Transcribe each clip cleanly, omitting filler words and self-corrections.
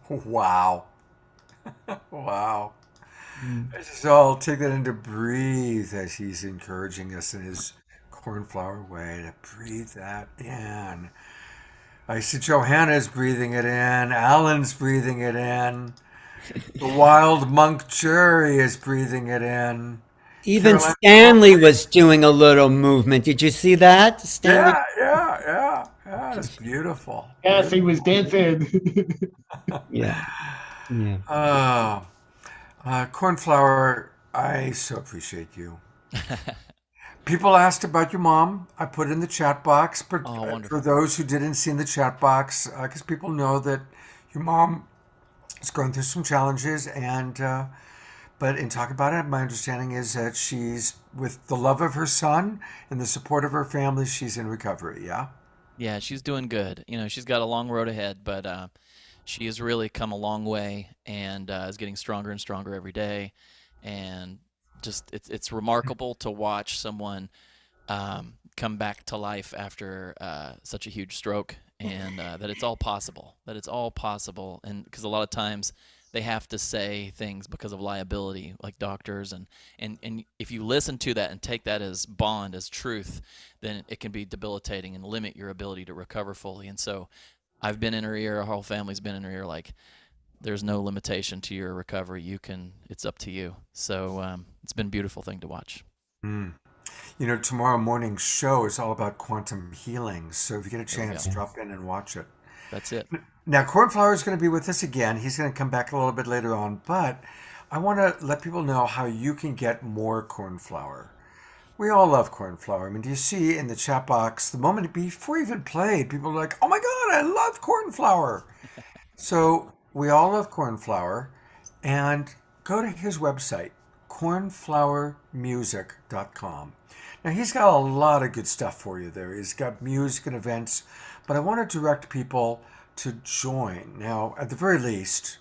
Wow. Wow. Mm. Let's just all take that in to breathe as he's encouraging us in his cornflower way to breathe that in. I see Johanna's breathing it in. Alan's breathing it in. The wild monk Jerry is breathing it in. Even Caroline. Stanley was doing a little movement. Did you see that? Stanley. Yeah. It's beautiful. Yes, he was dancing. Yeah. Yeah. Oh, Cornflower, I so appreciate you. People asked about your mom. I put it in the chat box, but Oh, for wonderful. those who didn't see in the chat box, because people know that your mom is going through some challenges, and but in talking about it, my understanding is that she's with the love of her son and the support of her family. She's in recovery. Yeah. Yeah, she's doing good. She's got a long road ahead, but she has really come a long way and is getting stronger and stronger every day. And just it's remarkable to watch someone come back to life after such a huge stroke, and that it's all possible. That it's all possible, and because a lot of times they have to say things because of liability, like doctors, and if you listen to that and take that as bond, as truth, then it can be debilitating and limit your ability to recover fully. And so, I've been in her ear. Our whole family's been in her ear. Like, there's no limitation to your recovery. You can. It's up to you. So it's been a beautiful thing to watch. Mm. Tomorrow morning's show is all about quantum healing. So if you get a There we chance, go. Yes. drop in and watch it. That's it. Now, Cornflower is going to be with us again. He's going to come back a little bit later on, but I want to let people know how you can get more cornflower. We all love cornflower. I mean, do you see in the chat box the moment before you even played, people are like, "Oh my God, I love cornflower." So we all love cornflower, and go to his website, cornflowermusic.com. Now he's got a lot of good stuff for you there. He's got music and events, but I want to direct people to join. Now, at the very least,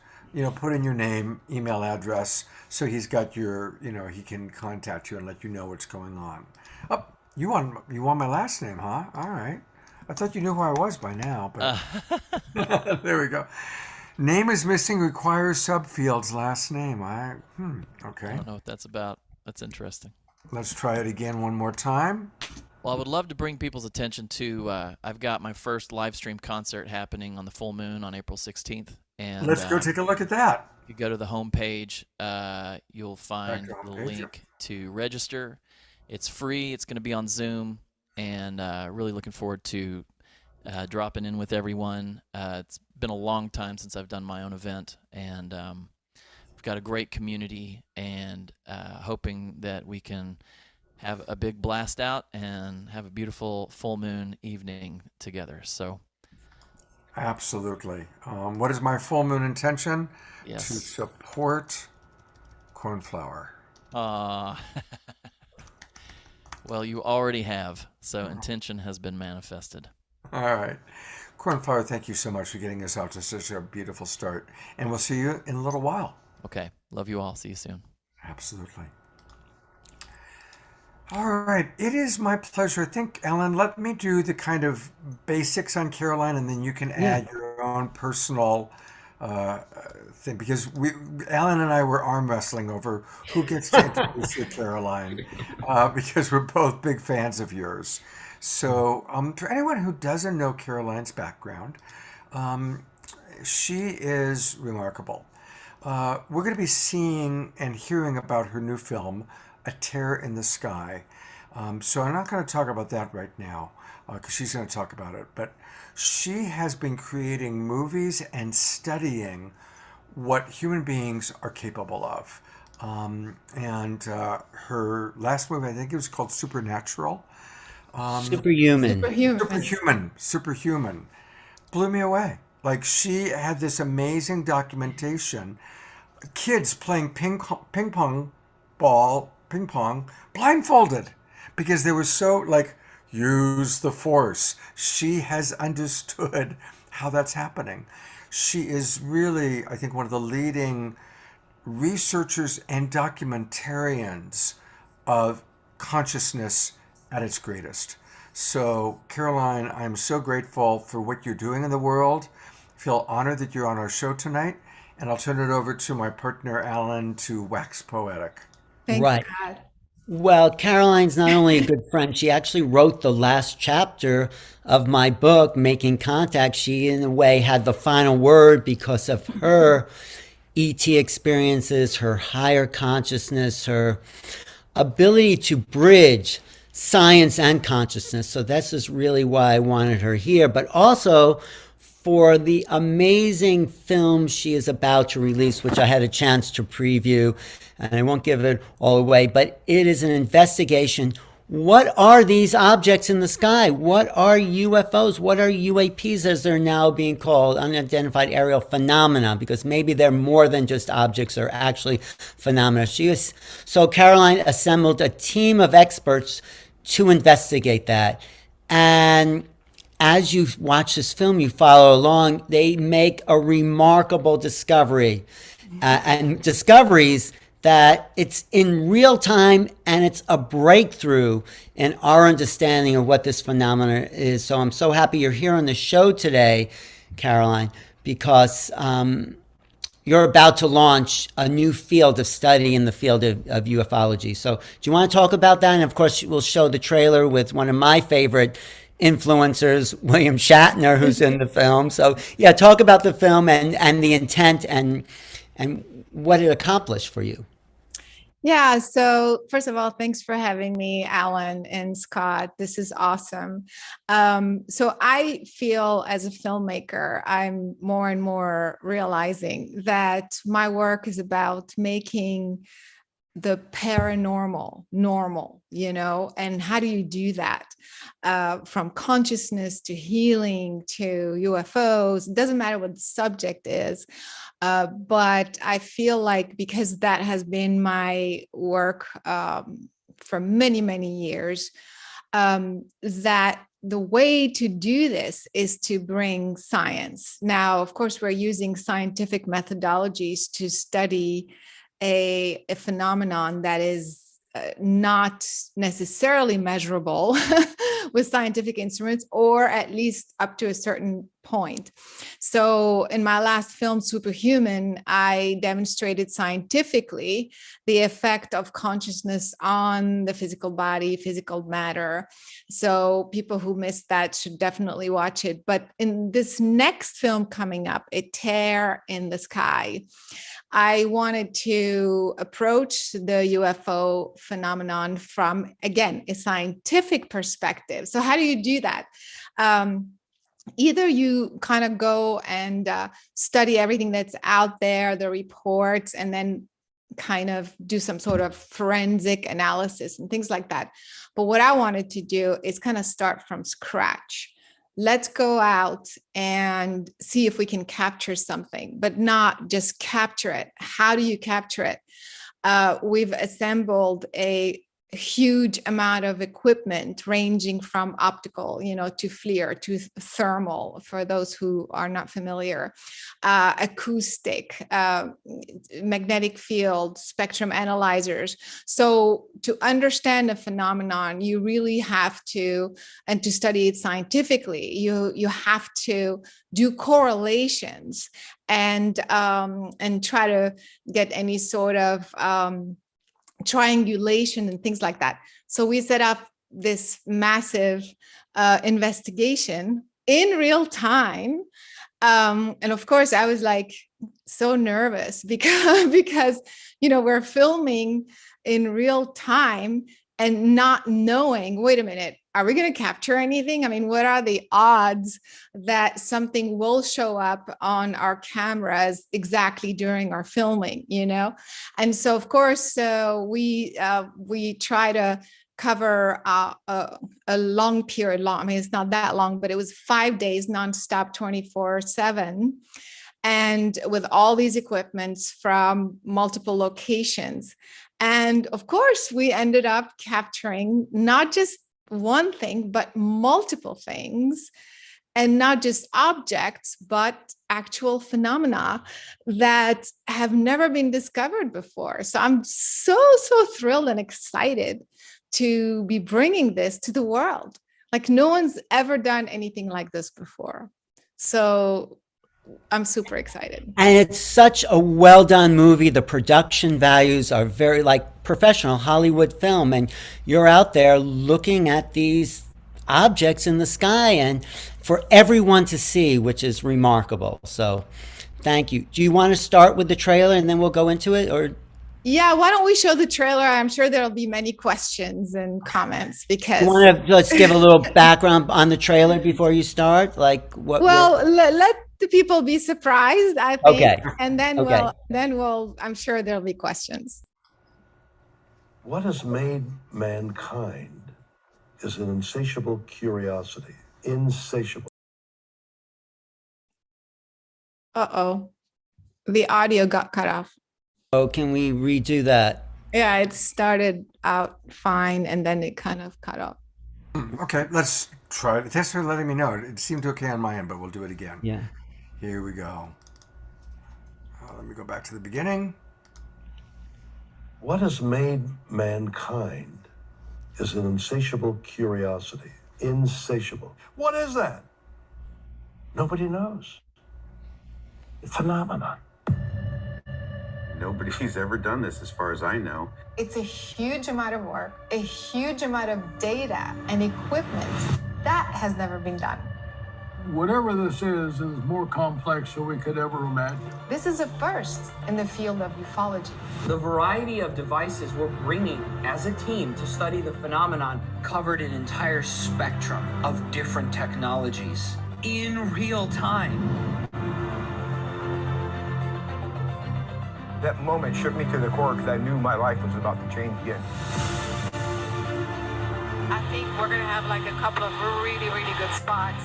put in your name, email address, so he's got your, he can contact you and let you know what's going on. Oh, you want my last name, huh? All right. I thought you knew who I was by now, but Uh, there we go. Name is missing. Requires subfields. Last name. I Okay. don't know what that's about. That's interesting. Let's try it again one more time. Well, I would love to bring people's attention to. I've got my first live stream concert happening on the full moon on April 16th, and Let's go take a look at that. if you go to the homepage, you'll Back to find the home page. link to register. It's free. It's going to be on Zoom, and really looking forward to dropping in with everyone. It's been a long time since I've done my own event, and we've got a great community, and hoping that we can have a big blast out and have a beautiful full moon evening together. So, Absolutely. What is my full moon intention? To yes. support cornflower. Uh, well, you already have. So, intention has been manifested. All right. Cornflower, thank you so much for getting us out to such a beautiful start. And we'll see you in a little while. Okay. Love you all. See you soon. Absolutely. All right, it is my pleasure. I think, Ellen, let me do the kind of basics on Caroline, and then you can Yeah. add your own personal uh, thing because Alan and I were arm wrestling over who gets to introduce you, Caroline, because we're both big fans of yours. So, for anyone who doesn't know Caroline's background, um, she is remarkable. We're going to be seeing and hearing about her new film, A Tear in the Sky. So I'm not going to talk about that right now because she's going to talk about it. But she has been creating movies and studying what human beings are capable of. And her last movie, I think it was called Supernatural. Superhuman. Superhuman. Superhuman, blew me away. Like she had this amazing documentation kids playing ping pong, blindfolded, because they were so like, use the force. She has understood how that's happening. She is really, I think, one of the leading researchers and documentarians of consciousness at its greatest. So, Caroline, I'm so grateful for what you're doing in the world, feel honored that you're on our show tonight, and I'll turn it over to my partner, Alan, to wax poetic. Thanks, Right. Scott. Well, Caroline's not only a good friend, she actually wrote the last chapter of my book, Making Contact. She, in a way, had the final word because of her ET experiences, her higher consciousness, her ability to bridge science and consciousness. So this is really why I wanted her here, but also for the amazing film she is about to release, which I had a chance to preview, and I won't give it all away, but it is an investigation. What are these objects in the sky? What are UFOs? What are UAPs, as they're now being called, unidentified aerial phenomena? Because maybe they're more than just objects, they're actually phenomena. So Caroline assembled a team of experts to investigate that. And as you watch this film, you follow along, they make a remarkable discovery, and discoveries that it's in real time, and it's a breakthrough in our understanding of what this phenomenon is. So I'm so happy you're here on the show today, Caroline, because you're about to launch a new field of study in the field of ufology. So do you want to talk about that? And of course, we'll show the trailer with one of my favorite influencers, William Shatner, who's in the film. So yeah, talk about the film and the intent and what it accomplished for you. Yeah, so first of all, thanks for having me, Alan and Scott. This is awesome. So I feel as a filmmaker, I'm more and more realizing that my work is about making the paranormal normal, and how do you do that? From consciousness to healing to UFOs, it doesn't matter what the subject is. But I feel like because that has been my work for many, many years, that the way to do this is to bring science. Now, of course, we're using scientific methodologies to study a phenomenon that is not necessarily measurable with scientific instruments, or at least up to a certain point. So in my last film, Superhuman, I demonstrated scientifically the effect of consciousness on the physical body, physical matter. So people who missed that should definitely watch it. But in this next film coming up, A Tear in the Sky, I wanted to approach the UFO phenomenon from, again, a scientific perspective. So how do you do that? Either you kind of go and study everything that's out there, the reports, and then kind of do some sort of forensic analysis and things like that. But what I wanted to do is kind of start from scratch. Let's go out and see if we can capture something, but not just capture it. How do you capture it? We've assembled a huge amount of equipment ranging from optical, to FLIR, to thermal, for those who are not familiar, acoustic, magnetic field, spectrum analyzers. So to understand a phenomenon, you really have to, and to study it scientifically, you have to do correlations and try to get any sort of triangulation and things like that. So we set up this massive investigation in real time. And of course, I was like so nervous because we're filming in real time and not knowing, wait a minute, are we going to capture anything? I mean, what are the odds that something will show up on our cameras exactly during our filming, And so, of course, we try to cover a long period. I mean, it's not that long, but it was 5 days nonstop, 24/7. And with all these equipments from multiple locations. And of course, we ended up capturing not just one thing, but multiple things, and not just objects, but actual phenomena that have never been discovered before. So I'm so thrilled and excited to be bringing this to the world. Like no one's ever done anything like this before. So I'm super excited. And it's such a well done movie. The production values are very like professional Hollywood film. And you're out there looking at these objects in the sky and for everyone to see, which is remarkable. So thank you. Do you want to start with the trailer and then we'll go into it? Or Yeah, why don't we show the trailer? I'm sure there'll be many questions and comments because. you want to let's give a little background on the trailer before you start? Like what? Well, let the people be surprised, I think. Okay. And then Okay. I'm sure there'll be questions. What has made mankind is an insatiable curiosity. Insatiable. Uh-oh. The audio got cut off. Oh, can we redo that? Yeah, it started out fine and then it kind of cut off. Okay, let's try it. Thanks for letting me know. It seemed okay on my end, but we'll do it again. Yeah. Here we go. Let me go back to the beginning. What has made mankind is an insatiable curiosity. Insatiable. What is that? Nobody knows. A phenomenon. Nobody's ever done this as far as I know. It's a huge amount of work, a huge amount of data and equipment. That has never been done. Whatever this is more complex than we could ever imagine. This is a first in the field of ufology. The variety of devices we're bringing as a team to study the phenomenon covered an entire spectrum of different technologies in real time. That moment shook me to the core because I knew my life was about to change again. I think we're going to have like a couple of really, really good spots.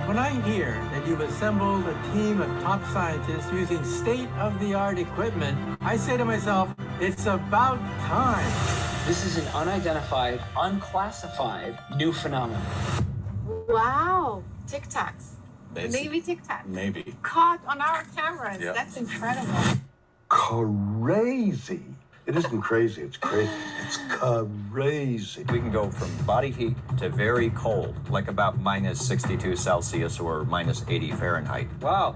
When I hear that you've assembled a team of top scientists using state-of-the-art equipment, I say to myself, it's about time. This is an unidentified, unclassified new phenomenon. Wow. Tic Tacs. Maybe Tic Tacs. Maybe. Caught on our cameras. Yeah. That's incredible. Crazy. It isn't crazy, it's crazy. It's crazy. We can go from body heat to very cold, like about minus 62 Celsius or minus 80 Fahrenheit. Wow.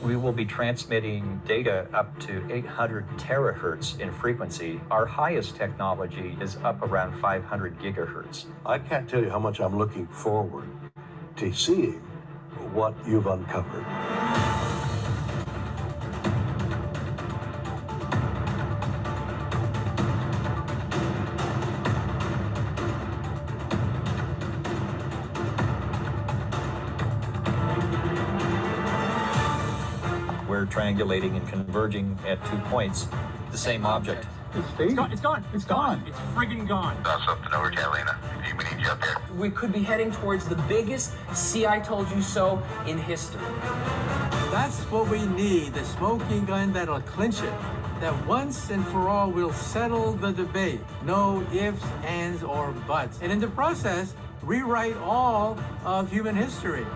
We will be transmitting data up to 800 terahertz in frequency. Our highest technology is up around 500 gigahertz. I can't tell you how much I'm looking forward to seeing what you've uncovered. We're triangulating and converging at 2 points, the same object. It's gone. It's gone. It's gone. It's friggin' gone. Something over Catalina. We need you up there. We could be heading towards the biggest see I told you so in history. That's what we need, the smoking gun that'll clinch it. That once and for all will settle the debate. No ifs, ands, or buts. And in the process, rewrite all of human history.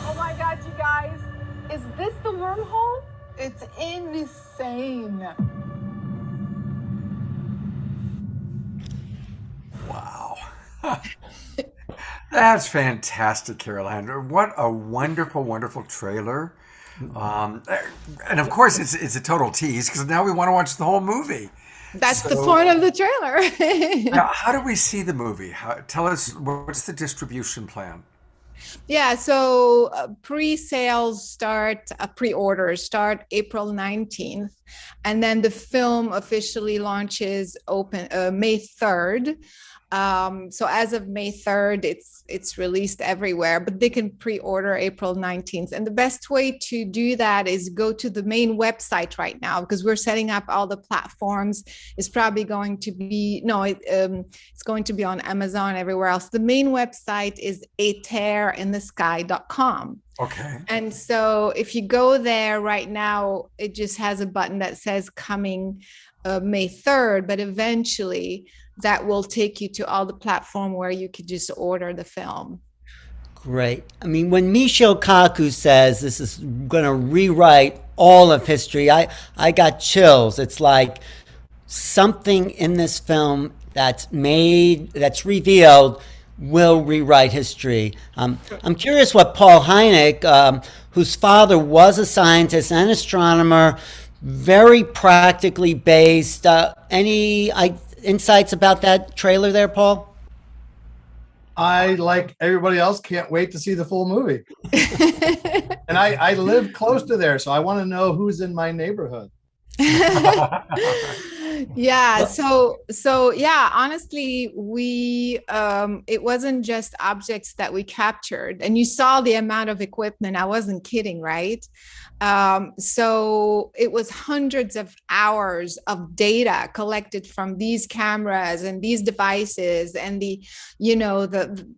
Oh my God, you guys. Is this the wormhole? It's insane. Wow. That's fantastic, Caroline. What a wonderful, wonderful trailer. And of course, it's a total tease because now we want to watch the whole movie. That's the point of the trailer. Now, how do we see the movie? Tell us, what's the distribution plan? Yeah, so pre-sales start, pre-orders start April 19th, and then the film officially launches May 3rd. So as of May 3rd, it's released everywhere, but they can pre-order April 19th. And the best way to do that is go to the main website right now, because we're setting up all the platforms. It's probably going to be, it's going to be on Amazon, everywhere else. The main website is atearinthesky.com. Okay. And so if you go there right now, it just has a button that says coming May 3rd, but eventually that will take you to all the platform where you could just order the film. Great. I mean, when Michio Kaku says this is going to rewrite all of history, I got chills. It's like something in this film that's made, that's revealed, will rewrite history. I'm curious what Paul Hyneck, whose father was a scientist and astronomer, very practically based. Any insights about that trailer there, Paul? I, like everybody else, can't wait to see the full movie. And I live close to there, so I want to know who's in my neighborhood. Yeah, so yeah, honestly, we it wasn't just objects that we captured, and you saw the amount of equipment. I wasn't kidding, right? So it was hundreds of hours of data collected from these cameras and these devices, and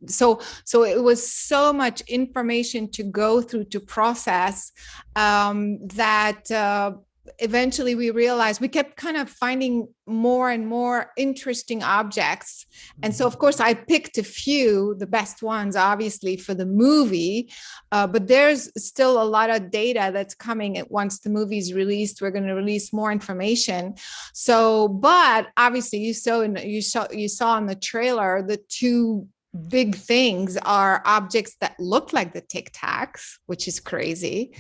so it was so much information to go through to process, that eventually we realized we kept kind of finding more and more interesting objects. And so, of course, I picked a few, the best ones, obviously, for the movie. But there's still a lot of data that's coming. Once the movie's released, we're going to release more information. So, but obviously, you saw in the trailer, the two big things are objects that look like the Tic Tacs, which is crazy.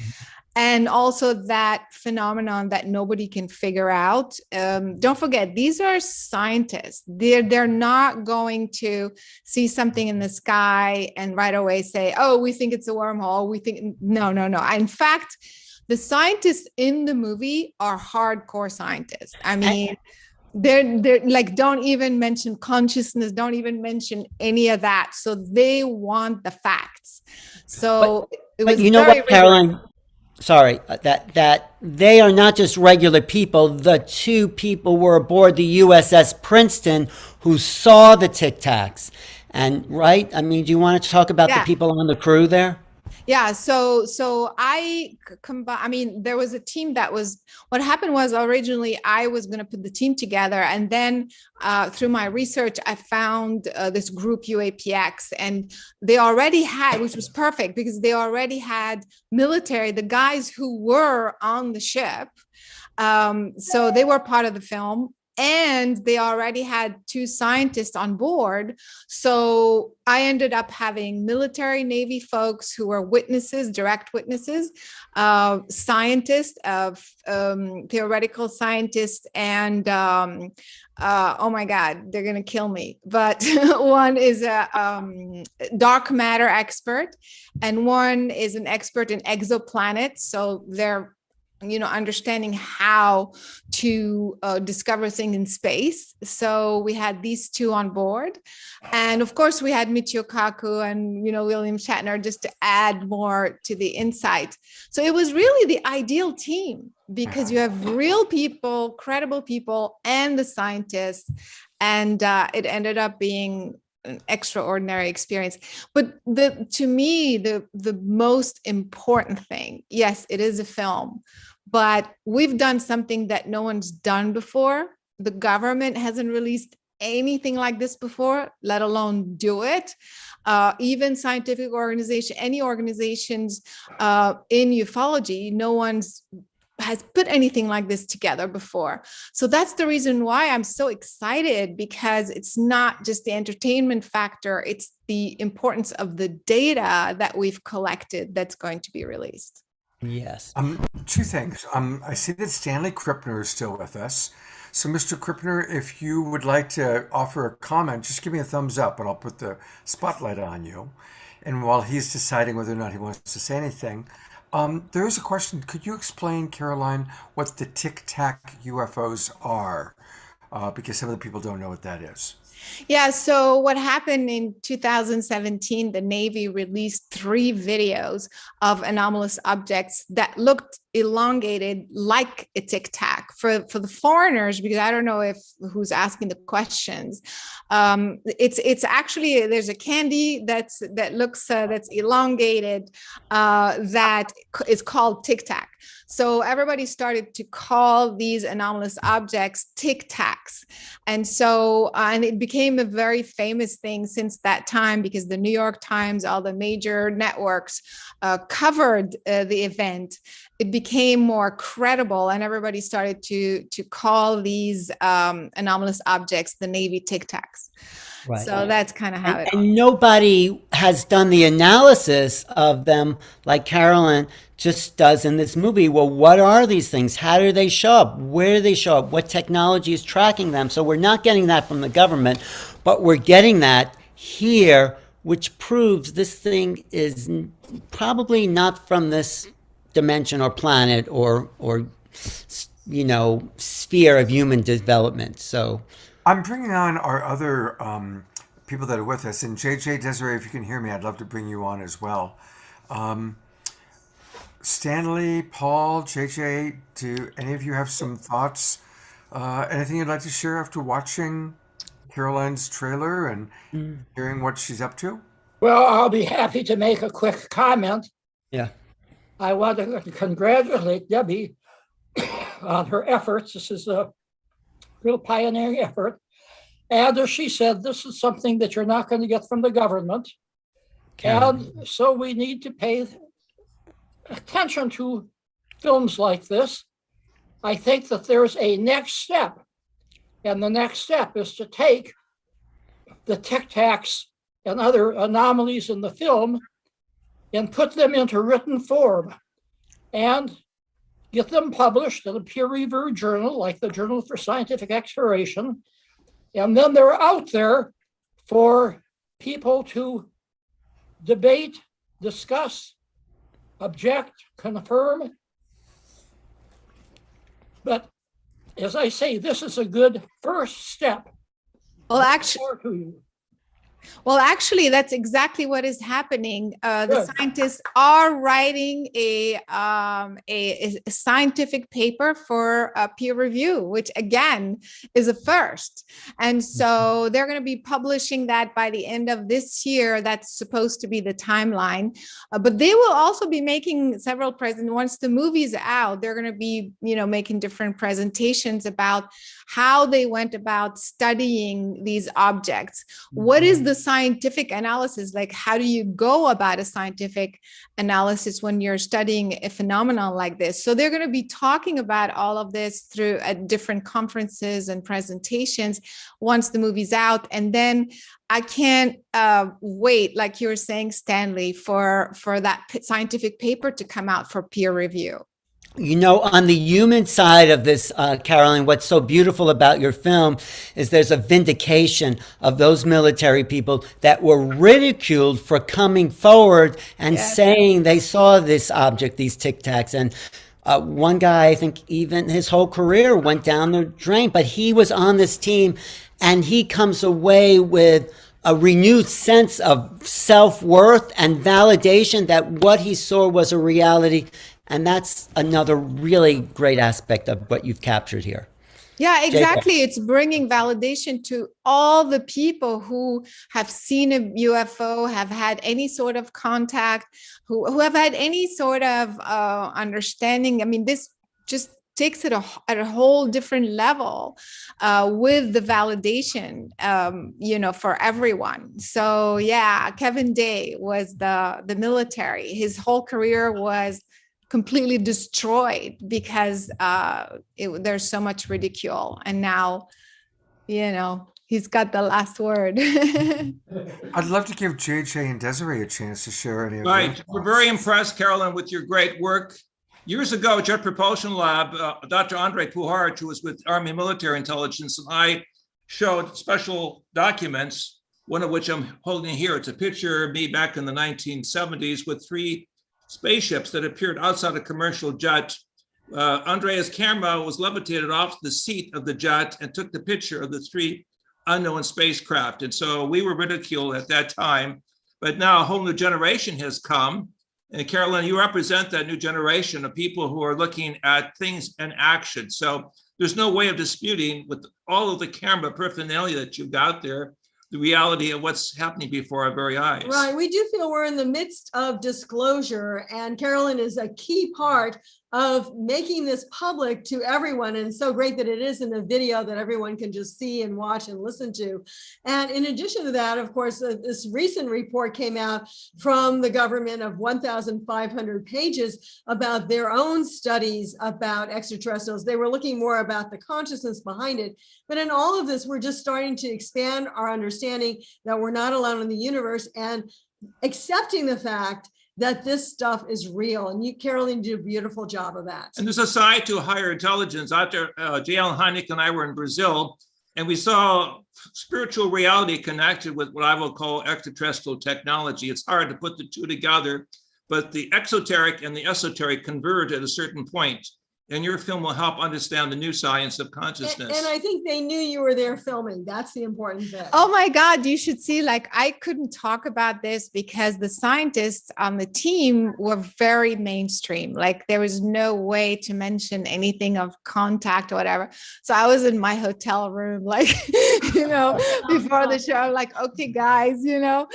And also that phenomenon that nobody can figure out. Don't forget, these are scientists. They're not going to see something in the sky and right away say, "Oh, we think it's a wormhole." We think no. In fact, the scientists in the movie are hardcore scientists. I mean, they're like, don't even mention consciousness, don't even mention any of that. So they want the facts. So it was, but you know what, Caroline? Sorry, that they are not just regular people. The two people were aboard the USS Princeton who saw the Tic Tacs. And right, I mean, do you want to talk about the people on the crew there? Yeah, so there was a team that was, what happened was originally I was going to put the team together, and then through my research, I found this group UAPs, and they already had, which was perfect because they already had military, the guys who were on the ship. So they were part of the film. And they already had two scientists on board. So I ended up having military Navy folks who were witnesses, direct witnesses, scientists, theoretical scientists, and oh my God, they're going to kill me. But one is a dark matter expert, and one is an expert in exoplanets. So they're understanding how to discover things in space. So we had these two on board. And of course, we had Michio Kaku and, William Shatner just to add more to the insight. So it was really the ideal team because you have real people, credible people, and the scientists. And it ended up being an extraordinary experience. But to me, the most important thing, yes, it is a film, but we've done something that no one's done before. The government hasn't released anything like this before, let alone do it. Even scientific organization, any organizations in ufology, no one's has put anything like this together before. So that's the reason why I'm so excited, because it's not just the entertainment factor, it's the importance of the data that we've collected that's going to be released. Yes. Two things. I see that Stanley Krippner is still with us. So, Mr. Krippner, if you would like to offer a comment, just give me a thumbs up and I'll put the spotlight on you. And while he's deciding whether or not he wants to say anything, there is a question. Could you explain, Caroline, what the Tic Tac UFOs are? Because some of the people don't know what that is. Yeah, so what happened in 2017, the Navy released 3 videos of anomalous objects that looked elongated like a Tic Tac. For the foreigners, because I don't know who's asking the questions, it's actually, there's a candy that's elongated that is called Tic Tac. So everybody started to call these anomalous objects Tic Tacs, and so and it became became a very famous thing since that time because the New York Times, all the major networks covered the event. It became more credible, and everybody started to call these anomalous objects the Navy Tic Tacs. Right. So that's kind of how it. And nobody has done the analysis of them like Carolyn just does in this movie. Well, what are these things? How do they show up? Where do they show up? What technology is tracking them? So we're not getting that from the government, but we're getting that here, which proves this thing is probably not from this dimension or planet or sphere of human development. So I'm bringing on our other people that are with us. And JJ, Desiree, if you can hear me, I'd love to bring you on as well. Stanley, Paul, JJ, do any of you have some thoughts? Anything you'd like to share after watching Caroline's trailer and hearing what she's up to? Well, I'll be happy to make a quick comment. Yeah. I want to congratulate Debbie on her efforts. This is a real pioneering effort. And as she said, this is something that you're not going to get from the government. And so we need to pay attention to films like this. I think that there's a next step. And the next step is to take the Tic Tacs and other anomalies in the film and put them into written form and get them published in a peer-reviewed journal like the Journal for Scientific Exploration. And then they're out there for people to debate, discuss, object, confirm. But as I say, this is a good first step. Well, actually, that's exactly what is happening. The scientists are writing a scientific paper for peer review, which again is a first. And so they're going to be publishing that by the end of this year. That's supposed to be the timeline. But they will also be making several presentations. Once the movie's out, they're going to be, making different presentations about how they went about studying these objects. What is the scientific analysis? Like, how do you go about a scientific analysis when you're studying a phenomenon like this? So they're going to be talking about all of this through at different conferences and presentations once the movie's out. And then I can't wait, like you were saying, Stanley, for that scientific paper to come out for peer review. On the human side of this, Caroline, what's so beautiful about your film is there's a vindication of those military people that were ridiculed for coming forward and saying they saw this object, these Tic Tacs. And one guy, I think even his whole career went down the drain, but he was on this team and he comes away with a renewed sense of self-worth and validation that what he saw was a reality. And that's another really great aspect of what you've captured here. Yeah, exactly. It's bringing validation to all the people who have seen a UFO, have had any sort of contact, who have had any sort of understanding. I mean, this just takes it at a whole different level with the validation, for everyone. So yeah, Kevin Day was the military. His whole career was completely destroyed because there's so much ridicule. And now, he's got the last word. I'd love to give JJ and Desiree a chance to share any of that. Right. We're very impressed, Carolyn, with your great work. Years ago, Jet Propulsion Lab, Dr. Andrei Puharich, who was with Army Military Intelligence, and I showed special documents, one of which I'm holding here. It's a picture of me back in the 1970s with 3 spaceships that appeared outside a commercial jet. Andrea's camera was levitated off the seat of the jet and took the picture of the 3 unknown spacecraft. And so we were ridiculed at that time, but now a whole new generation has come. And Carolyn, you represent that new generation of people who are looking at things in action. So there's no way of disputing with all of the camera paraphernalia that you've got there, the reality of what's happening before our very eyes. Right. We do feel we're in the midst of disclosure, and Carolyn is a key part of making this public to everyone. And it's so great that it is in a video that everyone can just see and watch and listen to. And in addition to that, of course, this recent report came out from the government of 1,500 pages about their own studies about extraterrestrials. They were looking more about the consciousness behind it. But in all of this, we're just starting to expand our understanding that we're not alone in the universe and accepting the fact that this stuff is real. And you, Caroline, did a beautiful job of that. And there's a side to higher intelligence. After J.L. Hyneck and I were in Brazil, and we saw spiritual reality connected with what I will call extraterrestrial technology. It's hard to put the two together, but the exoteric and the esoteric converge at a certain point. And your film will help understand the new science of consciousness. And I think they knew you were there filming. That's the important thing. Oh my God, you should see, like, I couldn't talk about this because the scientists on the team were very mainstream. Like, there was no way to mention anything of contact or whatever. So I was in my hotel room, like, before the show, I'm like, okay, guys, because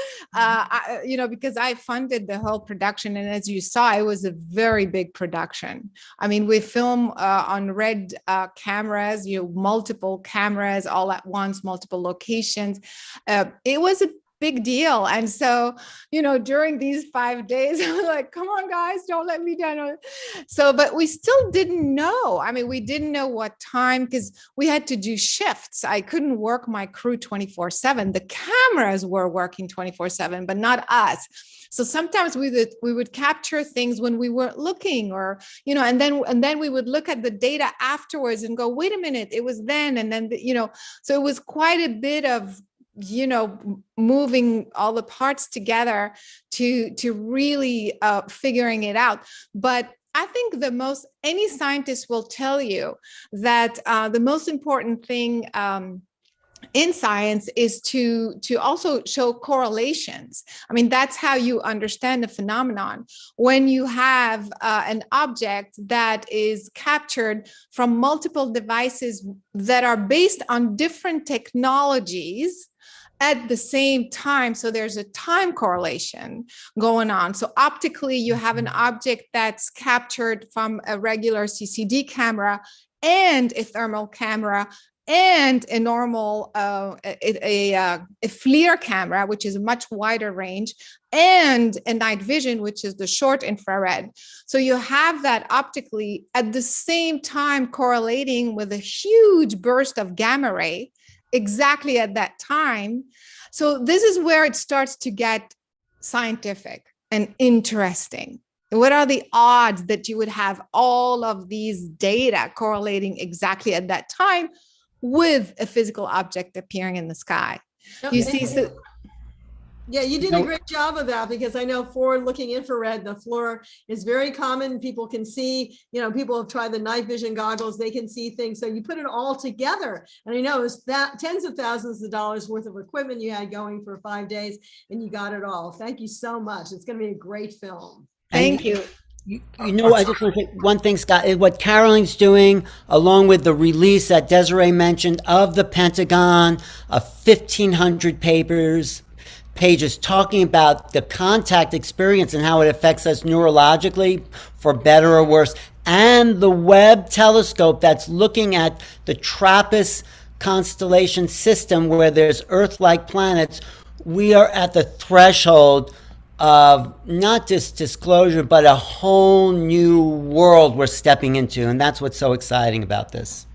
I funded the whole production. And as you saw, it was a very big production. I mean, we filmed on red cameras, multiple cameras all at once, multiple locations. It was a big deal. And so, during these 5 days, I was like, come on, guys, don't let me down. So, but we still didn't know. I mean, we didn't know what time, because we had to do shifts. I couldn't work my crew 24/7. The cameras were working 24/7, but not us. So sometimes we would capture things when we weren't looking, or, and then we would look at the data afterwards and go, wait a minute, it was then. And then, so it was quite a bit of, moving all the parts together to really figuring it out. But I think any scientist will tell you that the most important thing in science is to also show correlations. I mean, that's how you understand the phenomenon. When you have an object that is captured from multiple devices that are based on different technologies at the same time, so there's a time correlation going on. So optically, you have an object that's captured from a regular CCD camera and a thermal camera and a normal a FLIR camera, which is a much wider range, and a night vision, which is the short infrared. So you have that optically at the same time correlating with a huge burst of gamma ray exactly at that time. So this is where it starts to get scientific and interesting. What are the odds that you would have all of these data correlating exactly at that time with a physical object appearing in the sky? You see, so yeah, you did a great job of that, because I know forward-looking infrared, the FLIR, is very common. People can see, people have tried the night vision goggles, they can see things. So you put it all together. And I know it's that tens of thousands of dollars worth of equipment you had going for 5 days, and you got it all. Thank you so much. It's going to be a great film. Thank you. I just want to say one thing, Scott, what Caroline's doing, along with the release that Desiree mentioned of the Pentagon, of 1,500 pages talking about the contact experience and how it affects us neurologically, for better or worse, and the Webb telescope that's looking at the TRAPPIST constellation system where there's Earth-like planets. We are at the threshold of not just disclosure, but a whole new world we're stepping into. And that's what's so exciting about this.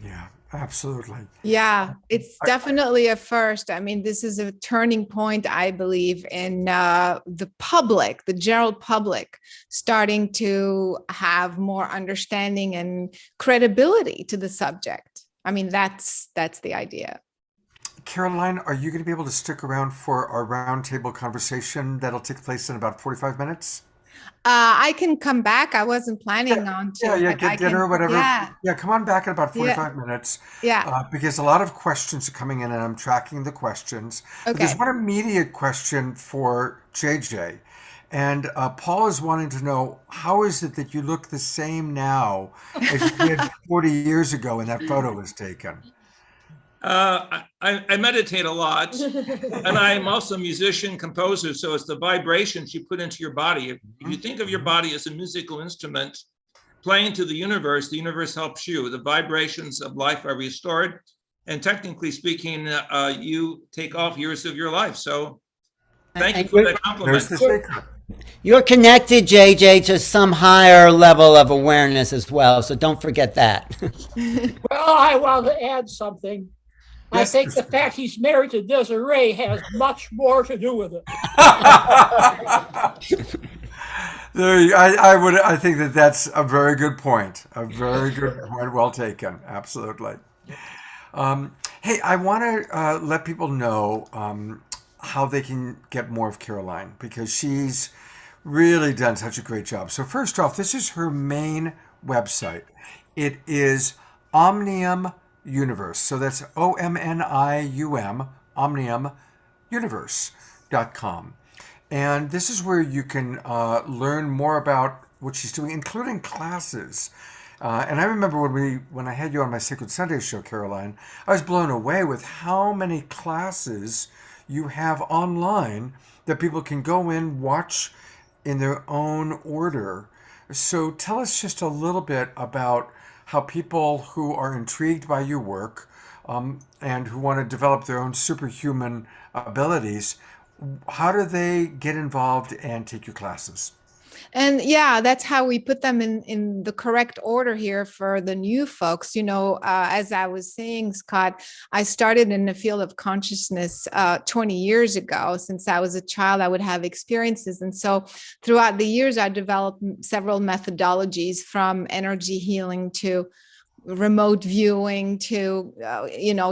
Yeah, absolutely. Yeah, it's definitely a first. I mean, this is a turning point, I believe, in the public, the general public, starting to have more understanding and credibility to the subject. I mean, that's the idea. Caroline, are you going to be able to stick around for our roundtable conversation that'll take place in about 45 minutes? I can come back. I wasn't planning on to. Get dinner or whatever. Yeah. Come on back in about 45 minutes. Yeah. Because a lot of questions are coming in and I'm tracking the questions. Okay. But there's one immediate question for JJ. And Paul is wanting to know, how is it that you look the same now as you did 40 years ago when that photo was taken? I meditate a lot, and I'm also a musician, composer. So it's the vibrations you put into your body. If you think of your body as a musical instrument, plane to the universe helps you. The vibrations of life are restored. And technically speaking, you take off years of your life. So thank you for that compliment. There's the secret. You're connected, JJ, to some higher level of awareness as well. So don't forget that. Well, I want to add something. I think the fact he's married to Desiree has much more to do with it. I think that's a very good point. A very good point. Well taken. Absolutely. Hey, I want to let people know how they can get more of Caroline, because she's really done such a great job. So first off, this is her main website. It is Omnium Universe. So that's OMNIUM, OmniumUniverse.com. And this is where you can learn more about what she's doing, including classes. And I remember when I had you on my Sacred Sunday show, Caroline, I was blown away with how many classes you have online that people can go in, watch in their own order. So tell us just a little bit about how people who are intrigued by your work and who want to develop their own superhuman abilities, how do they get involved and take your classes? And yeah, that's how we put them in the correct order here for the new folks. As I was saying, Scott, I started in the field of consciousness 20 years ago. Since I was a child, I would have experiences. And so throughout the years, I developed several methodologies, from energy healing to remote viewing to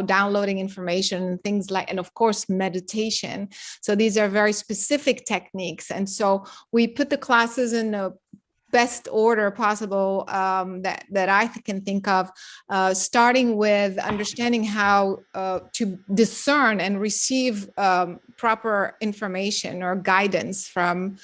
downloading information and things like, and of course meditation. So these are very specific techniques, and so we put the classes in the best order possible that I can think of, starting with understanding how to discern and receive proper information or guidance from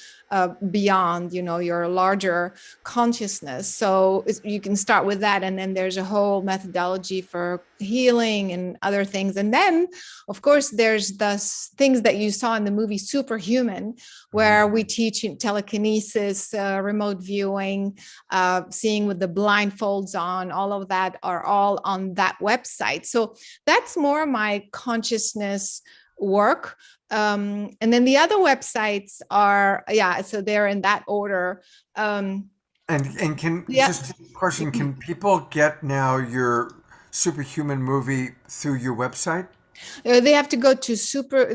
beyond, your larger consciousness. So you can start with that, and then there's a whole methodology for healing and other things. And then, of course, there's the things that you saw in the movie Superhuman, where we teach telekinesis, remote viewing, seeing with the blindfolds on. All of that are all on that website. So that's more my consciousness work. And then the other websites are, so they're in that order. And just a question, can people get now your Superhuman movie through your website? They have to go to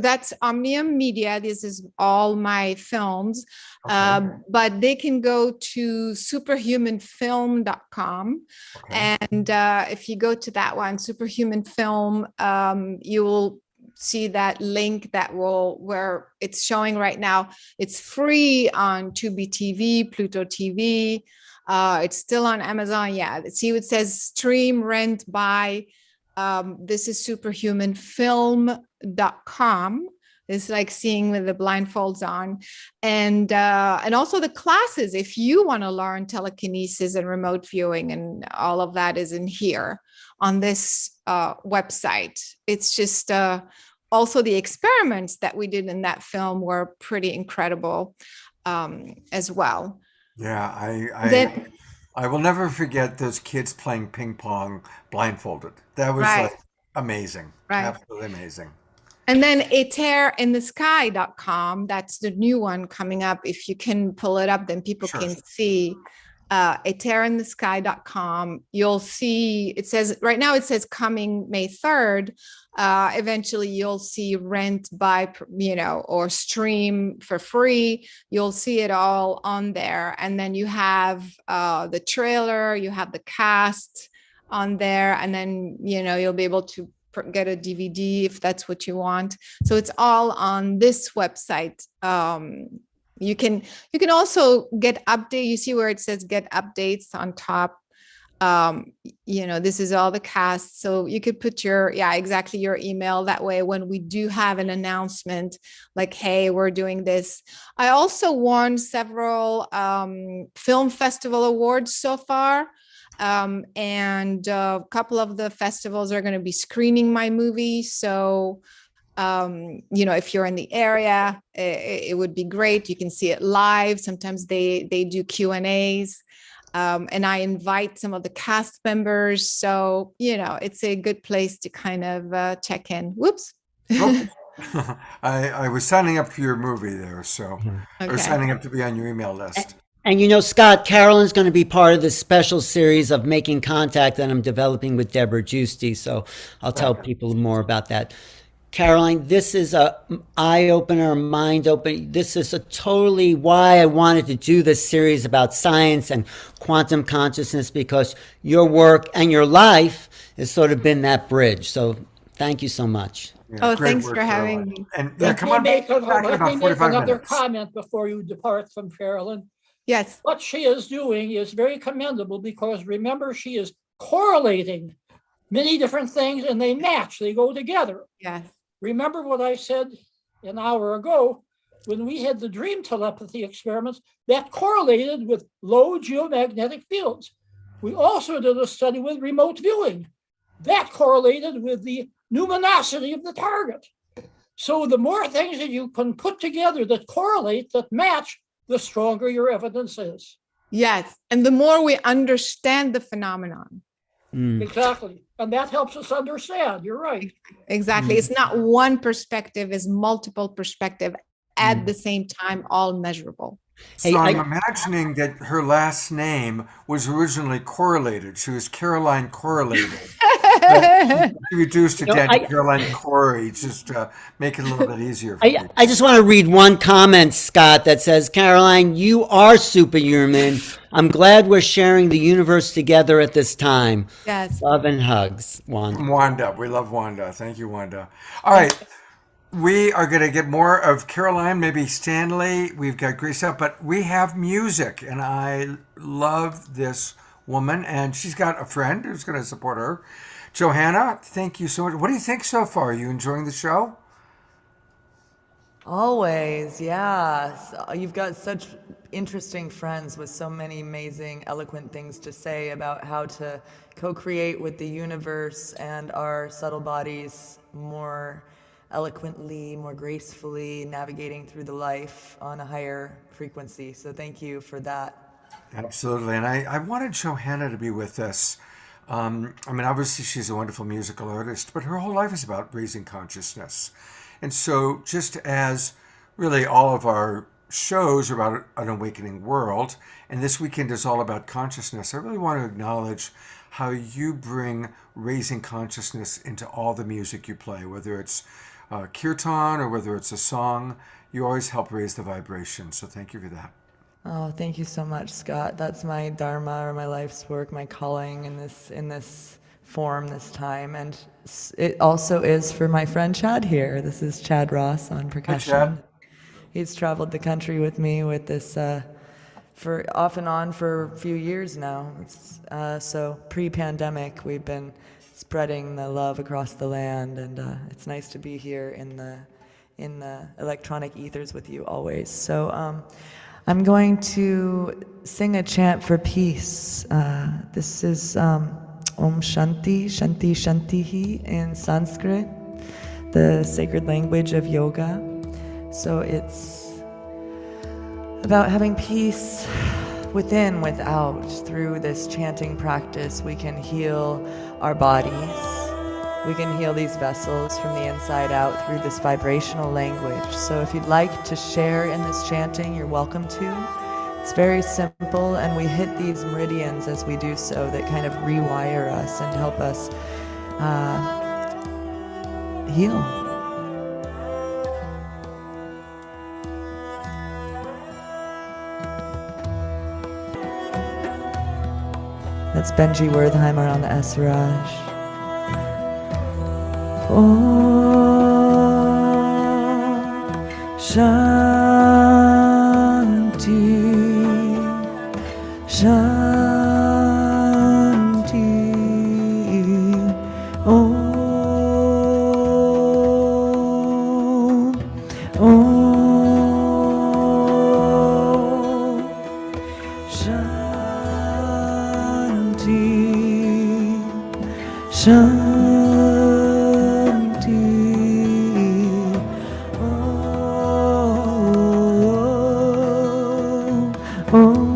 that's Omnium Media. This is all my films. Okay. But they can go to superhumanfilm.com. Okay. And if you go to that one, Superhuman Film, you will see that link where it's showing right now. It's free on Tubi TV, Pluto TV. It's still on Amazon. Yeah. See, it says stream, rent, buy. This is superhumanfilm.com. It's like seeing with the blindfolds on. And also the classes, if you want to learn telekinesis and remote viewing and all of that, is in here on this website. It's just also the experiments that we did in that film were pretty incredible as well. Yeah, I will never forget those kids playing ping pong blindfolded. That was like amazing. Right. Absolutely amazing. And then eteerinthesky.com, that's the new one coming up. If you can pull it up, then people can see eteerinthesky.com. You'll see, it says, right now it says coming May 3rd. Eventually you'll see rent, buy, or stream for free. You'll see it all on there. And then you have the trailer, you have the cast on there, and then, you'll be able to get a DVD if that's what you want. So it's all on this website. You can also get update. You see where it says get updates on top. This is all the cast. So you could put your email. That way, when we do have an announcement like, hey, we're doing this. I also won several film festival awards so far. And a couple of the festivals are going to be screening my movie. So, if you're in the area, it would be great. You can see it live. Sometimes they do Q&As. And I invite some of the cast members. So, it's a good place to kind of check in. Whoops. I was signing up for your movie there, so I was Okay. signing up to be on your email list. And Scott, Carolyn's going to be part of this special series of Making Contact that I'm developing with Deborah Giusti. So I'll tell people more about that. Caroline, this is a eye-opener, mind-opener. This is a totally why I wanted to do this series about science and quantum consciousness, because your work and your life has sort of been that bridge. So thank you so much. Yeah, thanks for having me. And Let come me on make back in about 45 another minutes. comment before you depart from Carolyn. Yes. What she is doing is very commendable, because remember, she is correlating many different things and they match, they go together. Yes. Remember what I said an hour ago when we had the dream telepathy experiments that correlated with low geomagnetic fields. We also did a study with remote viewing that correlated with the luminosity of the target. So the more things that you can put together that correlate, that match, the stronger your evidence is. Yes. And the more we understand the phenomenon. Exactly. And that helps us understand. You're right. Exactly. It's not one perspective, it's multiple perspective at the same time, all measurable. So I'm imagining that her last name was originally correlated. She was Caroline Correlated. She reduced it down to Caroline Cory, just to make it a little bit easier for me. I just want to read one comment, Scott, that says, Caroline, you are superhuman. I'm glad we're sharing the universe together at this time. Yes. Love and hugs, Wanda. Wanda. We love Wanda. Thank you, Wanda. All right. We are going to get more of Caroline, maybe Stanley. We've got great stuff, but we have music, and I love this woman, and she's got a friend who's going to support her. Johanna, thank you so much. What do you think so far? Are you enjoying the show? Always, yeah. You've got such interesting friends with so many amazing, eloquent things to say about how to co-create with the universe and our subtle bodies more eloquently, more gracefully, navigating through the life on a higher frequency. So thank you for that. Absolutely. And I wanted Johanna to be with us. Obviously she's a wonderful musical artist, but her whole life is about raising consciousness. And so just as really all of our shows are about an awakening world, and this weekend is all about consciousness, I really want to acknowledge how you bring raising consciousness into all the music you play, whether it's kirtan or whether it's a song. You always help raise the vibration. So thank you for that. Oh, thank you so much, Scott. That's my dharma, or my life's work, my calling in this form, this time. And it also is for my friend Chad here. This is Chad Ross on percussion. Hi, Chad. He's traveled the country with me with this for off and on for a few years now. So pre-pandemic, we've been spreading the love across the land, and it's nice to be here in the electronic ethers with you always. So I'm going to sing a chant for peace. This is Om Shanti, Shanti Shantihi in Sanskrit, the sacred language of yoga. So it's about having peace within, without. Through this chanting practice, we can heal our bodies. We can heal these vessels from the inside out through this vibrational language. So if you'd like to share in this chanting, you're welcome to. It's very simple, and we hit these meridians as we do so that kind of rewire us and help us heal. That's Benji Wertheimer on the Esraj. Om Shanti Shanti Om Shanti Shanti Om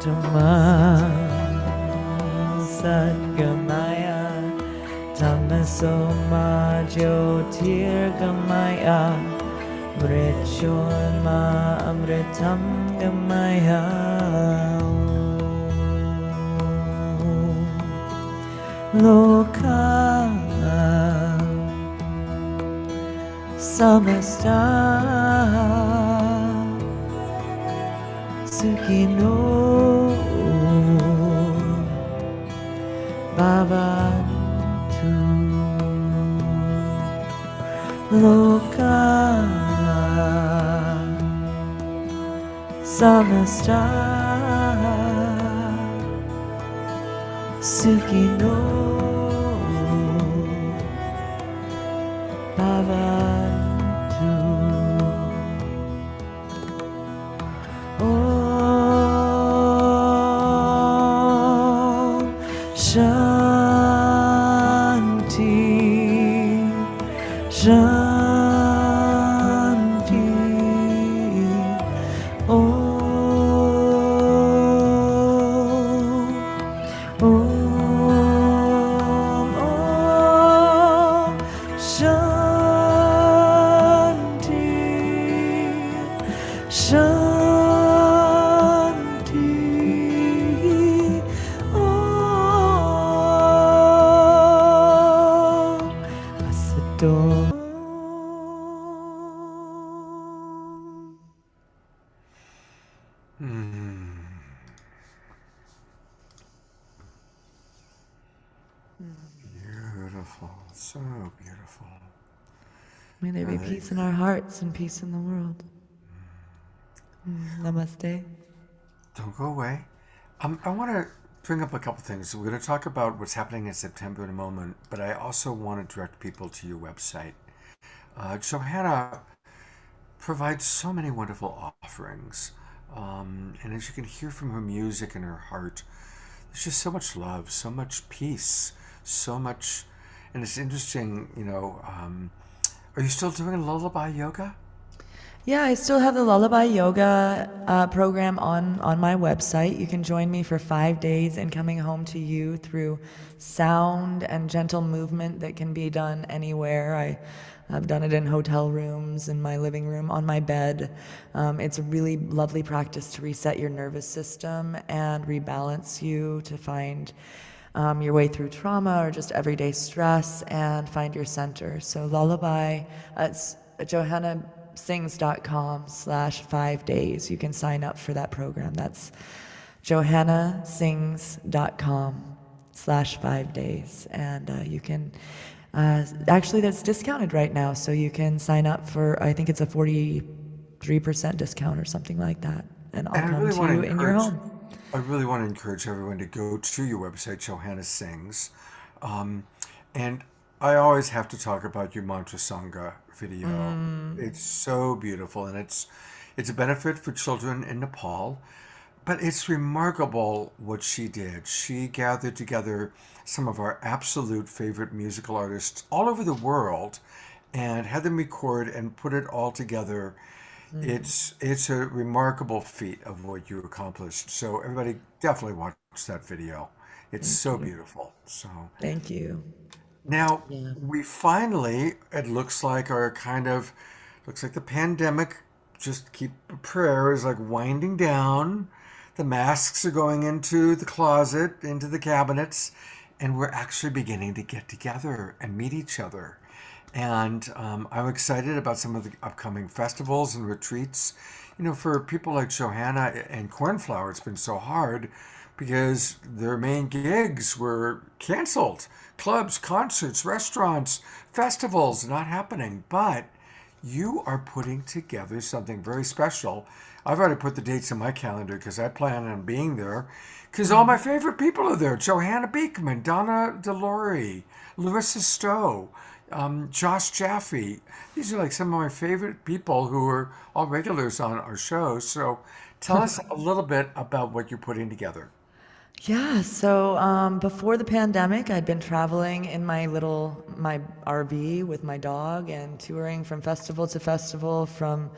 Dhamma Satgamaya Tamasoma Jyotirgamaya Mrityonma Amritam Gamaya Loka Samasta Sukhino Bhavantu Loka Samasta Sukhino Bhavantu Om Shanti Shanti Om Om Shanti Shanti Om Asadom Beautiful, so beautiful. May there be peace in our hearts and peace in the world. Namaste. Don't go away. I want to bring up a couple things. We're going to talk about what's happening in September in a moment, but I also want to direct people to your website. Johanna provides so many wonderful offerings. And as you can hear from her music and her heart, there's just so much love, so much peace, so much. And it's interesting, are you still doing lullaby yoga? Yeah, I still have the Lullaby Yoga program on my website. You can join me for 5 days in coming home to you through sound and gentle movement that can be done anywhere. I've done it in hotel rooms, in my living room, on my bed. It's a really lovely practice to reset your nervous system and rebalance you to find your way through trauma or just everyday stress and find your center. So Lullaby, it's johannasings.com/5 days. You can sign up for that program. That's johannasings.com/5 days. And you can, actually that's discounted right now. So you can sign up for, I think it's a 43% discount or something like that. And I'll come to you in your home. I really want to encourage everyone to go to your website, Johanna Sings. And I always have to talk about your Mantra Sangha video. It's so beautiful, and it's a benefit for children in Nepal. But it's remarkable what she did. She gathered together some of our absolute favorite musical artists all over the world and had them record and put it all together. It's a remarkable feat of what you accomplished. So everybody definitely watch that video. It's so beautiful. So thank you. Now we finally, it looks like looks like the pandemic, just keep a prayer, is like winding down. The masks are going into the closet, into the cabinets, and we're actually beginning to get together and meet each other. And I'm excited about some of the upcoming festivals and retreats. For people like Johanna and Cornflower, it's been so hard because their main gigs were canceled. Clubs, concerts, restaurants, festivals not happening. But you are putting together something very special. I've already put the dates in my calendar because I plan on being there because all my favorite people are there. Johanna Beekman, Donna DeLore, Larissa Stowe, Josh Jaffe. These are like some of my favorite people who are all regulars on our show. So tell us a little bit about what you're putting together. Yeah, so before the pandemic, I'd been traveling in my RV with my dog and touring from festival to festival, from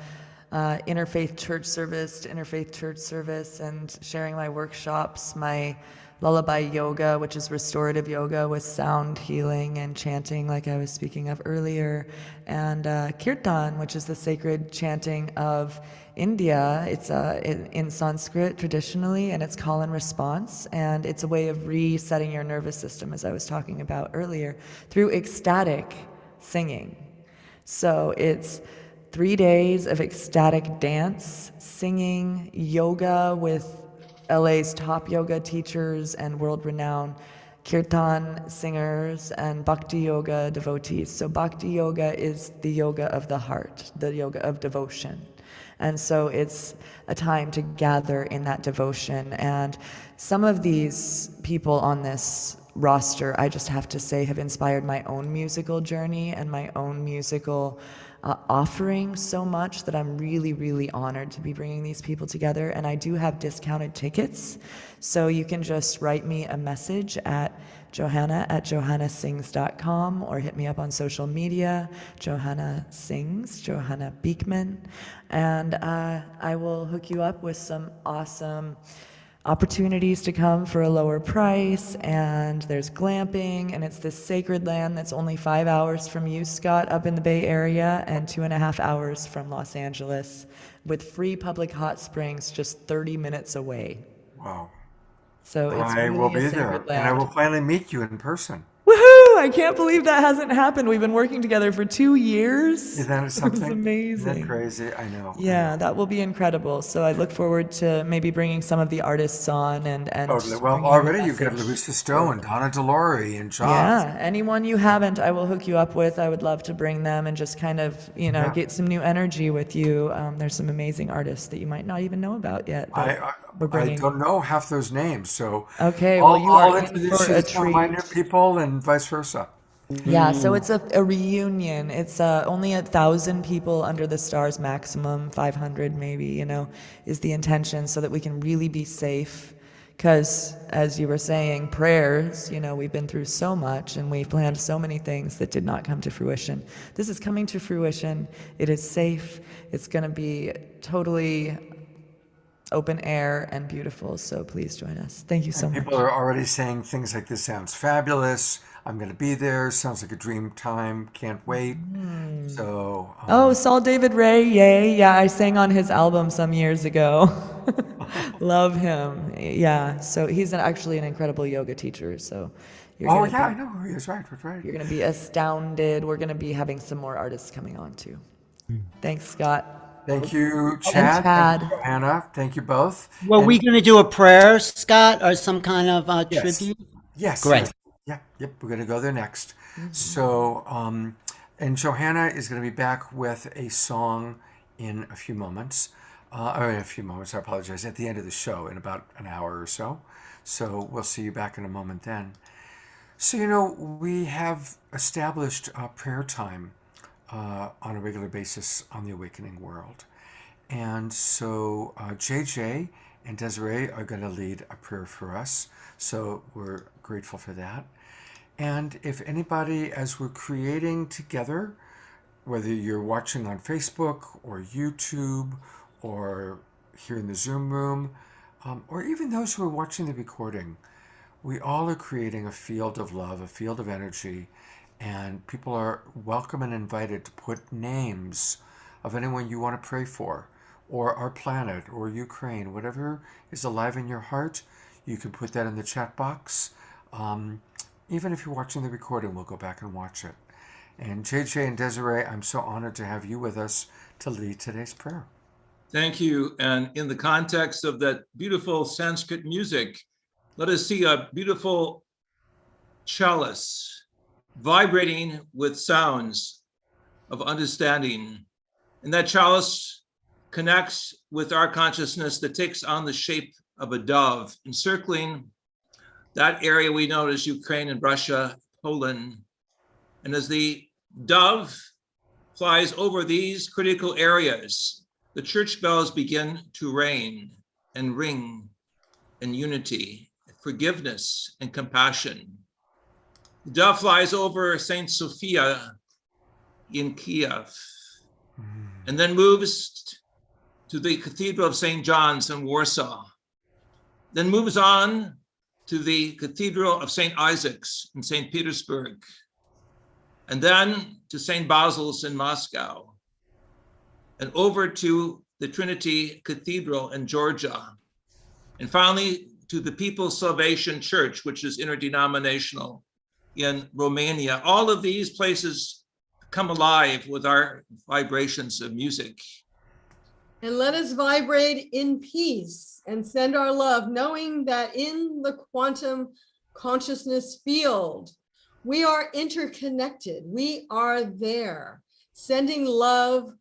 interfaith church service to interfaith church service, and sharing my workshops, my Lullaby yoga, which is restorative yoga with sound healing and chanting, like I was speaking of earlier, and Kirtan, which is the sacred chanting of India. It's in Sanskrit traditionally, and it's call and response, and it's a way of resetting your nervous system, as I was talking about earlier, through ecstatic singing. So it's 3 days of ecstatic dance, singing, yoga with LA's top yoga teachers and world-renowned kirtan singers and bhakti yoga devotees. So bhakti yoga is the yoga of the heart, the yoga of devotion. And so it's a time to gather in that devotion. And some of these people on this roster, I just have to say, have inspired my own musical journey and my own musical offering so much that I'm really, really honored to be bringing these people together. And I do have discounted tickets. So you can just write me a message at johanna@johannasings.com or hit me up on social media, Johanna Sings, Johanna Beekman. And I will hook you up with some awesome opportunities to come for a lower price, and there's glamping, and it's this sacred land that's only 5 hours from you, Scott, up in the Bay Area, and 2.5 hours from Los Angeles, with free public hot springs just 30 minutes away. Wow. So it's I will really be a there, sacred and I land. will finally meet you in person. Woohoo! I can't believe that hasn't happened. We've been working together for 2 years. Isn't that something? It's amazing. Isn't that crazy? I know. Yeah, that will be incredible. So I look forward to maybe bringing some of the artists on and Totally. Well, bringing already the you've got message. Louisa Stowe and Donna DeLore and John. Yeah, anyone you haven't, I will hook you up with. I would love to bring them and just kind of, get some new energy with you. There's some amazing artists that you might not even know about yet. We're I bringing. don't know half those names, so Okay, well, you I'll are in introduce for you a to some of my new treat. people and vice versa. Yeah, so it's a reunion. It's only 1,000 people under the stars maximum, 500 maybe, is the intention, so that we can really be safe. Because, as you were saying, prayers, we've been through so much and we've planned so many things that did not come to fruition. This is coming to fruition. It is safe. It's going to be totally open air and beautiful. So please join us. Thank you so much. People are already saying things like, this sounds fabulous. I'm going to be there. Sounds like a dream time. Can't wait. So. Saul David Ray. Yay. Yeah, I sang on his album some years ago. Love him. Yeah. So he's actually an incredible yoga teacher. So I know who he is. Right. You're going to be astounded. We're going to be having some more artists coming on too. Thanks, Scott. Thank you, Chad. Thank you, Johanna. Thank you both. Were we going to do a prayer, Scott, or some kind of tribute? Yes. Great. Yep. We're going to go there next. So, and Johanna is going to be back with a song in a few moments. I apologize. At the end of the show, in about an hour or so. So we'll see you back in a moment then. So, we have established prayer time on a regular basis on the Awakening World. And so JJ and Desiree are going to lead a prayer for us. So we're grateful for that. And if anybody, as we're creating together, whether you're watching on Facebook or YouTube or here in the Zoom room, or even those who are watching the recording, we all are creating a field of love, a field of energy, and people are welcome and invited to put names of anyone you want to pray for, or our planet, or Ukraine, whatever is alive in your heart. You can put that in the chat box. Even if you're watching the recording, we'll go back and watch it. And JJ and Desiree, I'm so honored to have you with us to lead today's prayer. Thank you. And in the context of that beautiful Sanskrit music, let us see a beautiful chalice vibrating with sounds of understanding. And that chalice connects with our consciousness that takes on the shape of a dove, encircling that area we know as Ukraine and Russia, Poland. And as the dove flies over these critical areas, the church bells begin to ring in unity, forgiveness, and compassion. The dove flies over Saint Sophia in Kiev, and then moves to the Cathedral of St. John's in Warsaw, then moves on to the Cathedral of St. Isaac's in St. Petersburg, and then to St. Basil's in Moscow, and over to the Trinity Cathedral in Georgia, and finally to the People's Salvation Church, which is interdenominational in Romania. All of these places come alive with our vibrations of music. And let us vibrate in peace and send our love, knowing that in the quantum consciousness field, we are interconnected. We are there, sending love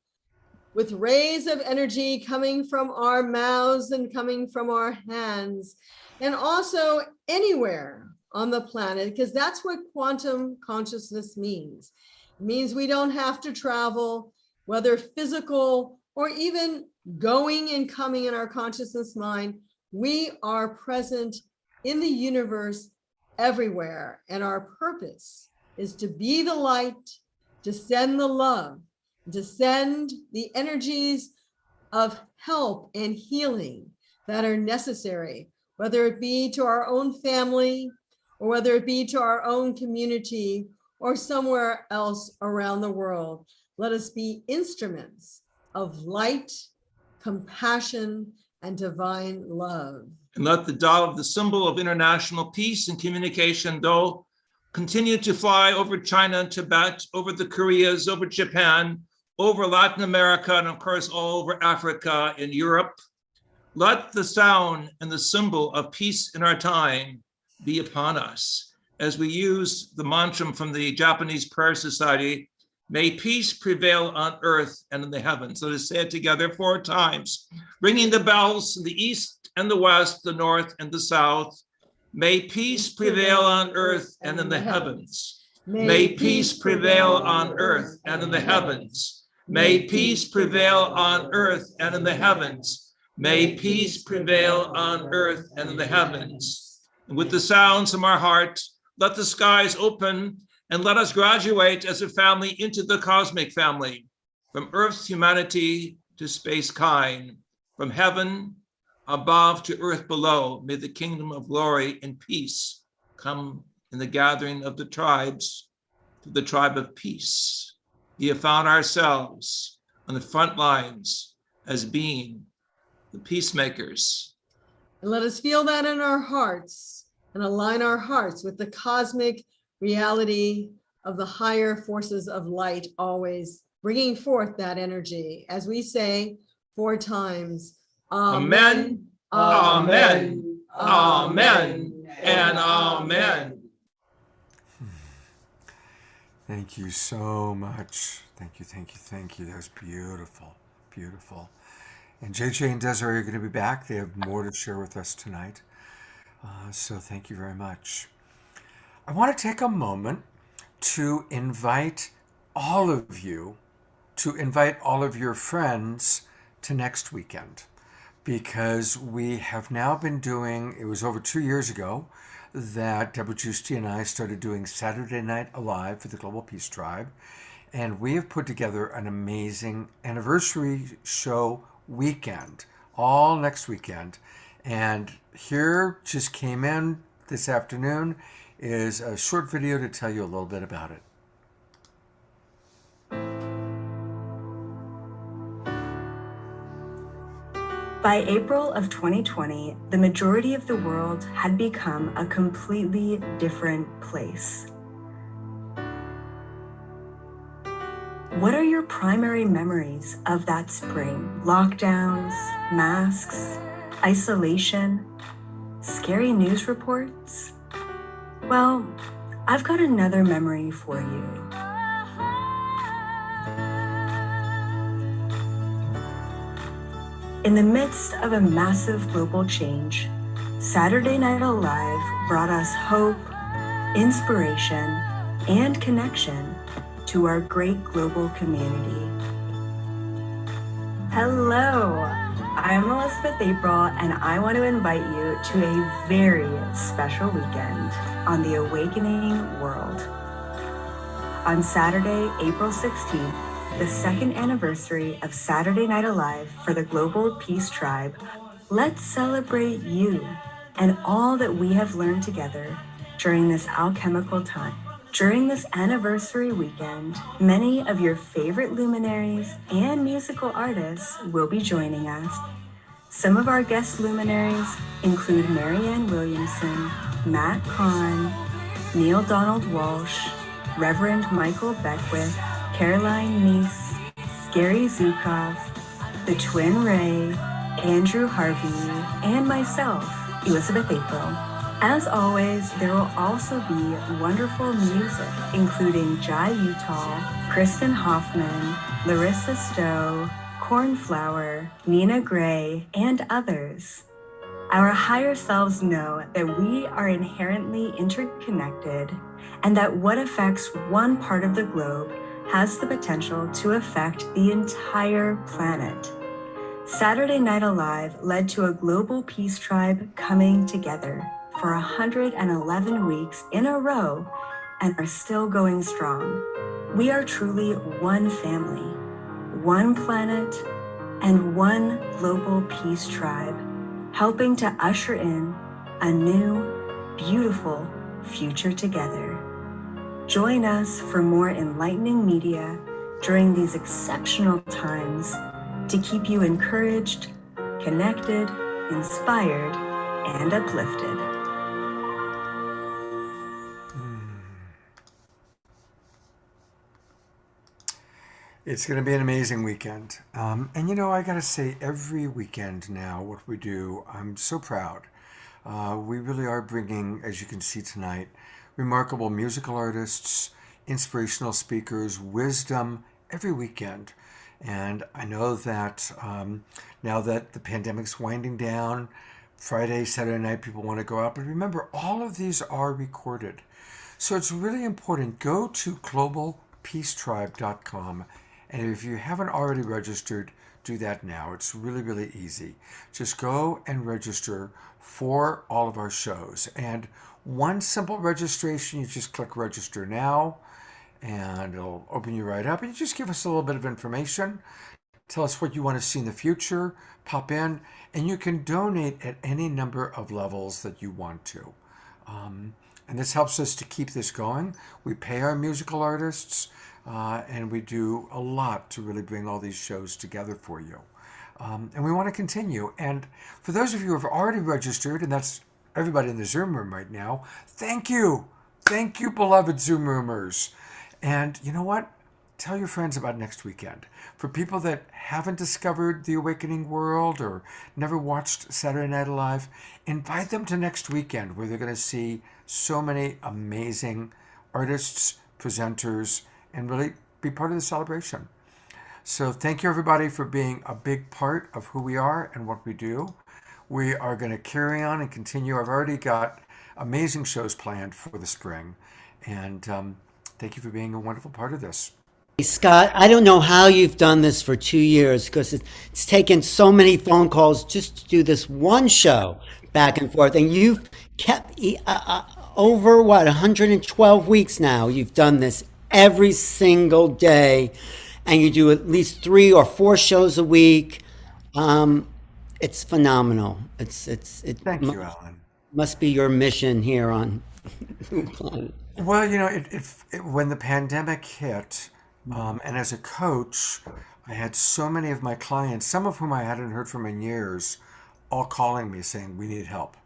with rays of energy coming from our mouths and coming from our hands, and also anywhere on the planet, because that's what quantum consciousness means. It means we don't have to travel, whether physical or even going and coming in our consciousness mind. We are present in the universe everywhere, and our purpose is to be the light, to send the love, to send the energies of help and healing that are necessary, whether it be to our own family or whether it be to our own community or somewhere else around the world. Let us be instruments of light, compassion, and divine love. And let the dove, the symbol of international peace and communication, though, continue to fly over China and Tibet, over the Koreas, over Japan, over Latin America, and of course, all over Africa and Europe. Let the sound and the symbol of peace in our time be upon us as we use the mantra from the Japanese Prayer Society, may peace prevail on earth and in the heavens. Let us say it together 4 times, ringing the bells in the east and the west, the north and the south. May peace prevail on earth and in the heavens. May peace prevail on earth and in the heavens. May peace prevail on earth and in the heavens. May peace prevail on earth and in the heavens. And with the sounds from our heart, let the skies open and let us graduate as a family into the cosmic family, from Earth's humanity to space kind, from heaven above to earth below. May the kingdom of glory and peace come in the gathering of the tribes to the tribe of peace. We have found ourselves on the front lines as being the peacemakers. And let us feel that in our hearts and align our hearts with the cosmic reality of the higher forces of light, always bringing forth that energy. As we say 4 times, Amen, amen, amen, and amen. Thank you so much. Thank you, thank you, thank you. That was beautiful, beautiful. And JJ and Desiree are going to be back. They have more to share with us tonight. So thank you very much. I want to take a moment to invite all of you, to invite all of your friends to next weekend, because we have now been doing, it was over 2 years ago that Deborah Giusti and I started doing Saturday Night Alive for the Global Peace Tribe, and we have put together an amazing anniversary show weekend, all next weekend. And here just came in this afternoon is a short video to tell you a little bit about it. By April of 2020, the majority of the world had become a completely different place. What are your primary memories of that spring? Lockdowns, masks, isolation, scary news reports? Well, I've got another memory for you. In the midst of a massive global change, Saturday Night Alive brought us hope, inspiration, and connection to our great global community. Hello, I'm Elizabeth April, and I want to invite you to a very special weekend on the Awakening World. On Saturday, April 16th, the second anniversary of Saturday Night Alive for the Global Peace Tribe, let's celebrate you and all that we have learned together during this alchemical time. During this anniversary weekend, many of your favorite luminaries and musical artists will be joining us. Some of our guest luminaries include Marianne Williamson, Matt Kahn, Neil Donald Walsh, Reverend Michael Beckwith, Caroline Neese, Gary Zukov, the Twin Ray, Andrew Harvey, and myself, Elizabeth April. As always, there will also be wonderful music, including Jai Utah, Kristen Hoffman, Larissa Stowe, Cornflower, Nina Gray, and others. Our higher selves know that we are inherently interconnected and that what affects one part of the globe has the potential to affect the entire planet. Saturday Night Alive led to a global peace tribe coming together for 111 weeks in a row and are still going strong. We are truly one family, one planet, and one global peace tribe, helping to usher in a new, beautiful future together. Join us for more enlightening media during these exceptional times to keep you encouraged, connected, inspired, and uplifted. It's going to be an amazing weekend. And you know, I got to say, every weekend now, what we do, I'm so proud. We really are bringing, as you can see tonight, remarkable musical artists, inspirational speakers, wisdom every weekend. And I know that now that the pandemic's winding down, Friday, Saturday night, people want to go out. But remember, all of these are recorded. So it's really important. Go to globalpeacetribe.com. And if you haven't already registered, do that now. It's really, really easy. Just go and register for all of our shows. And one simple registration, you just click register now, and it'll open you right up. And you just give us a little bit of information. Tell us what you want to see in the future. Pop in, and you can donate at any number of levels that you want to. And this helps us to keep this going. We pay our musical artists, and we do a lot to really bring all these shows together for you. And we want to continue. And for those of you who have already registered, and that's everybody in the Zoom room right now, thank you. Thank you, beloved Zoom roomers. And you know what? Tell your friends about next weekend. For people that haven't discovered the awakening world or never watched Saturday Night Alive, invite them to next weekend where they're going to see so many amazing artists, presenters, and really be part of the celebration. So thank you, everybody, for being a big part of who we are and what we do. We are going to carry on and continue. I've already got amazing shows planned for the spring. And thank you for being a wonderful part of this. Scott, I don't know how you've done this for 2 years because it's taken so many phone calls just to do this one show back and forth. And you've kept over, 112 weeks now. You've done this every single day. And you do at least 3 or 4 shows a week. It's phenomenal. Thank you, Alan. Must be your mission here on planet. Well, you know, when the pandemic hit, and as a coach, I had so many of my clients, some of whom I hadn't heard from in years, all calling me saying, we need help.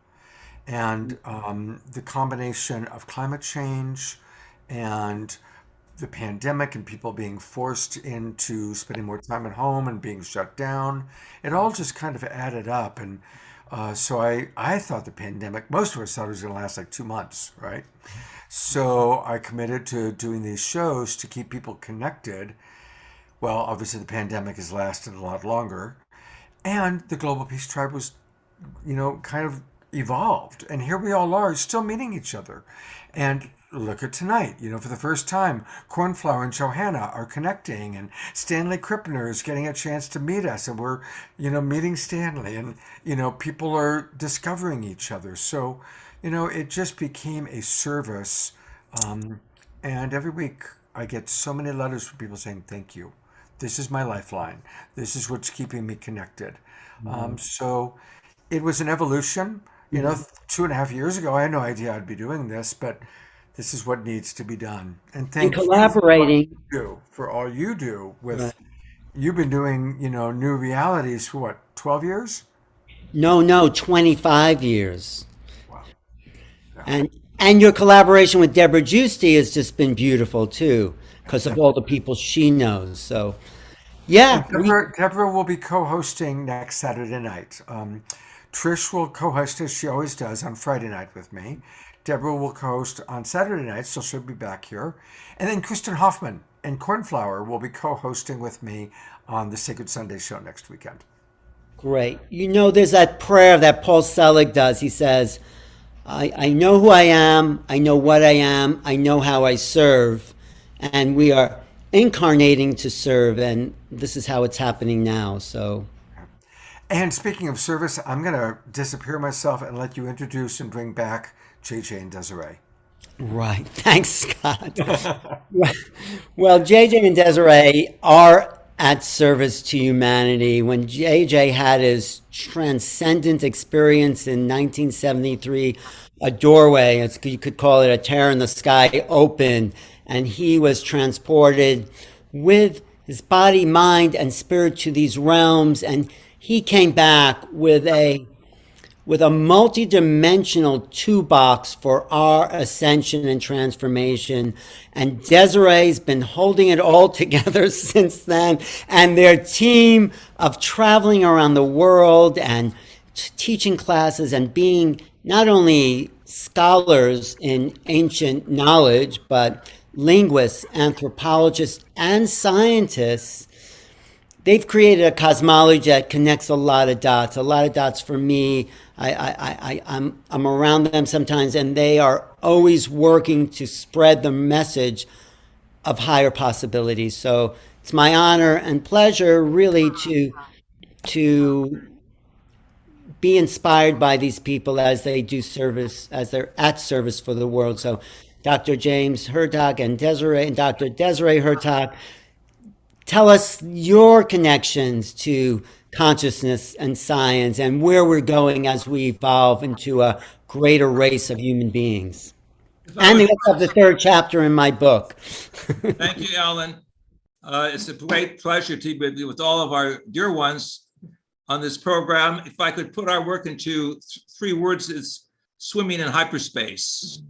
And the combination of climate change and the pandemic and people being forced into spending more time at home and being shut down, it all just kind of added up. And so I thought the pandemic, most of us thought it was going to last like 2 months, right? So I committed to doing these shows to keep people connected. Well, obviously the pandemic has lasted a lot longer. And the Global Peace Tribe was, kind of evolved. And here we all are still meeting each other. And look at tonight, for the first time, Cornflower and Johanna are connecting, and Stanley Krippner is getting a chance to meet us, and we're, meeting Stanley, and, people are discovering each other. So, it just became a service. And every week I get so many letters from people saying, thank you. This is my lifeline. This is what's keeping me connected. So it was an evolution. 2.5 years ago, I had no idea I'd be doing this, but this is what needs to be done. And thank you collaborating. for all you do with, you've been doing, new realities for what, 12 years? No, 25 years. Wow. And your collaboration with Deborah Giusti has just been beautiful too, because of all the people she knows. So, yeah. Deborah will be co-hosting next Saturday night. Trish will co-host as she always does on Friday night with me. Deborah will co-host on Saturday night, so she'll be back here. And then Kristen Hoffman and Cornflower will be co-hosting with me on the Sacred Sunday show next weekend. Great. There's that prayer that Paul Selig does. He says, I know who I am, I know what I am, I know how I serve, and we are incarnating to serve, and this is how it's happening now. So, and speaking of service, I'm going to disappear myself and let you introduce and bring back JJ and Desiree. Right. Thanks, Scott. Well, JJ and Desiree are at service to humanity. When JJ had his transcendent experience in 1973, a doorway, you could call it a tear in the sky, opened, and he was transported with his body, mind, and spirit to these realms, and he came back with a multi-dimensional toolbox for our ascension and transformation. And Desiree's been holding it all together since then. And their team of traveling around the world and teaching classes and being not only scholars in ancient knowledge, but linguists, anthropologists, and scientists. They've created a cosmology that connects a lot of dots for me. I'm around them sometimes, and they are always working to spread the message of higher possibilities. So it's my honor and pleasure really to be inspired by these people as they do service, as they're at service for the world. So Dr. James Hurtak and Dr. Desiree Hurtak, tell us your connections to consciousness and science and where we're going as we evolve into a greater race of human beings. And they also have the third chapter in my book. Thank you, Alan. It's a great pleasure to be with all of our dear ones on this program. If I could put our work into 3 words, it's swimming in hyperspace.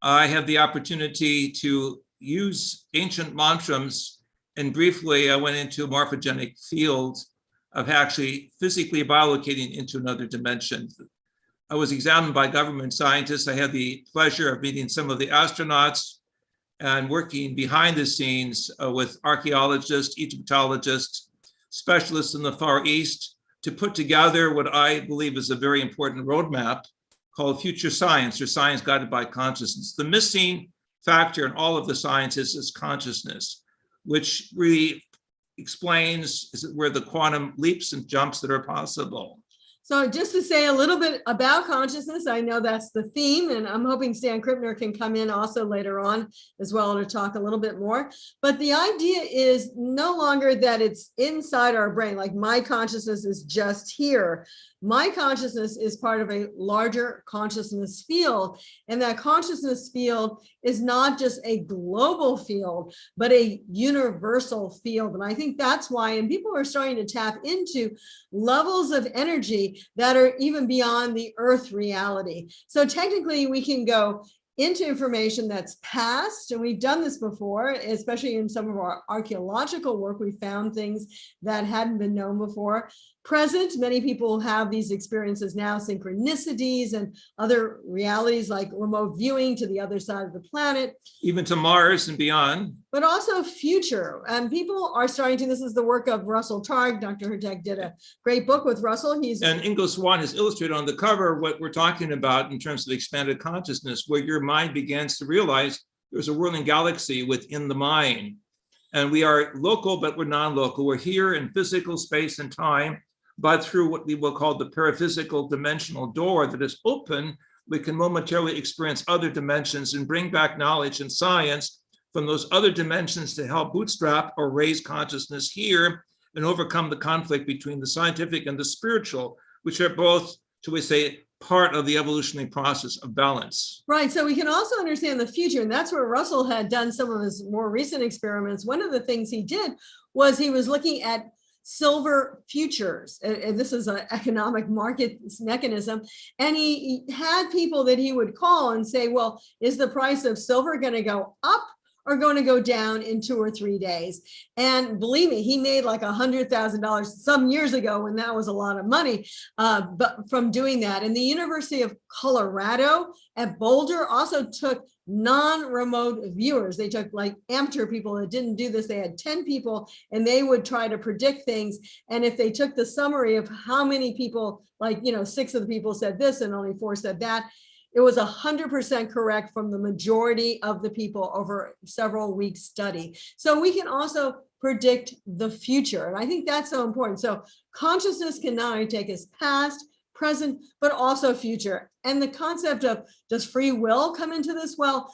I have the opportunity to use ancient mantras, and briefly I went into a morphogenic field of actually physically biolocating into another dimension. I was examined by government scientists. I had the pleasure of meeting some of the astronauts and working behind the scenes with archaeologists, Egyptologists, specialists in the Far East to put together what I believe is a very important roadmap called future science, or science guided by consciousness. The missing factor in all of the sciences is consciousness, which really explains where the quantum leaps and jumps that are possible. So just to say a little bit about consciousness, I know that's the theme, and I'm hoping Stan Krippner can come in also later on as well to talk a little bit more. But the idea is no longer that it's inside our brain, like my consciousness is just here. My consciousness is part of a larger consciousness field, and that consciousness field is not just a global field, but a universal field. And I think that's why, and people are starting to tap into levels of energy that are even beyond the Earth reality. So technically we can go into information that's past, and we've done this before, especially in some of our archaeological work. We found things that hadn't been known before. Present, many people have these experiences now, synchronicities and other realities like remote viewing to the other side of the planet. Even to Mars and beyond. But also future. And people are starting to, this is the work of Russell Targ. Dr. Hurtak did a great book with Russell. And Ingo Swann has illustrated on the cover what we're talking about in terms of expanded consciousness, where your mind begins to realize there's a whirling galaxy within the mind. And we are local, but we're non-local. We're here in physical space and time, but through what we will call the paraphysical dimensional door that is open, we can momentarily experience other dimensions and bring back knowledge and science from those other dimensions to help bootstrap or raise consciousness here and overcome the conflict between the scientific and the spiritual, which are both, shall we say, part of the evolutionary process of balance. Right. So we can also understand the future. And that's where Russell had done some of his more recent experiments. One of the things he did was he was looking at silver futures. And this is an economic market mechanism. And he had people that he would call and say, well, is the price of silver going to go up or going to go down in 2 or 3 days? And believe me, he made like $100,000 some years ago when that was a lot of money, but from doing that. And the University of Colorado at Boulder also took non-remote viewers. They took like amateur people that didn't do this. They had 10 people and they would try to predict things. And if they took the summary of how many people, like, 6 of the people said this and only 4 said that, it was 100% correct from the majority of the people over several weeks study. So we can also predict the future. And I think that's so important. So consciousness can not only take us past, present, but also future. And the concept of, does free will come into this? Well,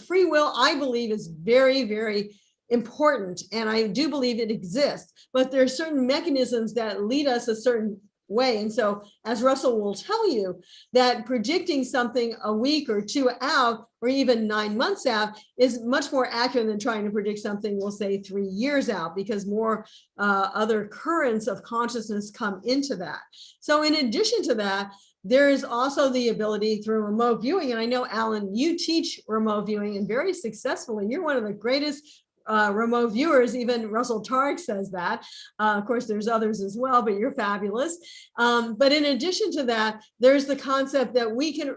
free will, I believe, is very, very important. And I do believe it exists, but there are certain mechanisms that lead us a certain way. And so, as Russell will tell you, that predicting something a week or 2 out, or even 9 months out, is much more accurate than trying to predict something, we'll say 3 years out, because more other currents of consciousness come into that. So in addition to that, there is also the ability through remote viewing. And I know, Alan, you teach remote viewing and very successfully. You're one of the greatest remote viewers. Even Russell Tarek says that. Of course, there's others as well, but you're fabulous. But in addition to that, there's the concept that we can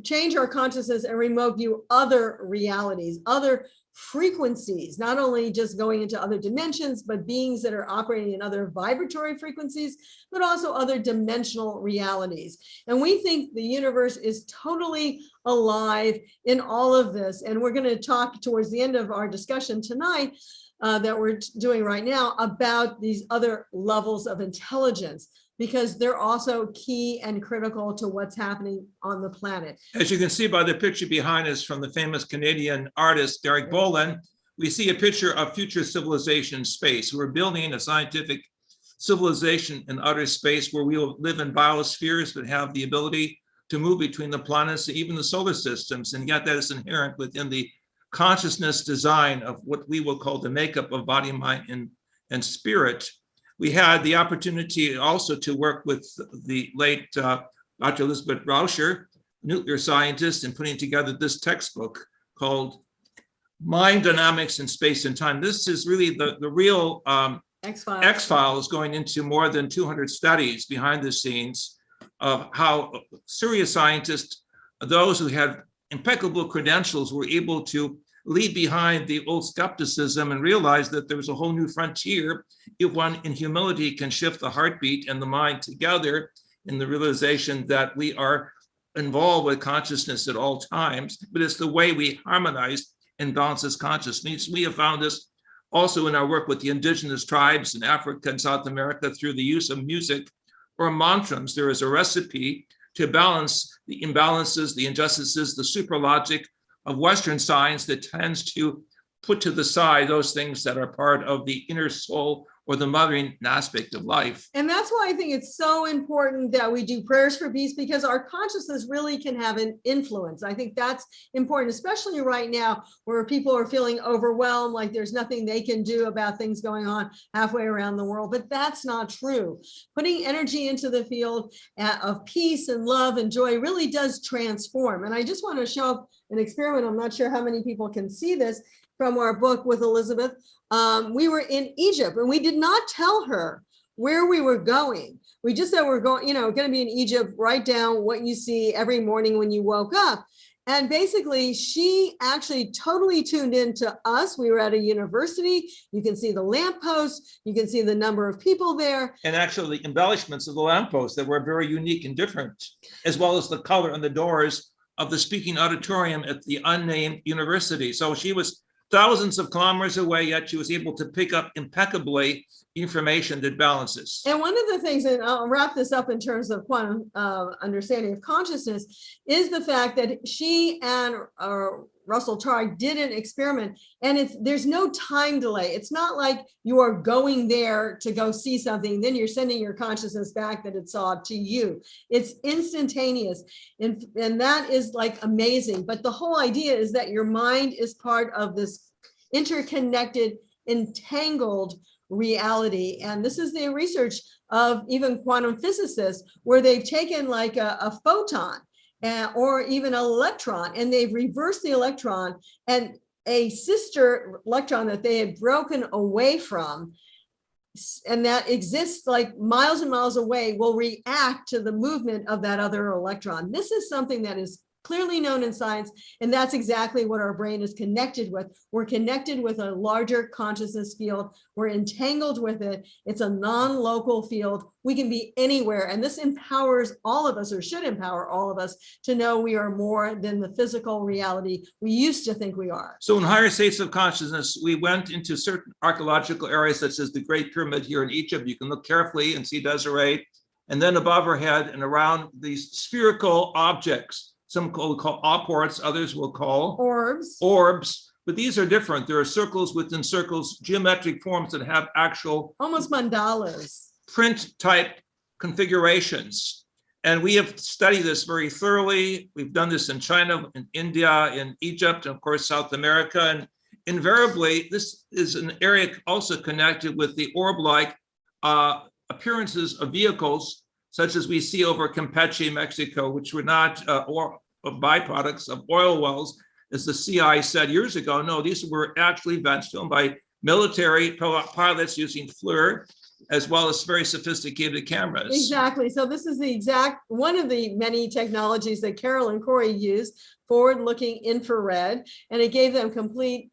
change our consciousness and remote view other realities, other frequencies, not only just going into other dimensions, but beings that are operating in other vibratory frequencies, but also other dimensional realities. And we think the universe is totally alive in all of this. And we're going to talk towards the end of our discussion tonight that we're doing right now about these other levels of intelligence, because they're also key and critical to what's happening on the planet. As you can see by the picture behind us from the famous Canadian artist, Derek Bolin, we see a picture of future civilization space. We're building a scientific civilization in outer space where we will live in biospheres, but have the ability to move between the planets, even the solar systems. And yet that is inherent within the consciousness design of what we will call the makeup of body, mind, and spirit. We had the opportunity also to work with the late Dr. Elizabeth Rauscher, nuclear scientist, in putting together this textbook called Mind Dynamics in Space and Time. This is really the real X-Files, going into more than 200 studies behind the scenes of how serious scientists, those who had impeccable credentials, were able to leave behind the old skepticism and realize that there was a whole new frontier if one in humility can shift the heartbeat and the mind together in the realization that we are involved with consciousness at all times, but it's the way we harmonize and balance this consciousness. We have found this also in our work with the indigenous tribes in Africa and South America through the use of music or mantras. There is a recipe to balance the imbalances, the injustices, the super logic of Western science that tends to put to the side those things that are part of the inner soul or the mothering aspect of life. And that's why I think it's so important that we do prayers for peace, because our consciousness really can have an influence. I think that's important, especially right now where people are feeling overwhelmed, like there's nothing they can do about things going on halfway around the world. But that's not true. Putting energy into the field of peace and love and joy really does transform. And I just want to show up an experiment. I'm not sure how many people can see this from our book with Elizabeth. We were in Egypt and we did not tell her where we were going. We just said we're going, going to be in Egypt. Write down what you see every morning when you woke up. And basically, she actually totally tuned into us. We were at a university. You can see the lampposts. You can see the number of people there. And actually the embellishments of the lampposts that were very unique and different, as well as the color on the doors of the speaking auditorium at the unnamed university. So she was thousands of kilometers away, yet she was able to pick up impeccably information that balances. And one of the things, and I'll wrap this up in terms of quantum understanding of consciousness, is the fact that she and Russell Targ did an experiment, and there's no time delay. It's not like you are going there to go see something, then you're sending your consciousness back that it saw to you. It's instantaneous, and that is like amazing. But the whole idea is that your mind is part of this interconnected, entangled reality. And this is the research of even quantum physicists, where they've taken like a photon or even an electron, and they've reversed the electron, and a sister electron that they had broken away from, and that exists like miles and miles away, will react to the movement of that other electron. This is something that is clearly known in science, and that's exactly what our brain is connected with. We're connected with a larger consciousness field. We're entangled with it. It's a non-local field. We can be anywhere, and this empowers all of us, or should empower all of us, to know we are more than the physical reality we used to think we are. So in higher states of consciousness, we went into certain archaeological areas, such as the Great Pyramid here in Egypt. You can look carefully and see Desiree. And then above her head and around these spherical objects, some will call apports, others will call orbs, but these are different. There are circles within circles, geometric forms that have actual almost mandalas, print type configurations. And we have studied this very thoroughly. We've done this in China, in India, in Egypt, and of course, South America. And invariably, this is an area also connected with the orb-like appearances of vehicles, such as we see over Campeche, Mexico, which were not byproducts of oil wells, as the CI said years ago. No, these were actually events filmed by military pilots using FLIR, as well as very sophisticated cameras. Exactly. So this is the exact one of the many technologies that Carol and Cory used, forward-looking infrared, and it gave them complete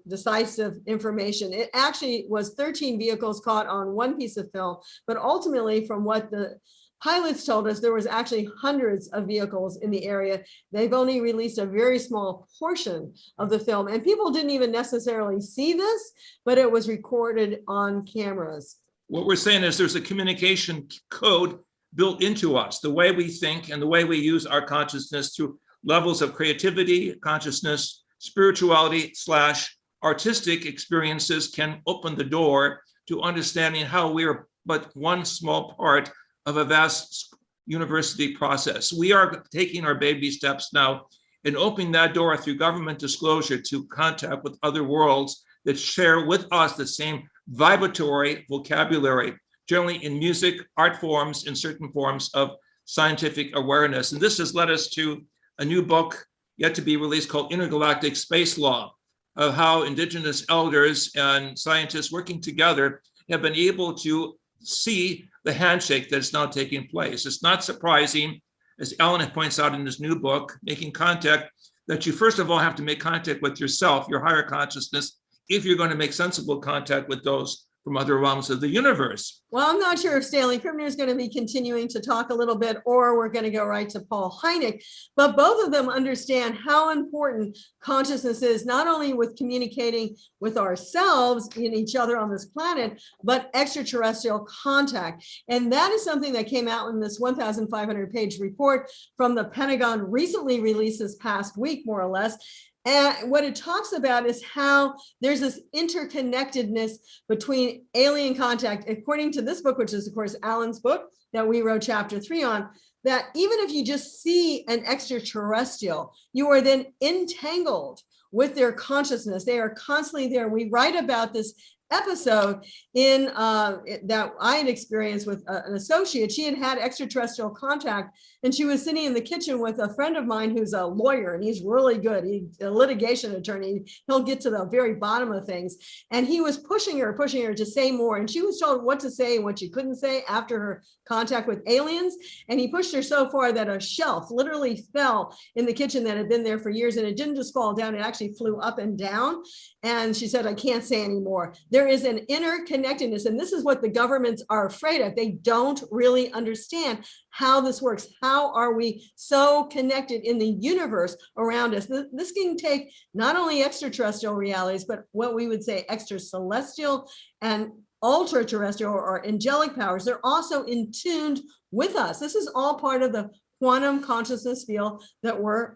decisive information. It actually was 13 vehicles caught on one piece of film, but ultimately, from what the pilots told us, there was actually hundreds of vehicles in the area. They've only released a very small portion of the film, and people didn't even necessarily see this, but it was recorded on cameras. What we're saying is there's a communication code built into us. The way we think and the way we use our consciousness through levels of creativity, consciousness, spirituality / artistic experiences can open the door to understanding how we're but one small part of a vast university process. We are taking our baby steps now in opening that door through government disclosure to contact with other worlds that share with us the same vibratory vocabulary, generally in music, art forms, and certain forms of scientific awareness. And this has led us to a new book yet to be released called Intergalactic Space Law, of how indigenous elders and scientists working together have been able to see the handshake that's now taking place. It's not surprising, as Alan points out in his new book, Making Contact, that you first of all have to make contact with yourself, your higher consciousness, if you're going to make sensible contact with those from other realms of the universe. Well, I'm not sure if Stanley Krippner is going to be continuing to talk a little bit, or we're going to go right to Paul Hyneck, but both of them understand how important consciousness is, not only with communicating with ourselves and each other on this planet, but extraterrestrial contact. And that is something that came out in this 1,500-page report from the Pentagon, recently released this past week, more or less. And what it talks about is how there's this interconnectedness between alien contact, according to this book, which is, of course, Alan's book that we wrote chapter 3 on, that even if you just see an extraterrestrial, you are then entangled with their consciousness. They are constantly there. We write about this episode in that I had experienced with an associate. She had had extraterrestrial contact, and she was sitting in the kitchen with a friend of mine who's a lawyer, and he's really good. He's a litigation attorney. He'll get to the very bottom of things. And he was pushing her to say more. And she was told what to say and what she couldn't say after her contact with aliens. And he pushed her so far that a shelf literally fell in the kitchen that had been there for years. And it didn't just fall down, it actually flew up and down. And she said, I can't say anymore. There is an interconnectedness, and this is what the governments are afraid of. They don't really understand how this works. How are we so connected in the universe around us? This can take not only extraterrestrial realities, but what we would say extra celestial and ultra terrestrial or angelic powers. They're also in tuned with us. This is all part of the quantum consciousness field that we're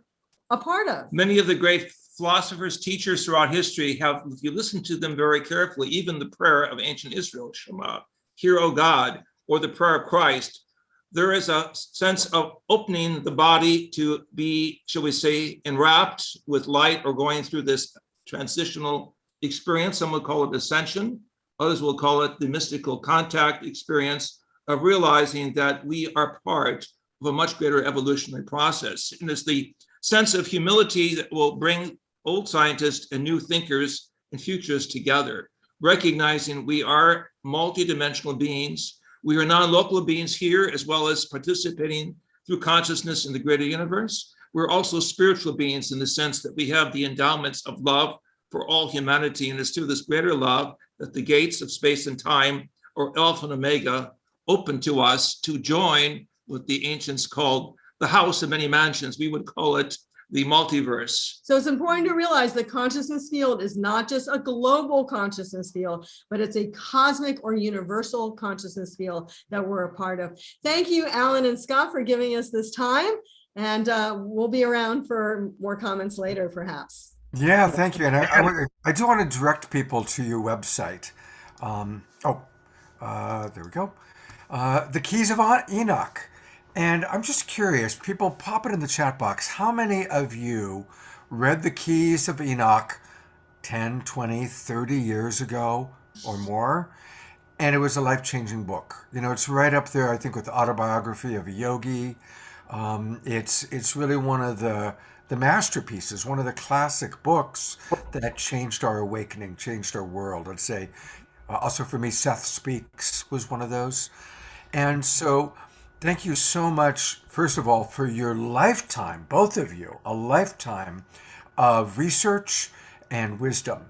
a part of. Many of the great philosophers, teachers throughout history have, if you listen to them very carefully, even the prayer of ancient Israel, Shema, hear, O God, or the prayer of Christ, there is a sense of opening the body to be, shall we say, enwrapped with light or going through this transitional experience. Some will call it ascension. Others will call it the mystical contact experience of realizing that we are part of a much greater evolutionary process. And it's the sense of humility that will bring old scientists and new thinkers and futurists together, recognizing we are multidimensional beings. We are non-local beings here, as well as participating through consciousness in the greater universe. We're also spiritual beings in the sense that we have the endowments of love for all humanity. And it's through this greater love that the gates of space and time, or Alpha and Omega, open to us to join what the ancients called the house of many mansions. We would call it the multiverse. So it's important to realize the consciousness field is not just a global consciousness field, but it's a cosmic or universal consciousness field that we're a part of. Thank you, Alan and Scott, for giving us this time. And we'll be around for more comments later, perhaps. Yeah, thank you. And I do want to direct people to your website. There we go. The Keys of Enoch. And I'm just curious, people pop it in the chat box. How many of you read The Keys of Enoch 10, 20, 30 years ago or more? And it was a life-changing book. You know, it's right up there, I think, with the Autobiography of a Yogi. It's really one of the masterpieces, one of the classic books that changed our awakening, changed our world. I'd say, also for me, Seth Speaks was one of those. And so thank you so much, first of all, for your lifetime, both of you, a lifetime of research and wisdom.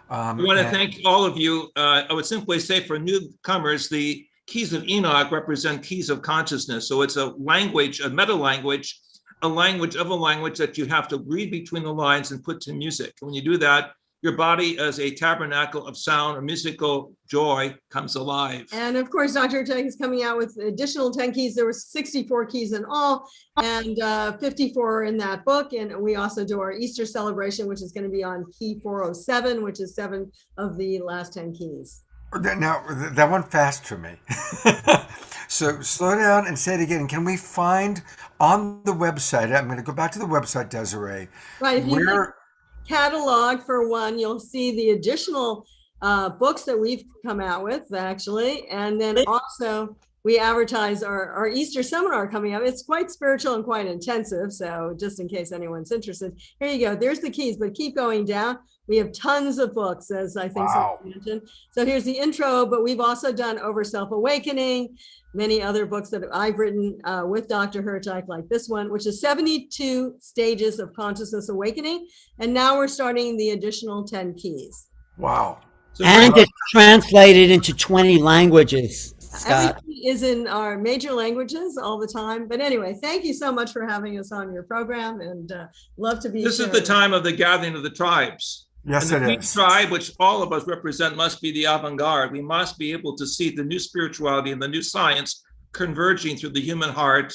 I want to thank all of you. I would simply say for newcomers, the Keys of Enoch represent keys of consciousness. So it's a language, a meta language, a language of a language that you have to read between the lines and put to music. When you do that, your body as a tabernacle of sound or musical joy comes alive. And of course, Dr. Hurtak is coming out with additional 10 keys. There were 64 keys in all, and 54 in that book. And we also do our Easter celebration, which is going to be on key 407, which is 7 of the last 10 keys. Now, that went fast for me. So slow down and say it again. Can we find on the website, I'm going to go back to the website, Desiree. Right. Catalog for one, you'll see the additional books that we've come out with, actually. And then also we advertise our Easter seminar coming up. It's quite spiritual and quite intensive. So just in case anyone's interested, here you go. There's the keys, but keep going down. We have tons of books, as I think someone mentioned. So here's the intro, but we've also done Over Self-Awakening, many other books that I've written with Dr. Hurtak, like this one, which is 72 stages of consciousness awakening. And now we're starting the additional 10 keys. Wow. And it's translated into 20 languages, Scott. Everything is in our major languages all the time. But anyway, thank you so much for having us on your program, and love to be This here. is the time of the gathering of the tribes. Yes, and the it Greek is. tribe, which all of us represent, must be the avant-garde. We must be able to see the new spirituality and the new science converging through the human heart,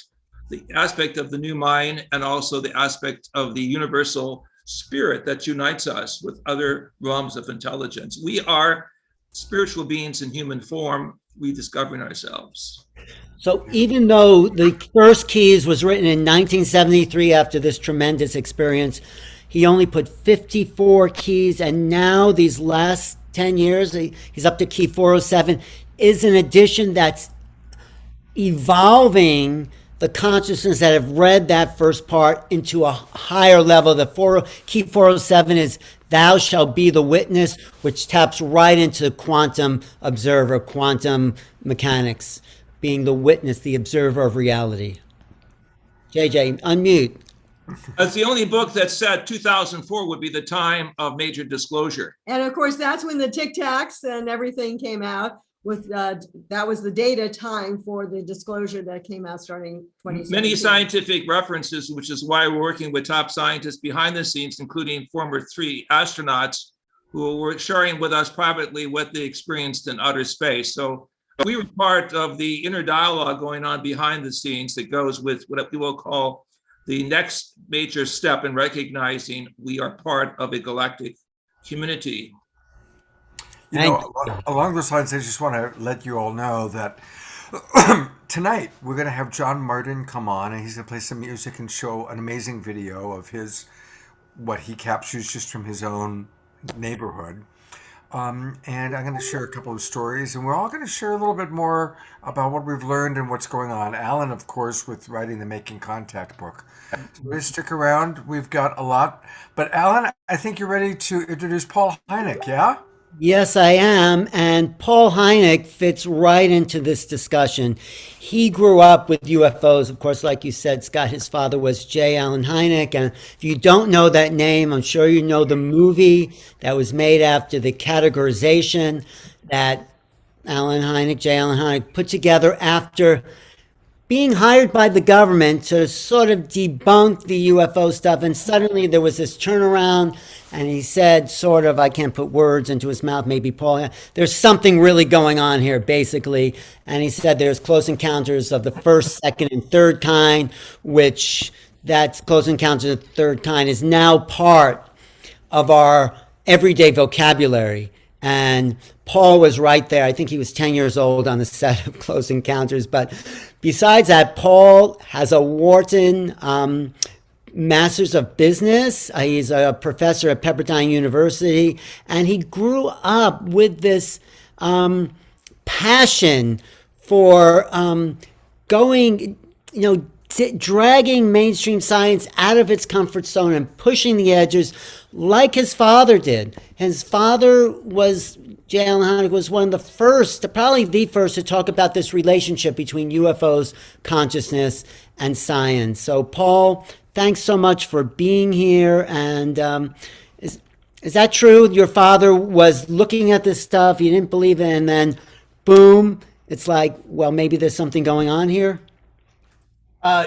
the aspect of the new mind, and also the aspect of the universal spirit that unites us with other realms of intelligence. We are spiritual beings in human form, rediscovering ourselves. So even though the first keys was written in 1973 after this tremendous experience, he only put 54 keys, and now these last 10 years, he's up to key 407, is an addition that's evolving the consciousness that have read that first part into a higher level. Key 407 is Thou Shalt Be the Witness, which taps right into quantum observer, quantum mechanics, being the witness, the observer of reality. JJ, unmute. That's the only book that said 2004 would be the time of major disclosure. And of course, that's when the Tic Tacs and everything came out. With that was the data time for the disclosure that came out starting 2017. Many scientific references, which is why we're working with top scientists behind the scenes, including former 3 astronauts who were sharing with us privately what they experienced in outer space. So we were part of the inner dialogue going on behind the scenes that goes with what we will call the next major step in recognizing we are part of a galactic community. You know, along those lines, I just want to let you all know that tonight we're going to have John Martin come on, and he's going to play some music and show an amazing video of what he captures just from his own neighborhood. And I'm going to share a couple of stories, and we're all going to share a little bit more about what we've learned and what's going on. Alan, of course, with writing the Making Contact book. So please stick around. We've got a lot. But Alan, I think you're ready to introduce Paul Hyneck, yeah? Yes, I am. And Paul Hyneck fits right into this discussion. He grew up with UFOs. Of course, like you said, Scott, his father was J. Allen Hyneck. And if you don't know that name, I'm sure you know the movie that was made after the categorization that Allen Hyneck, J. Allen Hyneck, put together after being hired by the government to sort of debunk the UFO stuff. And suddenly there was this turnaround, and he said, sort of, I can't put words into his mouth, maybe Paul, there's something really going on here, basically. And he said there's close encounters of the first, second, and third kind, which that close encounters of the third kind is now part of our everyday vocabulary. And Paul was right there. I think he was 10 years old on the set of Close Encounters. But besides that, Paul has a Wharton Master's of Business. He's a professor at Pepperdine University. And he grew up with this passion for going, dragging mainstream science out of its comfort zone and pushing the edges like his father did. His father was, J. Allen Hyneck, was one of the first, probably the first, to talk about this relationship between UFOs, consciousness, and science. So, Paul, thanks so much for being here. And is that true? Your father was looking at this stuff, you didn't believe it, and then boom, it's like, well, maybe there's something going on here?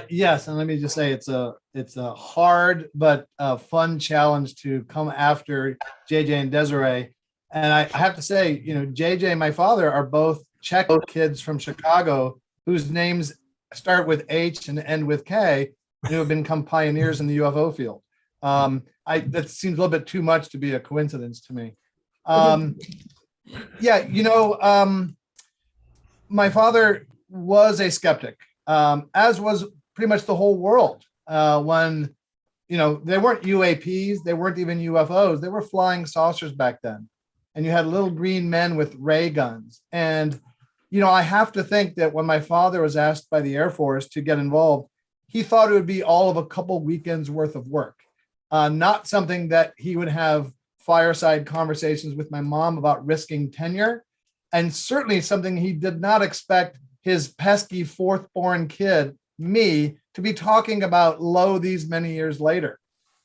Yes, and let me just say it's a hard but fun challenge to come after JJ and Desiree. And I have to say, JJ and my father are both Czech kids from Chicago whose names start with H and end with K, who have become pioneers in the UFO field. That seems a little bit too much to be a coincidence to me. My father was a skeptic. As was pretty much the whole world. When, they weren't UAPs, they weren't even UFOs, they were flying saucers back then. And you had little green men with ray guns. And, I have to think that when my father was asked by the Air Force to get involved, he thought it would be all of a couple weekends worth of work. Not something that he would have fireside conversations with my mom about risking tenure. And certainly something he did not expect his pesky fourth-born kid, me, to be talking about these many years later.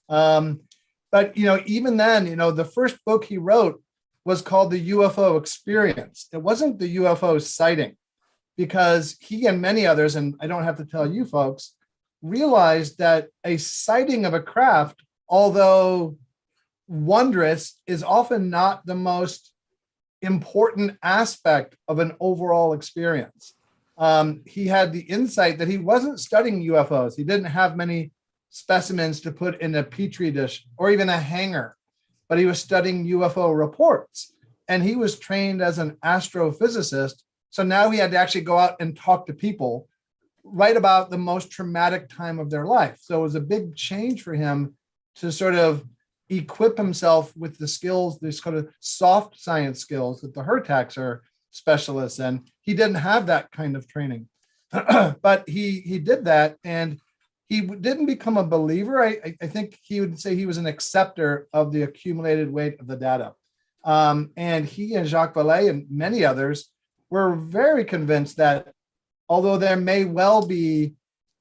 But, even then, the first book he wrote was called The UFO Experience. It wasn't the UFO sighting, because he and many others, and I don't have to tell you folks, realized that a sighting of a craft, although wondrous, is often not the most important aspect of an overall experience. He had the insight that he wasn't studying UFOs. He didn't have many specimens to put in a petri dish or even a hanger, but he was studying UFO reports, and he was trained as an astrophysicist. So now he had to actually go out and talk to people, write about the most traumatic time of their life. So it was a big change for him to sort of equip himself with the skills, these kind of soft science skills that the Hurtaks are specialists in. He didn't have that kind of training, but he did that, and he didn't become a believer. I think he would say he was an acceptor of the accumulated weight of the data. And he and Jacques Vallée and many others were very convinced that although there may well be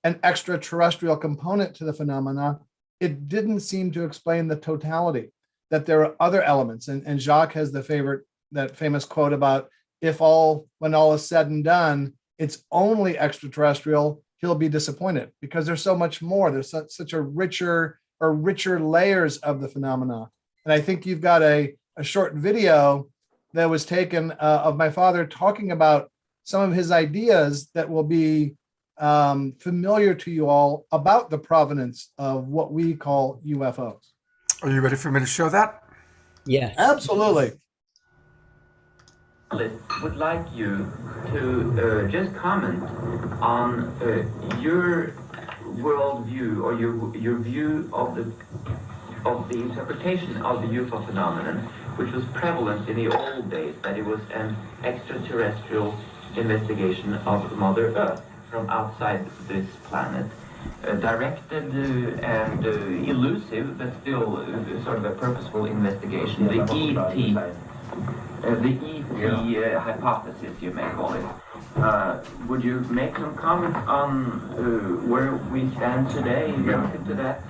an extraterrestrial component to the phenomena, it didn't seem to explain the totality, that there are other elements. And Jacques has that famous quote about, when all is said and done, it's only extraterrestrial, he'll be disappointed, because there's so much more. There's such a richer layers of the phenomena. And I think you've got a short video that was taken of my father talking about some of his ideas that will be familiar to you all about the provenance of what we call UFOs? Are you ready for me to show that? Yes. Absolutely. Would like you to just comment on your worldview or your view of the interpretation of the UFO phenomenon, which was prevalent in the old days, that it was an extraterrestrial investigation of Mother Earth from outside this planet, directed and elusive, but still sort of a purposeful investigation, the ET hypothesis, you may call it. Would you make some comments on where we stand today relative to that?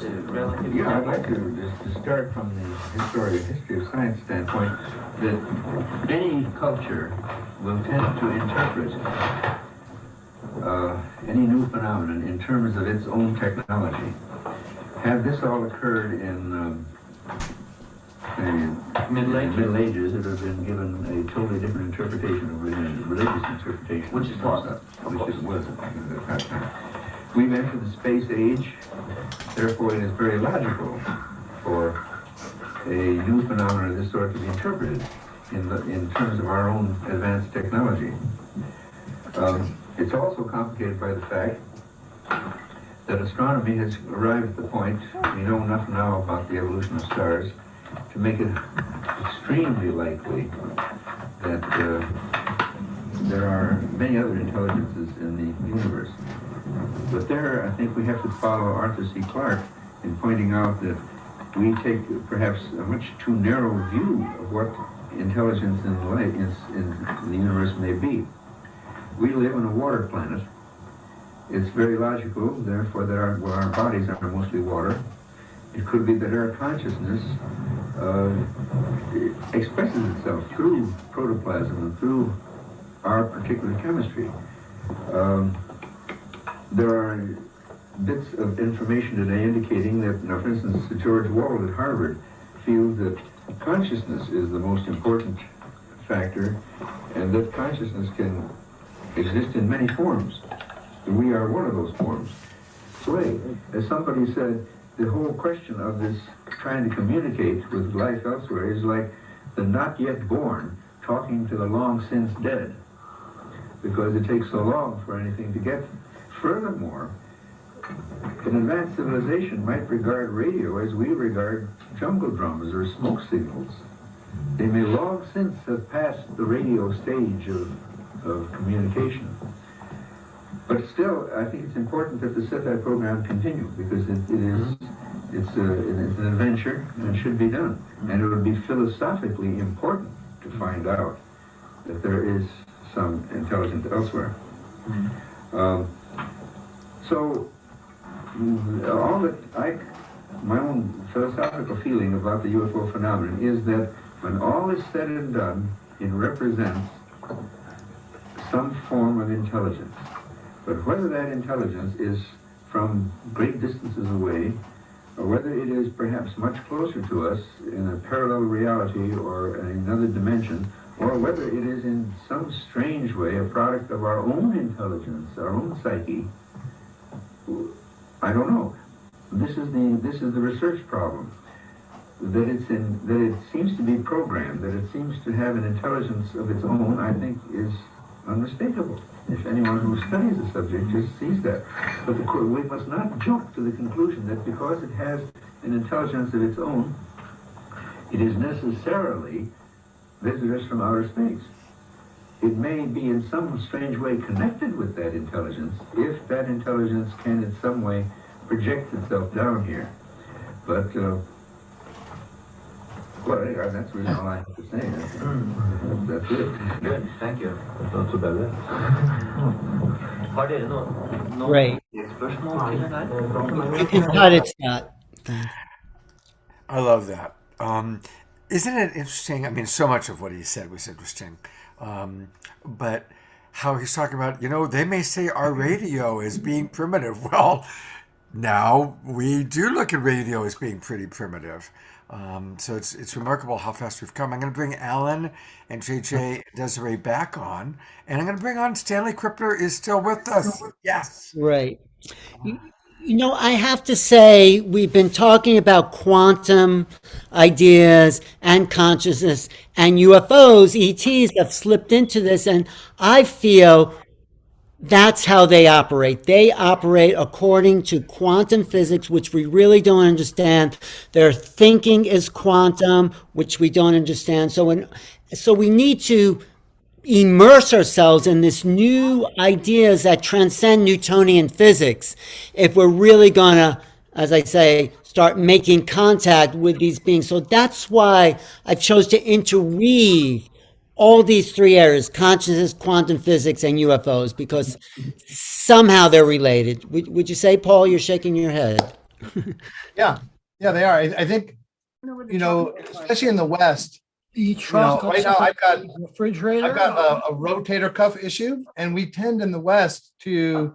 Yeah, I'd like to start from the history of science standpoint, that any culture will tend to interpret any new phenomenon in terms of its own technology. Had this all occurred in Middle Ages, it would have been given a totally different interpretation, of religious interpretation, which it wasn't. At that time. We've entered the space age, therefore it is very logical for a new phenomenon of this sort to be interpreted in terms of our own advanced technology. It's also complicated by the fact that astronomy has arrived at the point, we know enough now about the evolution of stars, to make it extremely likely that there are many other intelligences in the universe. But there, I think we have to follow Arthur C. Clarke in pointing out that we take perhaps a much too narrow view of what intelligence in life in the universe may be. We live on a water planet. It's very logical, therefore, that our bodies are mostly water. It could be that our consciousness expresses itself through protoplasm and through our particular chemistry. There are bits of information today indicating that, for instance, George Wald at Harvard feels that consciousness is the most important factor, and that consciousness can exist in many forms. And we are one of those forms. So, as somebody said, the whole question of this trying to communicate with life elsewhere is like the not yet born talking to the long since dead, because it takes so long for anything to get. Furthermore, an advanced civilization might regard radio as we regard jungle drums or smoke signals. They may long since have passed the radio stage of communication. But still, I think it's important that the SETI program continue, because it's an adventure and it should be done. And it would be philosophically important to find out that there is some intelligence elsewhere. So, all that my own philosophical feeling about the UFO phenomenon is that when all is said and done, it represents some form of intelligence. But whether that intelligence is from great distances away, or whether it is perhaps much closer to us in a parallel reality or in another dimension, or whether it is in some strange way a product of our own intelligence, our own psyche, I don't know. This is the research problem. That it seems to be programmed, that it seems to have an intelligence of its own, I think is unmistakable. If anyone who studies the subject just sees that. But we must not jump to the conclusion that because it has an intelligence of its own, it is necessarily visitors from outer space. It may be in some strange way connected with that intelligence, if that intelligence can in some way project itself down here. But, well, anyway, that's really all I have to say. That's it. Good, thank you. Not so bad. Har dere noen Great. spørsmål til det der? You can cut it, Scott. Thanks. I love that. Isn't it interesting? I mean, so much of what he said was interesting. But how he's talking about, they may say our radio is being primitive. Well, now we do look at radio as being pretty primitive. So it's remarkable how fast we've come. I'm going to bring Alan and JJ Desiree back on, and I'm going to bring on Stanley Krippner is still with us. Yes. Right. I have to say, we've been talking about quantum ideas and consciousness, and UFOs, ETs have slipped into this, and I feel that's how they operate. They operate according to quantum physics, which we really don't understand. Their thinking is quantum, which we don't understand. So we need to immerse ourselves in this new ideas that transcend Newtonian physics if we're really gonna, as I say, start making contact with these beings. So that's why I chose to interweave all these three areas: consciousness, quantum physics, and UFOs, because somehow they're related. Would you say, Paul? You're shaking your head. Yeah, they are. I think, especially in the West, right now I've got a rotator cuff issue, and we tend in the West to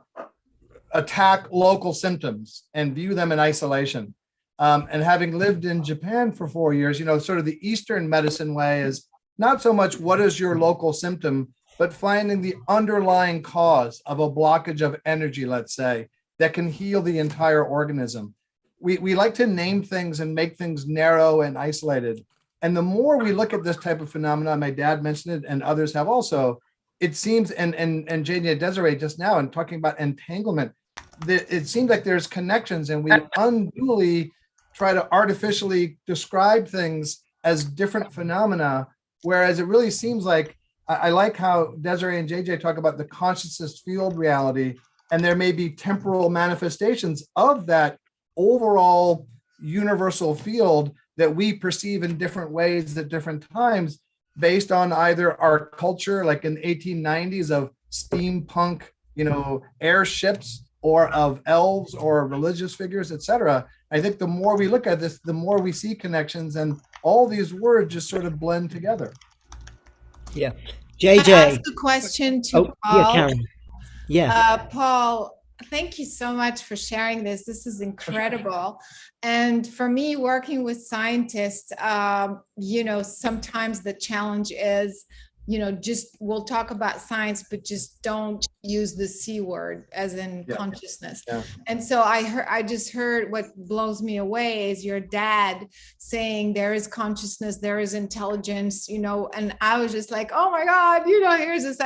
attack local symptoms and view them in isolation. And having lived in Japan for 4 years, sort of the Eastern medicine way is not so much what is your local symptom, but finding the underlying cause of a blockage of energy, let's say, that can heal the entire organism. We like to name things and make things narrow and isolated. And the more we look at this type of phenomenon, my dad mentioned it and others have also, it seems, and Jania Desiree just now, and talking about entanglement, it seems like there's connections, and we unduly try to artificially describe things as different phenomena, whereas it really seems like, I like how Desiree and JJ talk about the consciousness field reality, and there may be temporal manifestations of that overall universal field that we perceive in different ways at different times, based on either our culture, like in the 1890s, of steampunk, airships, or of elves or religious figures, etc. I think the more we look at this, the more we see connections, and all these words just sort of blend together. Yeah. Can I JJ. ask a question to Paul? Yeah, Karen. Yeah. Paul, thank you so much for sharing this. This is incredible. And for me, working with scientists, sometimes the challenge is, just we'll talk about science, but just don't use the C word, as in consciousness. Yeah. And so I just heard what blows me away is your dad saying there is consciousness, there is intelligence, and I was just like, oh my God, here's this.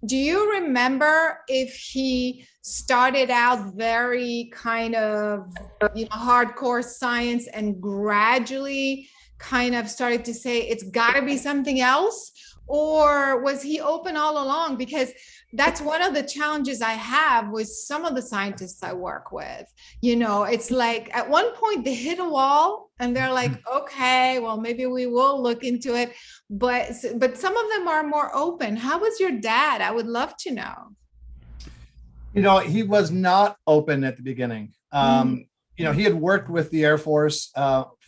Do you remember if he started out very kind of, hardcore science and gradually kind of started to say it's got to be something else? Or was he open all along? Because that's one of the challenges I have with some of the scientists I work with. It's like at one point they hit a wall and they're like, okay, well, maybe we will look into it. But some of them are more open. How was your dad? I would love to know. He was not open at the beginning. He had worked with the Air Force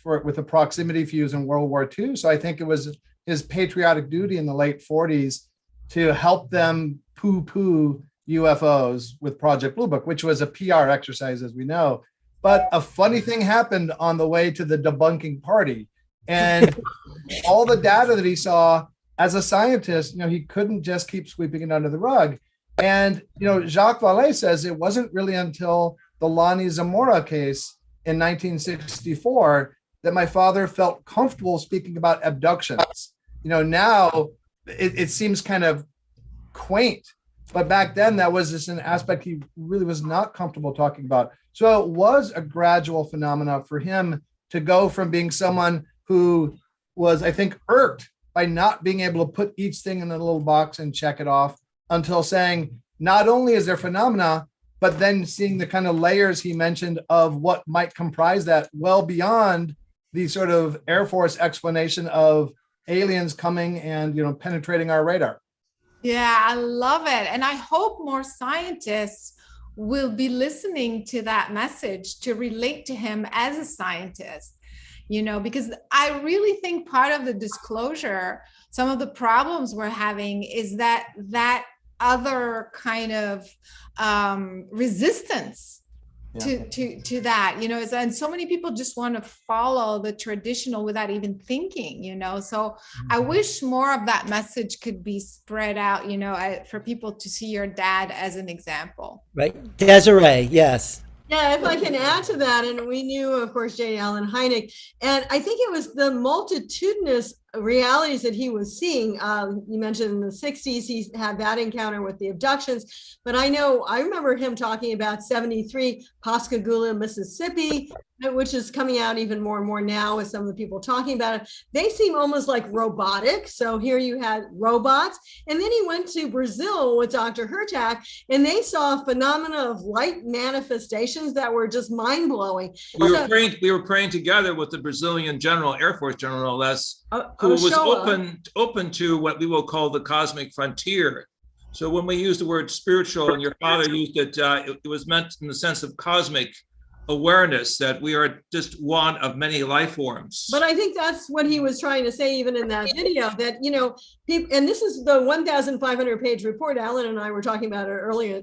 with a proximity fuse in World War II. So I think it was his patriotic duty in the late 40s to help them poo-poo UFOs with Project Blue Book, which was a PR exercise, as we know. But a funny thing happened on the way to the debunking party. And all the data that he saw as a scientist, he couldn't just keep sweeping it under the rug. And, Jacques Vallée says it wasn't really until the Lonnie Zamora case in 1964 that my father felt comfortable speaking about abductions. Now it seems kind of quaint, but back then that was just an aspect he really was not comfortable talking about. So it was a gradual phenomena for him to go from being someone who was, I think, irked by not being able to put each thing in a little box and check it off, until saying, not only is there phenomena, but then seeing the kind of layers he mentioned of what might comprise that, well beyond the sort of Air Force explanation of aliens coming and, penetrating our radar. Yeah, I love it. And I hope more scientists will be listening to that message to relate to him as a scientist, because I really think part of the disclosure, some of the problems we're having is that other kind of resistance to that, you know, and so many people just want to follow the traditional without even thinking, you know. So I wish more of that message could be spread out, you know, for people to see your dad as an example. Right. Desiree, yes. Yeah, if I can add to that, and we knew, of course, J. Allen Hyneck, and I think it was the multitudinous realities that he was seeing. You mentioned in the 60s, he had that encounter with the abductions, but I remember him talking about 73 Pascagoula, Mississippi, which is coming out even more and more now with some of the people talking about it. They seem almost like robotic. So here you had robots. And then he went to Brazil with Dr. Hurtak, and they saw phenomena of light manifestations that were just mind-blowing. We were praying together with the Brazilian general, Air Force general, no less, who was open to what we will call the cosmic frontier. So when we use the word spiritual, and your father used it, it was meant in the sense of cosmic awareness, that we are just one of many life forms. But I think that's what he was trying to say even in that video, that, you know, people, and this is the 1,500 page report, Alan and I were talking about it earlier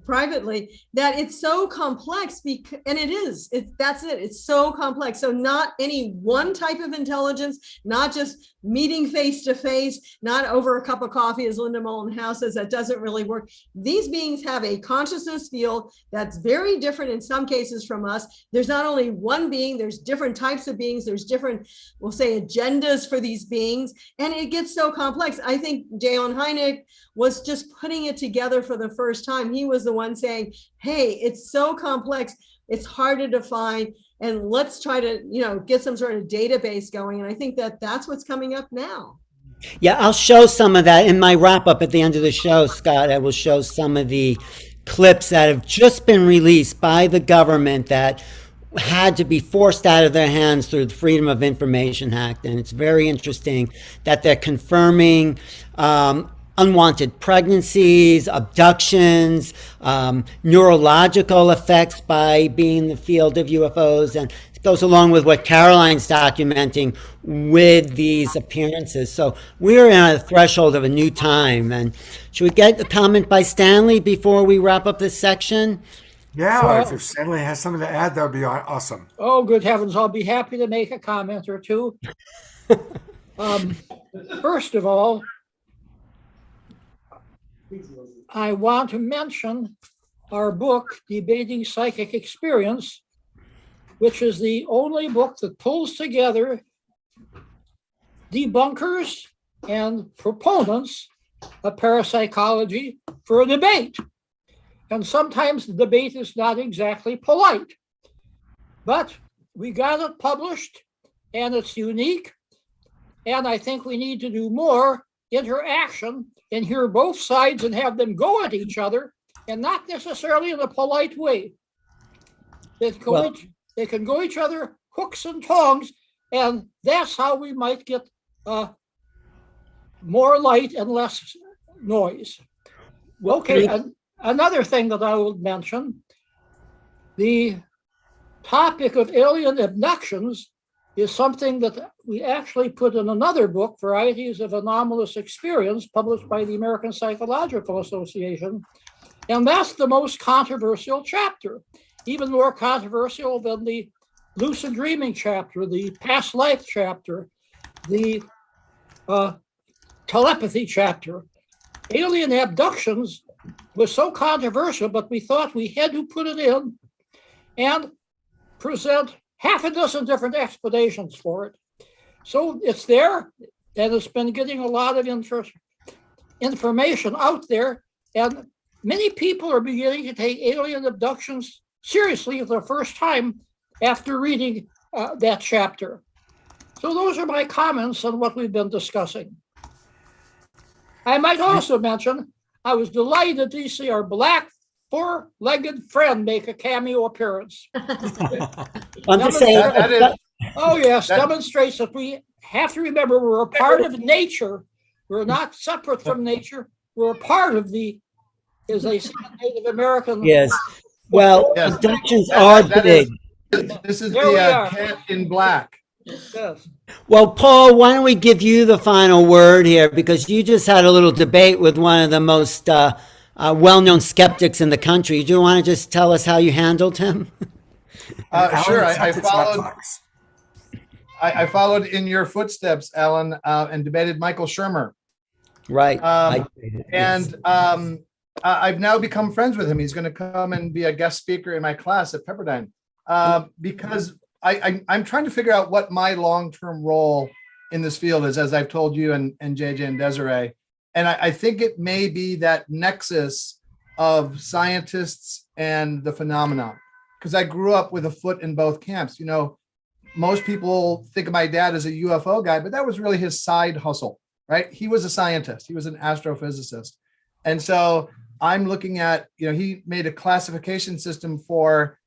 privately, that it's so complex, and it's so complex. So not any one type of intelligence, not just meeting face to face, not over a cup of coffee, as Linda Moulton-Howe says, that doesn't really work. These beings have a consciousness field that's very different in some cases from us. There's not only one being, there's different types of beings, there's different, we'll say, agendas for these beings, and it gets so complex. I think J. Allen Hyneck was just putting it together for the first time. He was the one saying, hey, it's so complex, it's hard to define, and let's try to, you know, get some sort of database going. And I think that that's what's coming up now. Yeah, I'll show some of that in my wrap up at the end of the show, Scott. I will show some of the clips that have just been released by the government that had to be forced out of their hands through the Freedom of Information Act. And it's very interesting that they're confirming unwanted pregnancies, abductions, neurological effects by being in the field of UFOs. And it goes along with what Caroline's documenting with these appearances. So we're in a threshold of a new time. And should we get a comment by Stanley before we wrap up this section? Yeah, if Stanley has something to add, that would be awesome. Oh, good heavens, I'll be happy to make a comment or two. First of all, I want to mention our book, Debating Psychic Experience, which is the only book that pulls together debunkers and proponents of parapsychology for a debate. And sometimes the debate is not exactly polite, but we got it published and it's unique. And I think we need to do more interaction and hear both sides and have them go at each other, and not necessarily in a polite way. They can go each other hooks and tongs, and that's how we might get more light and less noise. Okay, another thing that I would mention, the topic of alien abductions is something that we actually put in another book, Varieties of Anomalous Experience, published by the American Psychological Association. And that's the most controversial chapter, even more controversial than the lucid dreaming chapter, the past life chapter, the telepathy chapter. Alien abductions was so controversial, but we thought we had to put it in and present half a dozen different explanations for it. So it's there, and it's been getting a lot of information out there, and many people are beginning to take alien abductions seriously for the first time after reading that chapter. So those are my comments on what we've been discussing. I might also mention, I was delighted to see our black four-legged friend make a cameo appearance. Demonstrates that we have to remember we're a part of nature. We're not separate from nature. We're a part of the, as they say, Native American. Yes. Well, abductions are big. This is the cat in black. Yes. Well, Paul, why don't we give you the final word here, because you just had a little debate with one of the most well-known skeptics in the country. Do you want to just tell us how you handled him? Sure. I check the chat followed. box. I followed in your footsteps, Alan, and debated Michael Shermer. Right. I've now become friends with him. He's going to come and be a guest speaker in my class at Pepperdine because I'm trying to figure out what my long-term role in this field is, as I've told you and JJ and Desiree. And I think it may be that nexus of scientists and the phenomenon, because I grew up with a foot in both camps. You know, most people think of my dad as a UFO guy, but that was really his side hustle, right? He was a scientist. He was an astrophysicist. And so I'm looking at, you know, he made a classification system for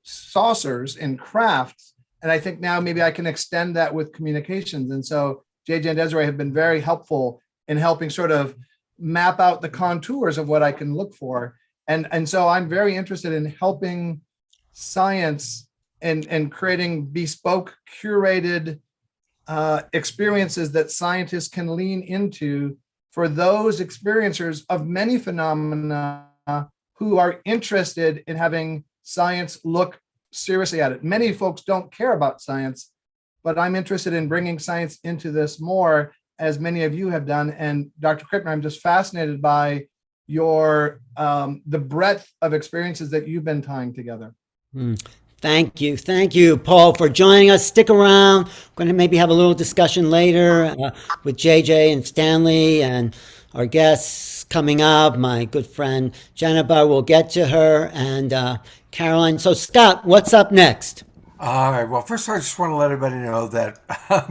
saucers and crafts. And I think now maybe I can extend that with communications. And so JJ and Desiree have been very helpful in helping sort of map out the contours of what I can look for. And so I'm very interested in helping science and creating bespoke, curated experiences that scientists can lean into for those experiencers of many phenomena who are interested in having science look seriously at it. Many folks don't care about science, but I'm interested in bringing science into this more, as many of you have done. And Dr. Krippner, I'm just fascinated by your the breadth of experiences that you've been tying together. Thank you, Paul, for joining us. Stick around. We're going to maybe have a little discussion later with JJ and Stanley and our guests coming up. My good friend Jennifer, we'll get to her, and Caroline. So, Scott, what's up next? All right. Well, first of all, I just want to let everybody know that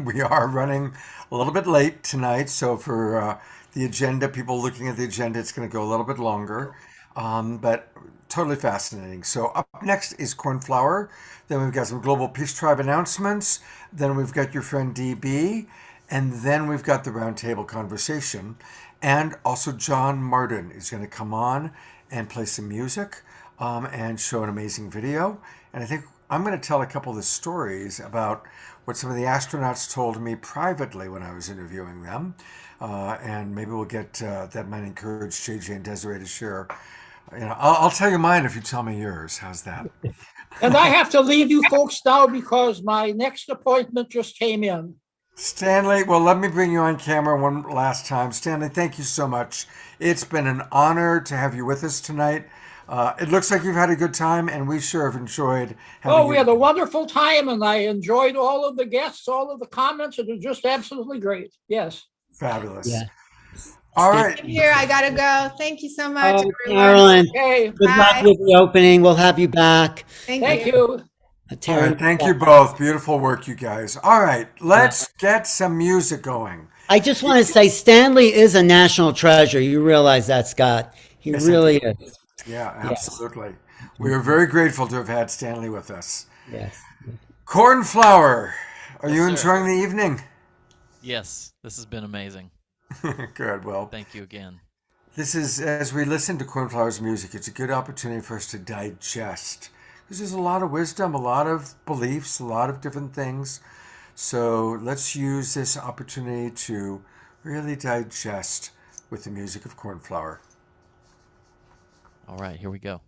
we are running a little bit late tonight. So for the agenda, people looking at the agenda, it's going to go a little bit longer, but totally fascinating. So up next is Cornflower. Then we've got some Global Peace Tribe announcements. Then we've got your friend DB. And then we've got the roundtable conversation. And also John Martin is going to come on and play some music and show an amazing video. And I think I'm going to tell a couple of the stories about what some of the astronauts told me privately when I was interviewing them. And maybe we'll get, that might encourage JJ and Desiree to share. You know, I'll tell you mine if you tell me yours. How's that? And I have to leave you folks now because my next appointment just came in. Stanley, well, let me bring you on camera one last time. Stanley, thank you so much. It's been an honor to have you with us tonight. It looks like you've had a good time, and we sure have enjoyed having we had a wonderful time, and I enjoyed all of the guests, all of the comments. It was just absolutely great. Yes. Fabulous. Yeah. All right. Here, I gotta go. Thank you so much, everyone. Caroline, Okay. good luck with the opening. We'll have you back. Thank you. All right, thank you both. Beautiful work, you guys. All right, let's get some music going. I just want to say Stanley is a national treasure. You realize that, Scott? He really is. Yeah, absolutely. We are very grateful to have had Stanley with us. Yes. Cornflower, are you sir. enjoying the evening? Yes, this has been amazing. Good. Well, thank you again. This is, as we listen to Cornflower's music, it's a good opportunity for us to digest. Because there's a lot of wisdom, a lot of beliefs, a lot of different things. So let's use this opportunity to really digest with the music of Cornflower. All right, here we go.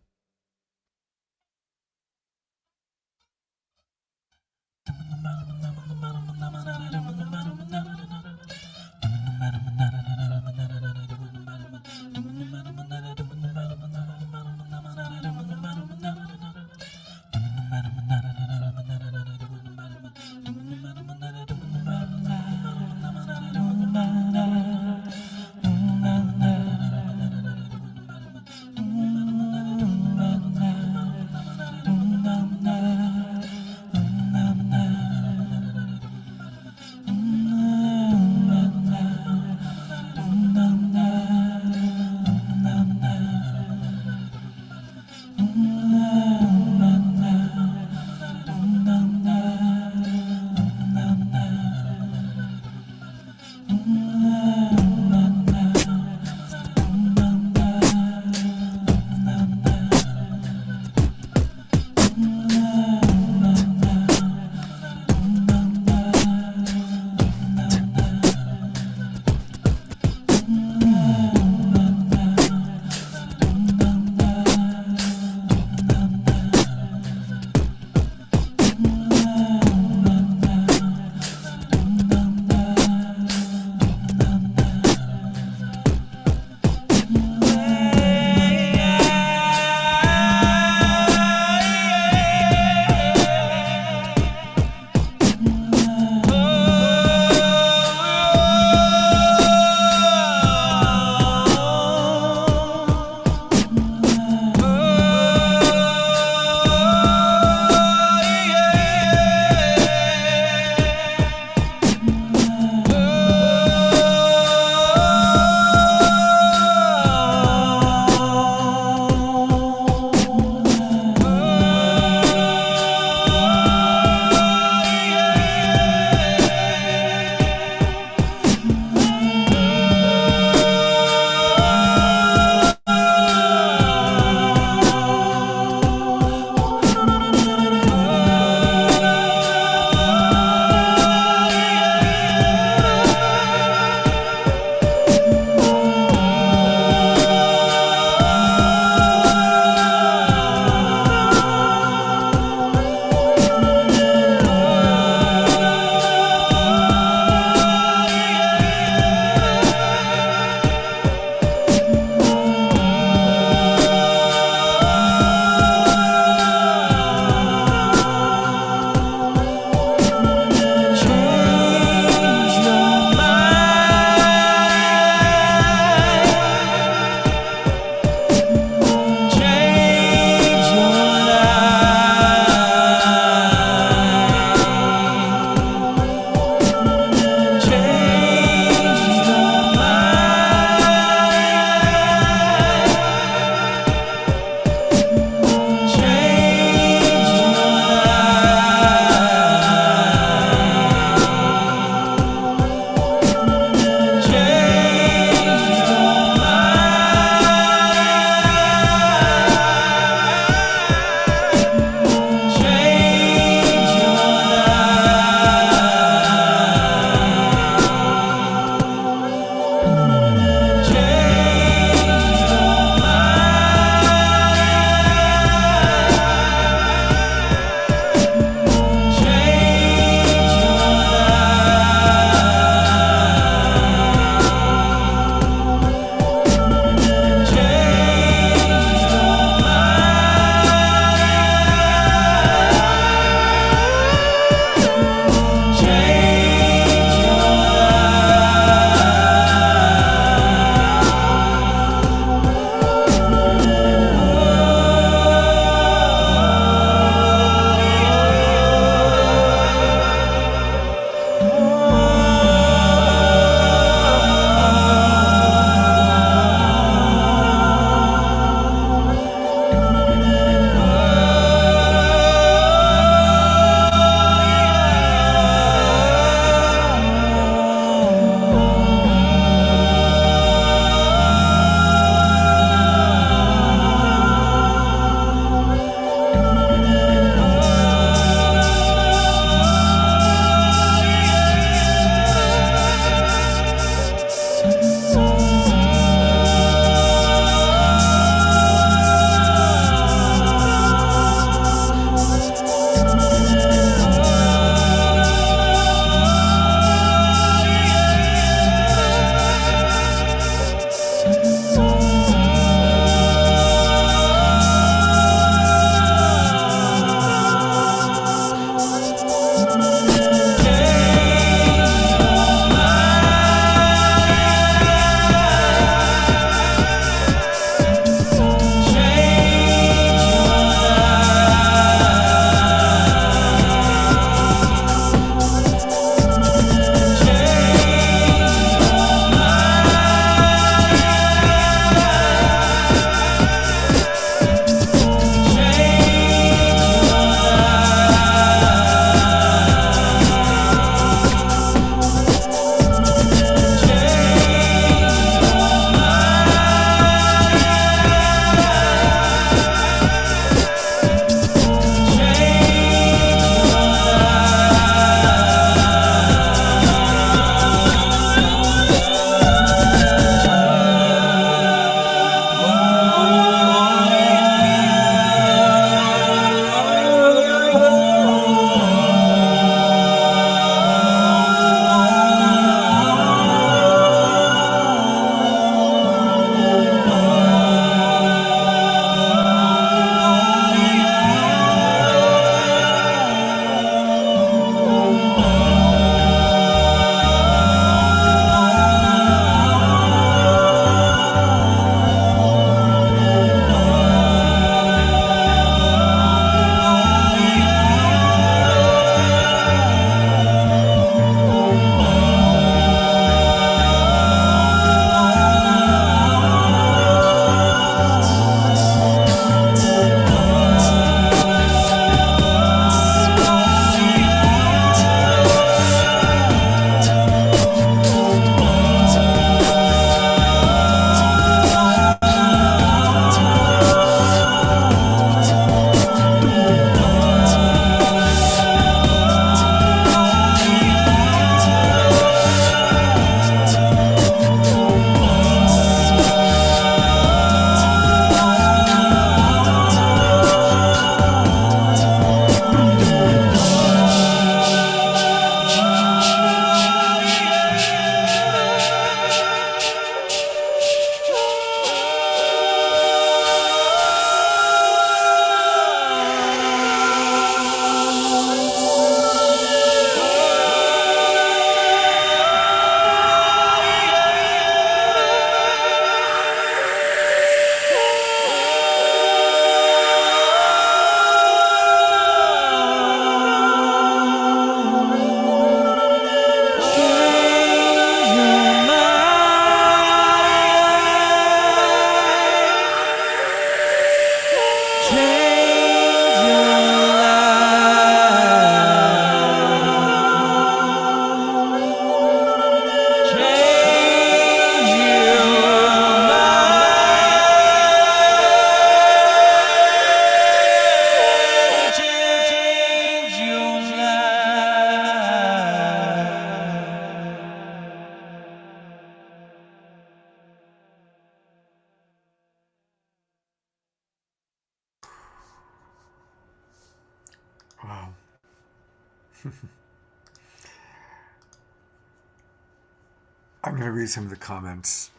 I'm going to read some of the comments.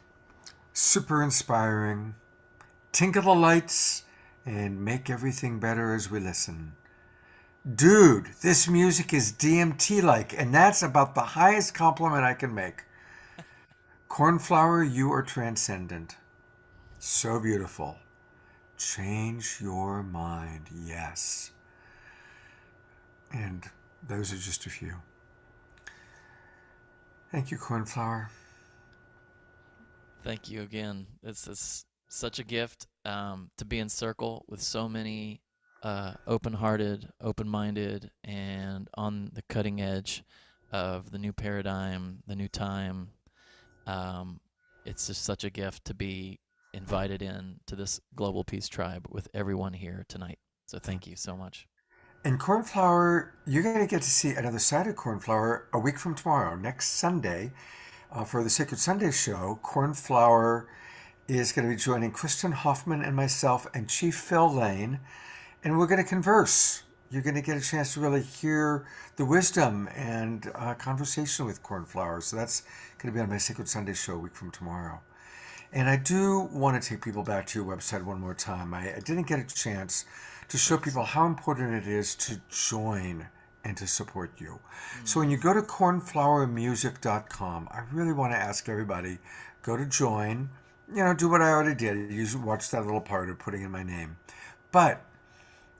Super inspiring. Tinkle the lights and make everything better as we listen. Dude, this music is DMT-like, and that's about the highest compliment I can make. Cornflower, you are transcendent. So beautiful. Change your mind, yes. And those are just a few. Thank you, Cornflower. Thank you again. It's such a gift to be in circle with so many open-hearted, open-minded, and on the cutting edge of the new paradigm, the new time. It's just such a gift to be invited in to this global peace tribe with everyone here tonight. So thank you so much. And Cornflower, you're going to get to see another side of Cornflower a week from tomorrow, next Sunday, for the Sacred Sunday show. Cornflower is going to be joining Kristen Hoffman and myself and Chief Phil Lane, and we're going to converse. You're going to get a chance to really hear the wisdom and conversation with Cornflower. So that's going to be on my Sacred Sunday show a week from tomorrow. And I do want to take people back to your website one more time. I didn't get a chance to show people how important it is to join and to support you. So when you go to cornflowermusic.com, I really want to ask everybody, go to join, do what I already did. You watch that little part of putting in my name. But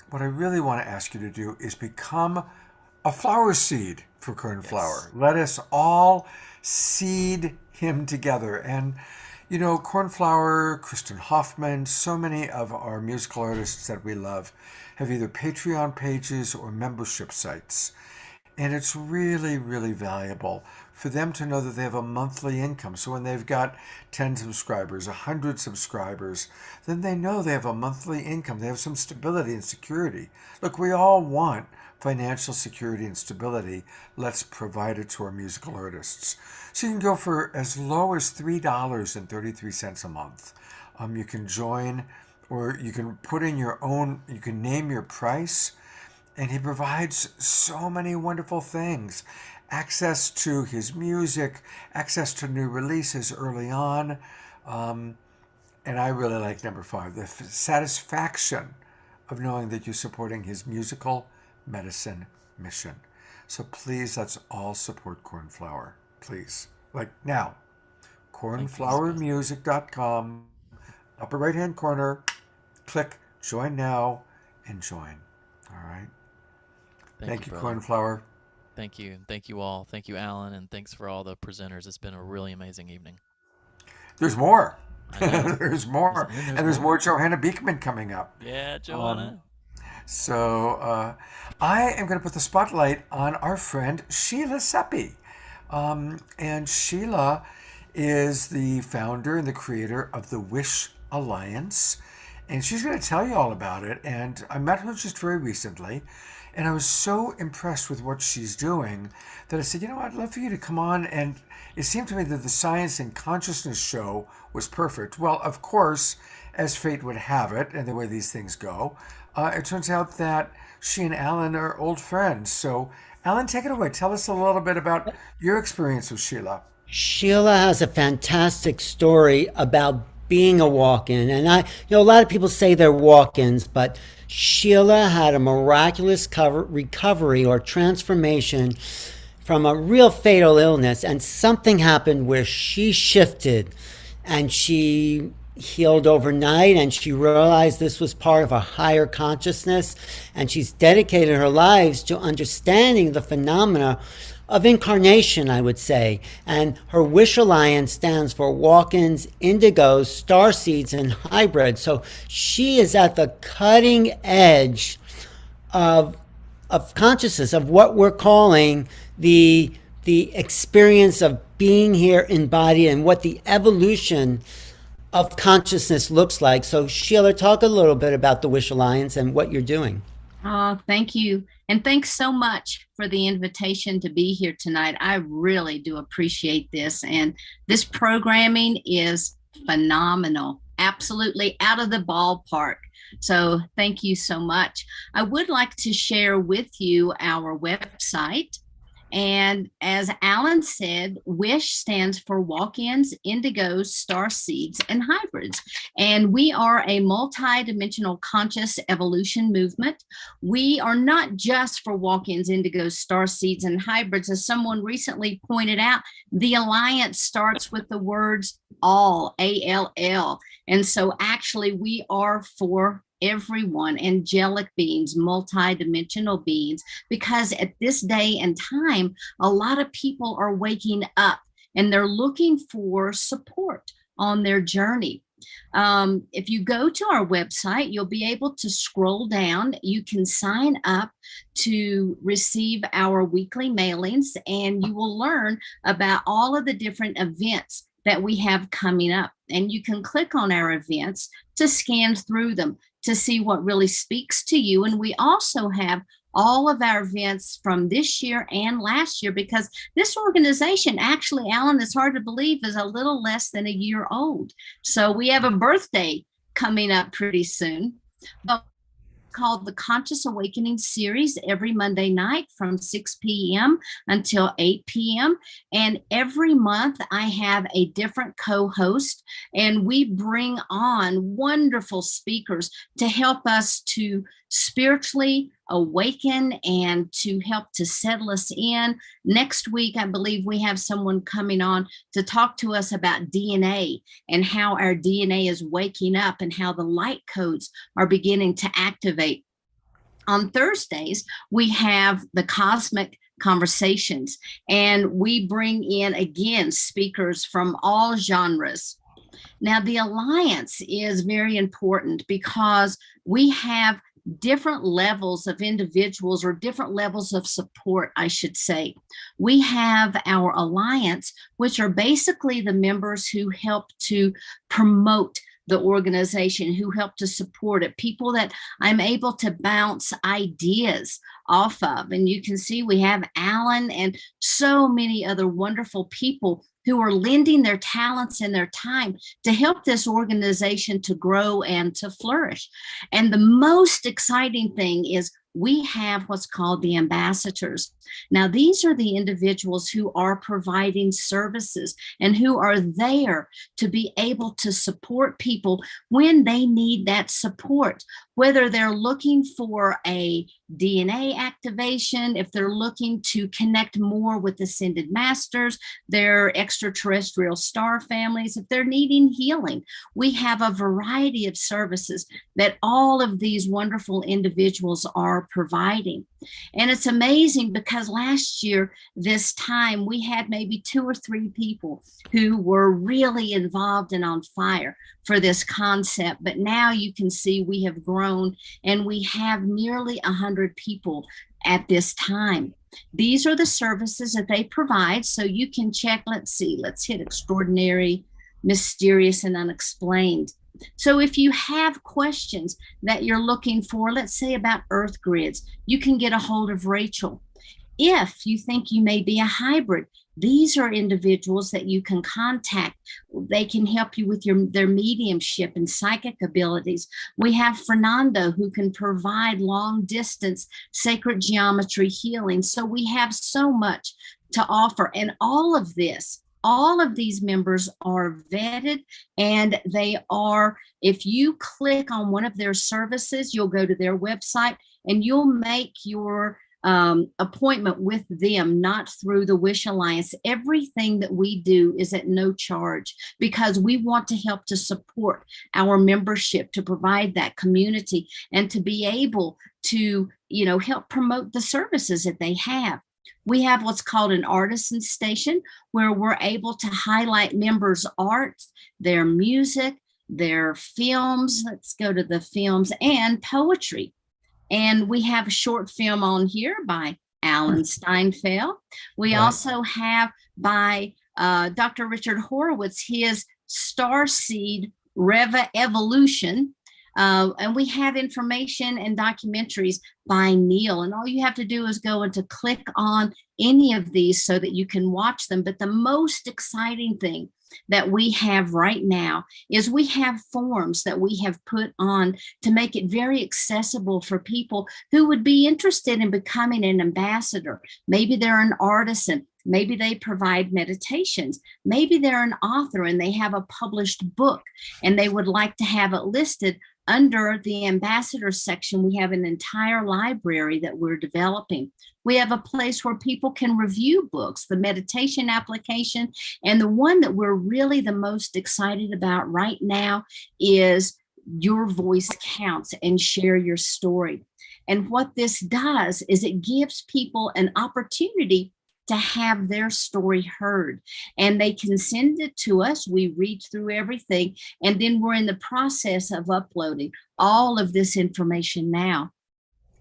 what I really want to ask you to do is become a flower seed for Cornflower. Yes. Let us all seed him together. And, Cornflower, Kristen Hoffman, so many of our musical artists that we love have either Patreon pages or membership sites. And it's really, really valuable for them to know that they have a monthly income. So when they've got 10 subscribers, 100 subscribers, then they know they have a monthly income. They have some stability and security. Look, we all want financial security and stability. Let's provide it to our musical artists. So you can go for as low as $3.33 a month. You can join, or you can put in your own, you can name your price, and he provides so many wonderful things. Access to his music, access to new releases early on. And I really like number 5, the satisfaction of knowing that you're supporting his musical medicine mission. So please, let's all support Cornflower. Please. Like now, cornflowermusic.com, upper right-hand corner, click join now and join. All right. Thank you, Cornflower. Thank you. Thank you all. Thank you, Alan, and thanks for all the presenters. It's been a really amazing evening. There's more. There's more. There's more Johanna Beekman coming up. Yeah, Johanna. So I am going to put the spotlight on our friend Sheila Seppi. And Sheila is the founder and the creator of the Wish Alliance. And she's going to tell you all about it. And I met her just very recently. And I was so impressed with what she's doing that I said, I'd love for you to come on. And it seemed to me that the Science and Consciousness show was perfect. Well, of course, as fate would have it, and the way these things go, it turns out that she and Alan are old friends. So, Alan, take it away. Tell us a little bit about your experience with Sheila. Sheila has a fantastic story about being a walk-in. And a lot of people say they're walk-ins, but Sheila had a miraculous recovery or transformation from a real fatal illness. And something happened where she shifted and she healed overnight, and she realized this was part of a higher consciousness, and she's dedicated her lives to understanding the phenomena of incarnation, I would say. And her Wish Alliance stands for walk-ins, indigos, starseeds, and hybrids. So she is at the cutting edge of consciousness, of what we're calling the experience of being here embodied, and what the evolution of consciousness looks like. So Sheila, talk a little bit about the Wish Alliance and what you're doing. Oh, thank you. And thanks so much for the invitation to be here tonight. I really do appreciate this. And this programming is phenomenal. absolutely out of the ballpark. So thank you so much. I would like to share with you our website. And as Alan said, WISH stands for Walk-ins, Indigos, Star Seeds, and Hybrids. And we are a multi-dimensional conscious evolution movement. We are not just for walk-ins, indigos, star seeds, and hybrids. As someone recently pointed out, the alliance starts with the words all, A-L-L. And so actually we are for everyone, angelic beings, multi-dimensional beings, because at this day and time, a lot of people are waking up and they're looking for support on their journey. If you go to our website, you'll be able to scroll down. You can sign up to receive our weekly mailings, and you will learn about all of the different events that we have coming up. And you can click on our events to scan through them to see what really speaks to you. And we also have all of our events from this year and last year, because this organization, actually, Alan, it's hard to believe, is a little less than a year old. So we have a birthday coming up pretty soon. But called the Conscious Awakening series every Monday night from 6 p.m. until 8 p.m. And every month I have a different co-host, and we bring on wonderful speakers to help us to spiritually awaken and to help to settle us in. Next week, I believe we have someone coming on to talk to us about DNA and how our DNA is waking up and how the light codes are beginning to activate. On Thursdays, we have the Cosmic Conversations, and we bring in, again, speakers from all genres. Now, the alliance is very important because we have different levels of individuals, or different levels of support, I should say. We have our alliance, which are basically the members who help to promote the organization, who help to support it, people that I'm able to bounce ideas off of. And you can see we have Alan and so many other wonderful people who are lending their talents and their time to help this organization to grow and to flourish. And the most exciting thing is we have what's called the ambassadors. Now, these are the individuals who are providing services and who are there to be able to support people when they need that support, whether they're looking for a DNA activation, if they're looking to connect more with ascended masters, their extraterrestrial star families, if they're needing healing. We have a variety of services that all of these wonderful individuals are providing. And it's amazing because last year, this time, we had maybe 2 or 3 people who were really involved and on fire for this concept. But now you can see we have grown and we have nearly 100 people at this time. These are the services that they provide. So you can check, let's hit extraordinary, mysterious, and unexplained. So if you have questions that you're looking for, let's say about earth grids, you can get a hold of Rachel. If you think you may be a hybrid, these are individuals that you can contact. They can help you with their mediumship and psychic abilities. We have Fernando, who can provide long distance sacred geometry healing. So we have so much to offer. And all of these members are vetted, and they are, if you click on one of their services, you'll go to their website and you'll make your appointment with them, not through the Wish Alliance. Everything that we do is at no charge because we want to help to support our membership, to provide that community, and to be able to, help promote the services that they have. We have what's called an artisan station, where we're able to highlight members' art, their music, their films. Let's go to the films, and poetry. And we have a short film on here by Alan Steinfeld. We also have by Dr. Richard Horowitz, his Starseed Reva Evolution. And we have information and documentaries by Neil. And all you have to do is go and to click on any of these so that you can watch them. But the most exciting thing that we have right now is we have forms that we have put on to make it very accessible for people who would be interested in becoming an ambassador. Maybe they're an artisan. Maybe they provide meditations. Maybe they're an author and they have a published book and they would like to have it listed under the ambassador section. We have an entire library that we're developing. We have a place where people can review books, the meditation application. And the one that we're really the most excited about right now is Your Voice Counts, and share your story. And what this does is it gives people an opportunity to have their story heard, and they can send it to us. We read through everything, and then we're in the process of uploading all of this information now.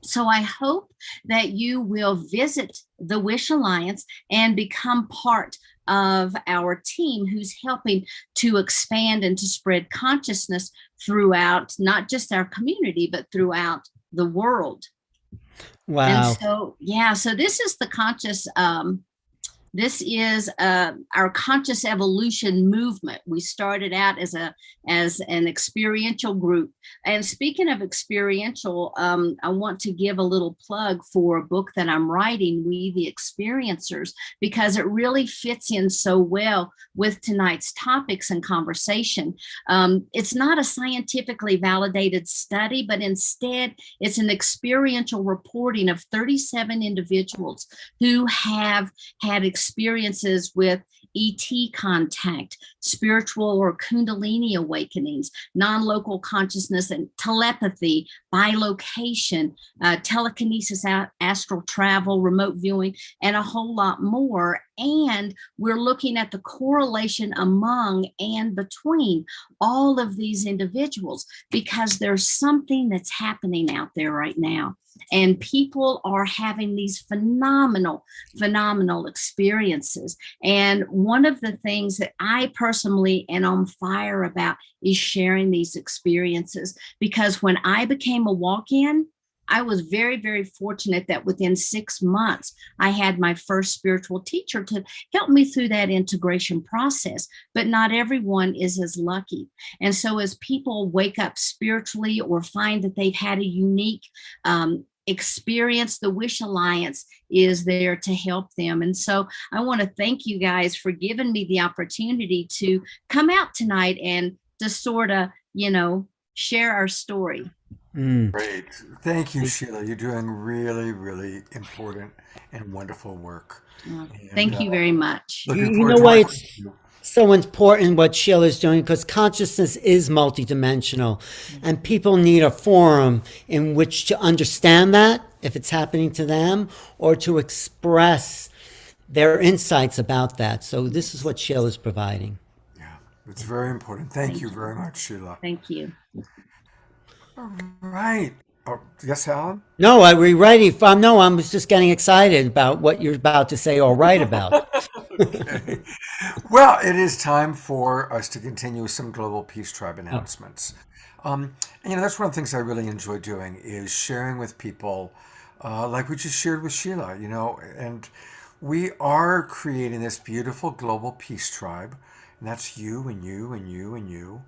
So I hope that you will visit the Wish Alliance and become part of our team who's helping to expand and to spread consciousness throughout not just our community, but throughout the world. Wow. And so, yeah, so this is the conscious, this is our conscious evolution movement. We started out as an experiential group. And speaking of experiential, I want to give a little plug for a book that I'm writing, We the Experiencers, because it really fits in so well with tonight's topics and conversation. It's not a scientifically validated study, but instead it's an experiential reporting of 37 individuals who have had experiences with ET contact, spiritual or Kundalini awakenings, non-local consciousness and telepathy, bilocation, telekinesis, astral travel, remote viewing, and a whole lot more. And we're looking at the correlation among and between all of these individuals, because there's something that's happening out there right now. And people are having these phenomenal experiences. And one of the things that I personally am on fire about is sharing these experiences. Because when I became a walk-in, I was very, very fortunate that within 6 months, I had my first spiritual teacher to help me through that integration process. But not everyone is as lucky. And so as people wake up spiritually or find that they've had a unique experience, the Wish Alliance is there to help them. And so I want to thank you guys for giving me the opportunity to come out tonight and to sort of, share our story. Great. Thank you, Sheila. You're doing really, really important and wonderful work. Thank you very much. You know why it's so important what Sheila's doing? Because consciousness is multidimensional, and people need a forum in which to understand that, if it's happening to them, or to express their insights about that. So this is what Sheila's providing. Yeah, it's very important. Thank you very much, Sheila. Thank you. All right. Oh, yes, Alan? No, are we ready? No, I was just getting excited about what you're about to say all right about. Okay. Well, it is time for us to continue with some Global Peace Tribe announcements. And, that's one of the things I really enjoy doing is sharing with people, like we just shared with Sheila, and we are creating this beautiful Global Peace Tribe, and that's you and you and you and you.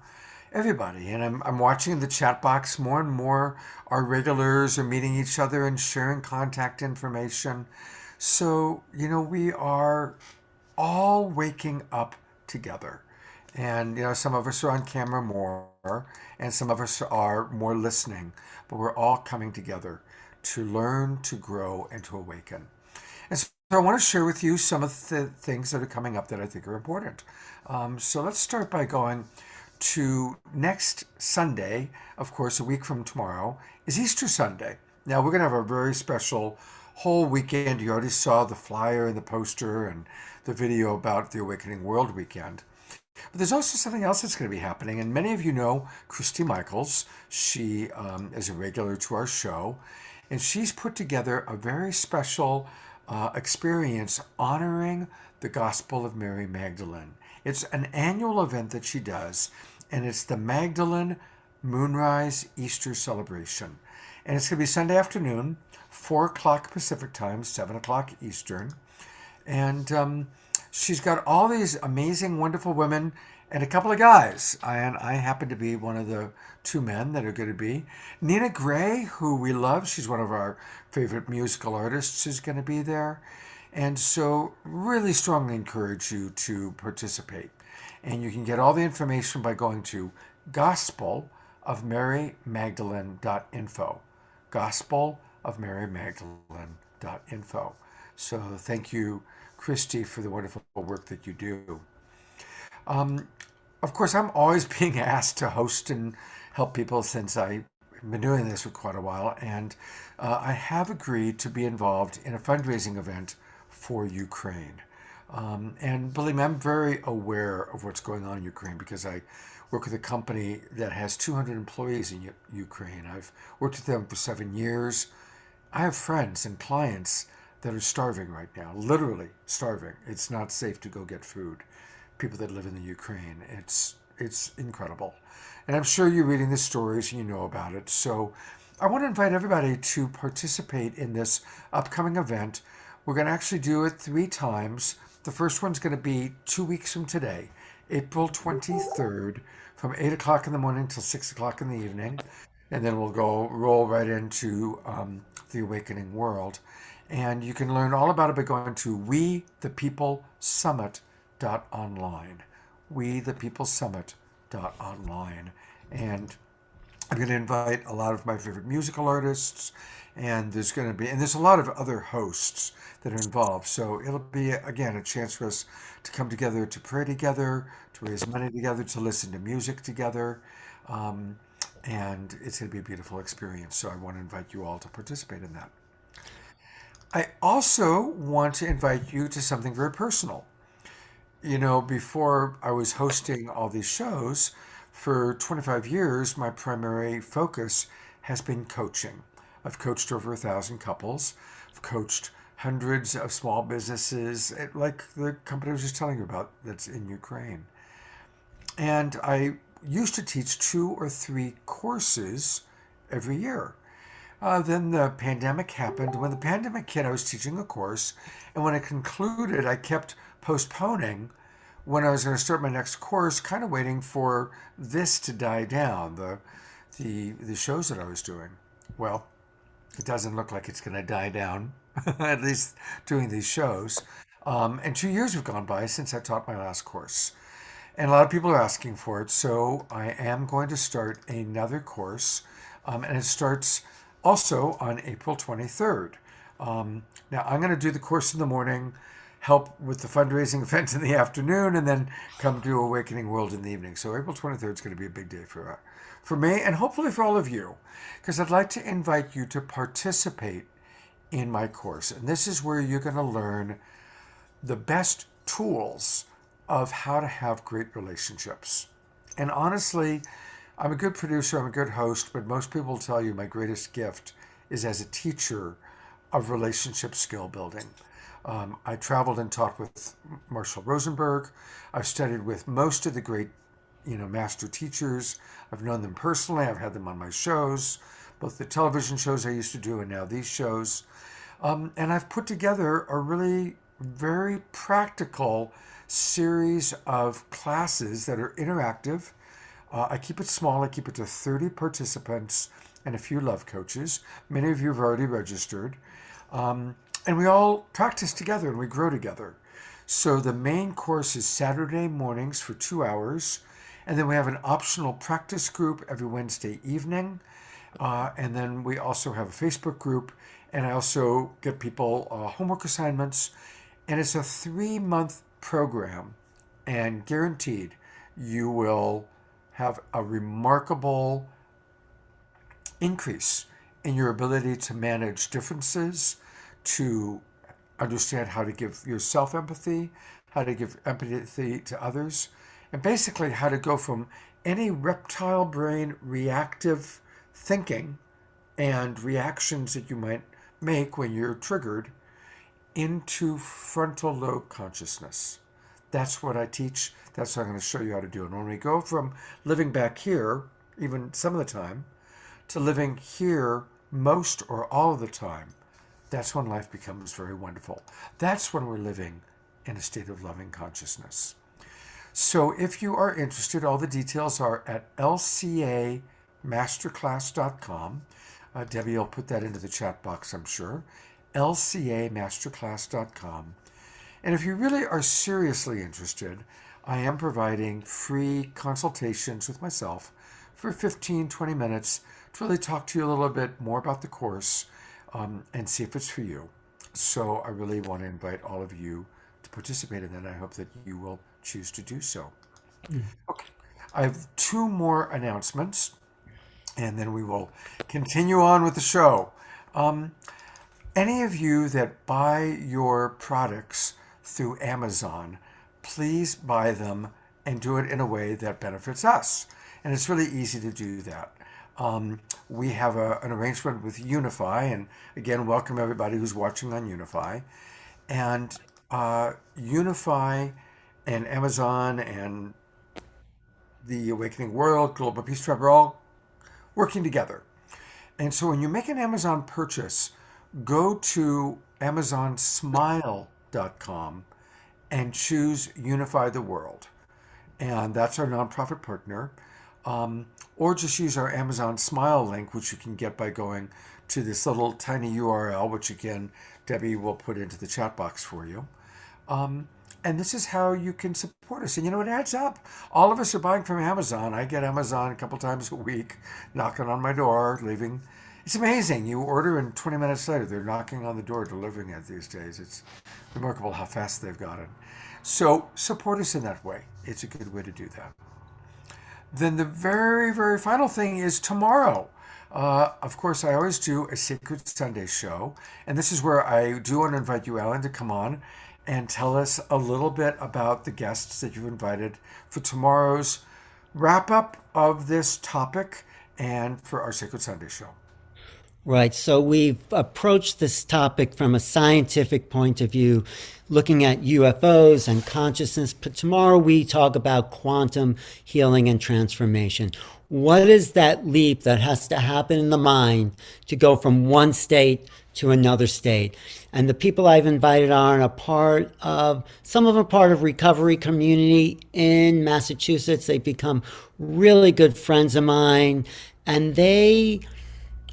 Everybody. And I'm watching the chat box. More and more our regulars are meeting each other and sharing contact information. So, we are all waking up together. And, some of us are on camera more, and some of us are more listening. But we're all coming together to learn, to grow, and to awaken. And so I want to share with you some of the things that are coming up that I think are important. So let's start by going to next Sunday, of course, a week from tomorrow, is Easter Sunday. Now, we're going to have a very special whole weekend. You already saw the flyer and the poster and the video about the Awakening World Weekend. But there's also something else that's going to be happening. And many of you know Christy Michaels. She is a regular to our show. And she's put together a very special experience honoring the Gospel of Mary Magdalene. It's an annual event that she does, and it's the Magdalene Moonrise Easter celebration. And it's going to be Sunday afternoon, 4 o'clock Pacific time, 7 o'clock Eastern. And she's got all these amazing, wonderful women and a couple of guys. And I happen to be one of the 2 men that are going to be. Nina Gray, who we love, she's one of our favorite musical artists, is going to be there. And so really strongly encourage you to participate. And you can get all the information by going to gospelofmarymagdalene.info. gospelofmarymagdalene.info. So thank you, Christy, for the wonderful work that you do. Of course, I'm always being asked to host and help people since I've been doing this for quite a while. And I have agreed to be involved in a fundraising event for Ukraine. And believe me, I'm very aware of what's going on in Ukraine because I work with a company that has 200 employees in Ukraine. I've worked with them for 7 years. I have friends and clients that are starving right now, literally starving. It's not safe to go get food. People that live in the Ukraine, it's incredible. And I'm sure you're reading the stories and you know about it. So I want to invite everybody to participate in this upcoming event. We're going to actually do it 3 times. The first one's going to be 2 weeks from today, April 23rd, from 8 o'clock in the morning till 6 o'clock in the evening. And then we'll roll right into the awakening world. And you can learn all about it by going to wethepeoplesummit.online. wethepeoplesummit.online. And I'm going to invite a lot of my favorite musical artists, and there's a lot of other hosts that are involved. So it'll be, again, a chance for us to come together, to pray together, to raise money together, to listen to music together. And it's going to be a beautiful experience. So I want to invite you all to participate in that. I also want to invite you to something very personal. You know, before I was hosting all these shows, for 25 years, my primary focus has been coaching. I've coached over 1,000 couples. I've coached hundreds of small businesses, like the company I was just telling you about that's in Ukraine. And I used to teach 2 or 3 courses every year. Then the pandemic happened. When the pandemic hit, I was teaching a course. And when it concluded, I kept postponing when I was going to start my next course, kind of waiting for this to die down, the shows that I was doing. Well, it doesn't look like it's going to die down, at least doing these shows. And 2 years have gone by since I taught my last course. And a lot of people are asking for it, so I am going to start another course, and it starts also on April 23rd. Now, I'm going to do the course in the morning, help with the fundraising event in the afternoon, and then come to Awakening World in the evening. So April 23rd is going to be a big day for me, and hopefully for all of you, because I'd like to invite you to participate in my course. And this is where you're going to learn the best tools of how to have great relationships. And honestly, I'm a good producer, I'm a good host, but most people will tell you my greatest gift is as a teacher of relationship skill building. I traveled and taught with Marshall Rosenberg. I've studied with most of the great, master teachers. I've known them personally. I've had them on my shows, both the television shows I used to do and now these shows. And I've put together a really very practical series of classes that are interactive. I keep it small. I keep it to 30 participants and a few love coaches. Many of you have already registered. And we all practice together and we grow together. So the main course is Saturday mornings for 2 hours. And then we have an optional practice group every Wednesday evening. And then we also have a Facebook group. And I also get people homework assignments. And it's a 3-month program. And guaranteed, you will have a remarkable increase in your ability to manage differences, to understand how to give yourself empathy, how to give empathy to others, and basically how to go from any reptile brain reactive thinking and reactions that you might make when you're triggered into frontal lobe consciousness. That's what I teach. That's what I'm going to show you how to do. And when we go from living back here even some of the time, to living here most or all of the time, that's when life becomes very wonderful. That's when we're living in a state of loving consciousness. So if you are interested, all the details are at lcamasterclass.com. Debbie will put that into the chat box, I'm sure. lcamasterclass.com. And if you really are seriously interested, I am providing free consultations with myself for 15, 20 minutes to really talk to you a little bit more about the course and see if it's for you. So I really want to invite all of you to participate in that. I hope that you will choose to do so. Okay. I have two more announcements, and then we will continue on with the show. Any of you that buy your products through Amazon, please buy them and do it in a way that benefits us. And it's really easy to do that. We have an arrangement with Unify, and again, welcome everybody who's watching on Unify. And Unify and Amazon and the Awakening World, Global Peace Tribe are all working together. And so when you make an Amazon purchase, go to amazonsmile.com and choose Unify the World. And that's our nonprofit partner. Or just use our Amazon Smile link, which you can get by going to this little tiny URL, which again, Debbie will put into the chat box for you. And this is how you can support us. And it adds up. All of us are buying from Amazon. I get Amazon a couple times a week, knocking on my door, leaving. It's amazing. You order and 20 minutes later, they're knocking on the door, delivering it these days. It's remarkable how fast they've got it. So support us in that way. It's a good way to do that. Then the very, very final thing is tomorrow. Of course, I always do a Sacred Sunday show. And this is where I do want to invite you, Alan, to come on and tell us a little bit about the guests that you've invited for tomorrow's wrap-up of this topic and for our Sacred Sunday show. Right. So we've approached this topic from a scientific point of view, looking at UFOs and consciousness. But tomorrow we talk about quantum healing and transformation. What is that leap that has to happen in the mind to go from one state to another state? And the people I've invited are some of them are part of recovery community in Massachusetts. They've become really good friends of mine, and they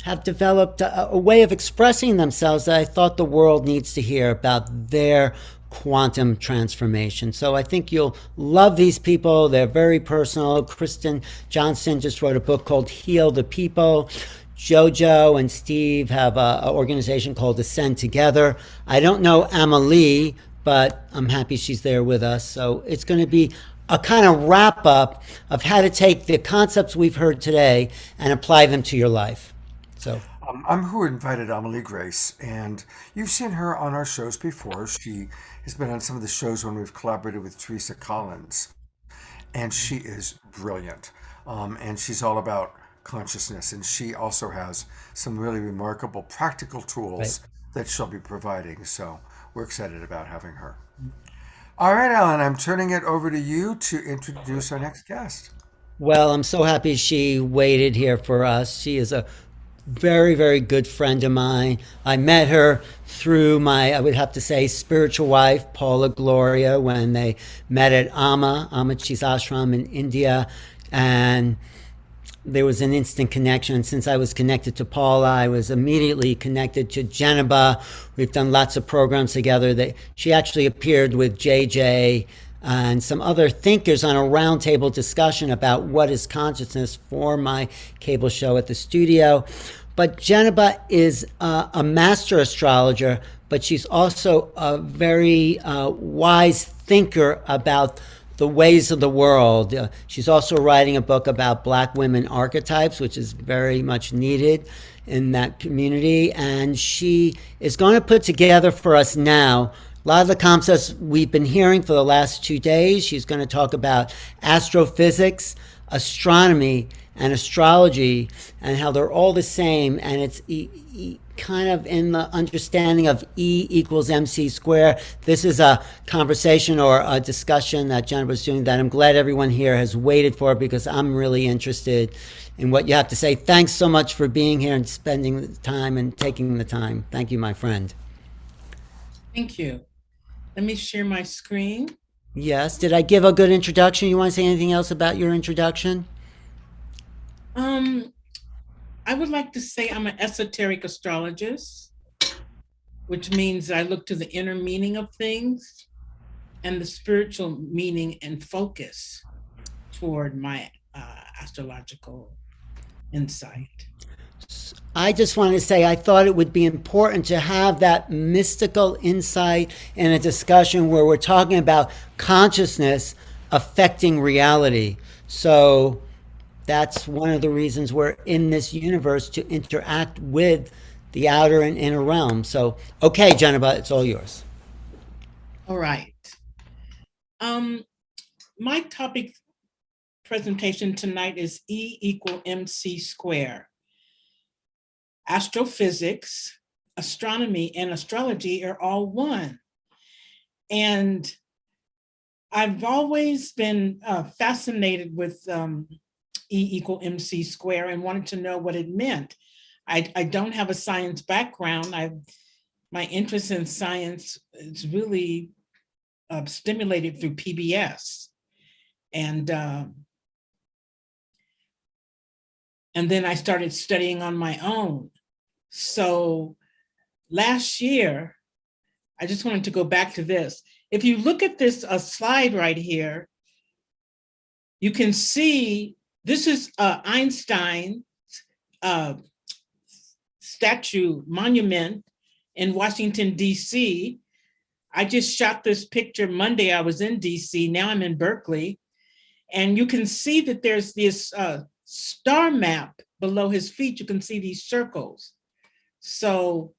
have developed a way of expressing themselves that I thought the world needs to hear about their quantum transformation. So I think you'll love these people. They're very personal. Kristen Johnson just wrote a book called Heal the People. Jojo and Steve have an organization called Ascend Together. I don't know Amelie, but I'm happy she's there with us. So it's going to be a kind of wrap up of how to take the concepts we've heard today and apply them to your life. So I'm who invited Amelie Grace, and you've seen her on our shows before. She has been on some of the shows when we've collaborated with Teresa Collins, and she is brilliant. And she's all about consciousness, and she also has some really remarkable practical tools that she'll be providing. So we're excited about having her. All right, Alan, I'm turning it over to you to introduce our next guest. Well, I'm so happy she waited here for us. She is a very, very good friend of mine. I met her through my, I would have to say, spiritual wife, Paula Gloria, when they met at Amachi's ashram in India. And there was an instant connection. Since I was connected to Paula, I was immediately connected to Geneva. We've done lots of programs together. She actually appeared with JJ and some other thinkers on a roundtable discussion about what is consciousness for my cable show at the studio. But Geneva is a master astrologer, but she's also a very wise thinker about the ways of the world. She's also writing a book about Black women archetypes, which is very much needed in that community. And she is going to put together for us now a lot of the concepts we've been hearing for the last 2 days. She's going to talk about astrophysics, astronomy, and astrology, and how they're all the same. And it's kind of in the understanding of E equals MC square. This is a conversation or a discussion that Jen was doing that I'm glad everyone here has waited for, because I'm really interested in what you have to say. Thanks so much for being here and spending the time and taking the time. Thank you, my friend. Thank you. Let me share my screen. Yes. Did I give a good introduction? You want to say anything else about your introduction? I would like to say I'm an esoteric astrologist, which means I look to the inner meaning of things and the spiritual meaning and focus toward my astrological insight. I just want to say I thought it would be important to have that mystical insight in a discussion where we're talking about consciousness affecting reality. So that's one of the reasons we're in this universe, to interact with the outer and inner realm. So, okay, Jennifer, it's all yours. All right. My topic presentation tonight is E equal MC square. Astrophysics, astronomy, and astrology are all one. And I've always been fascinated with E equal MC square and wanted to know what it meant. I don't have a science background. My interest in science is really stimulated through PBS. And then I started studying on my own. So last year, I just wanted to go back to this. If you look at this slide right here, you can see this is Einstein's statue monument in Washington, D.C. I just shot this picture Monday. I was in D.C. Now I'm in Berkeley. And you can see that there's this star map below his feet. You can see these circles. So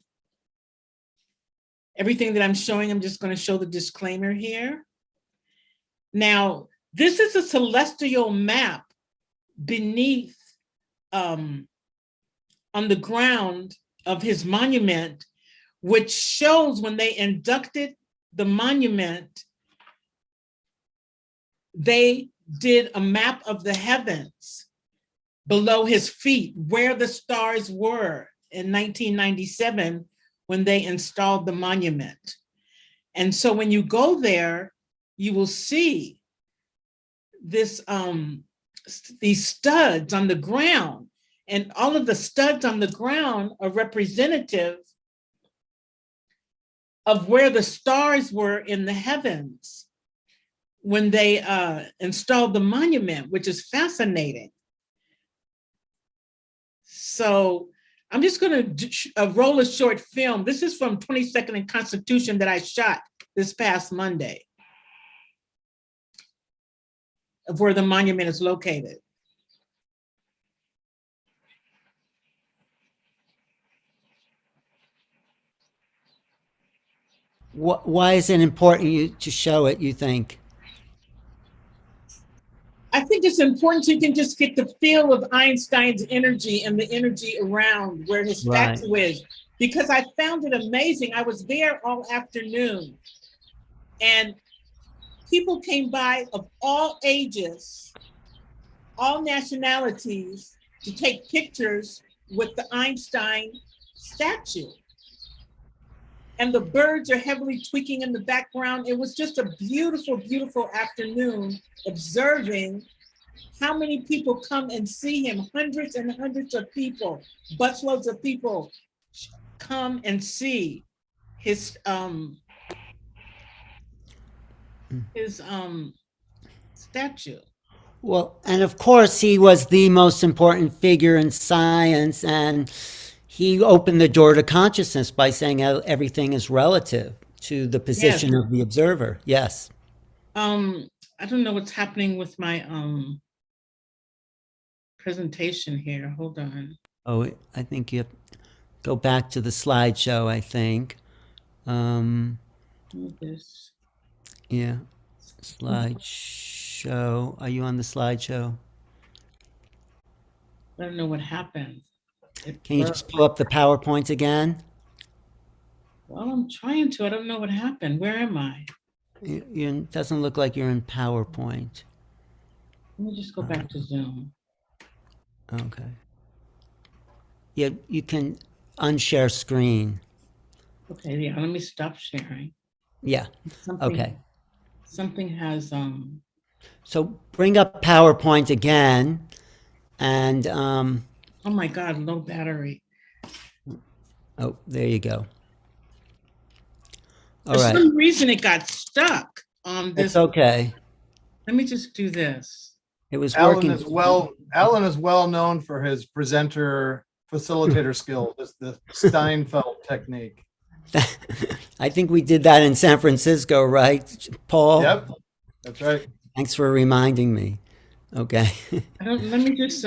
everything that I'm showing, I'm just going to show the disclaimer here. Now, this is a celestial map beneath, on the ground of his monument, which shows when they inducted the monument, they did a map of the heavens below his feet, where the stars were in 1997 when they installed the monument. And so when you go there, you will see this these studs on the ground, and all of the studs on the ground are representative of where the stars were in the heavens when they installed the monument, which is fascinating. So I'm just going to roll a short film. This is from 22nd and Constitution that I shot this past Monday, of where the monument is located. Why is it important to show it, you think? I think it's important so you can just get the feel of Einstein's energy and the energy around where his statue is, because I found it amazing. I was there all afternoon, and people came by of all ages, all nationalities, to take pictures with the Einstein statue. And the birds are heavily tweaking in the background. It was just a beautiful, beautiful afternoon observing how many people come and see him. Hundreds and hundreds of people, busloads of people come and see his statue. Well, and of course, he was the most important figure in science, and he opened the door to consciousness by saying everything is relative to the position of the observer. Yes. I don't know what's happening with my presentation here. Hold on. Oh, I think you have to go back to the slideshow, I think. This. Yeah. Slideshow. Are you on the slideshow? I don't know what happened. Can you just pull up the PowerPoint again? Well, I'm trying to. I don't know what happened. Where am I? It doesn't look like you're in PowerPoint. Let me just go back to Zoom. Okay. Yeah, you can unshare screen. Okay, yeah, let me stop sharing. Yeah, okay. Something has, So bring up PowerPoint again and, oh my God, low battery. oh, there you go. All For right. some reason it got stuck on this. It's okay. Let me just do this. It was Alan working. Alan is well known for his presenter facilitator skill, the Steinfeld technique. I think we did that in San Francisco, right, Paul? Yep, that's right. Thanks for reminding me. Okay. Let me just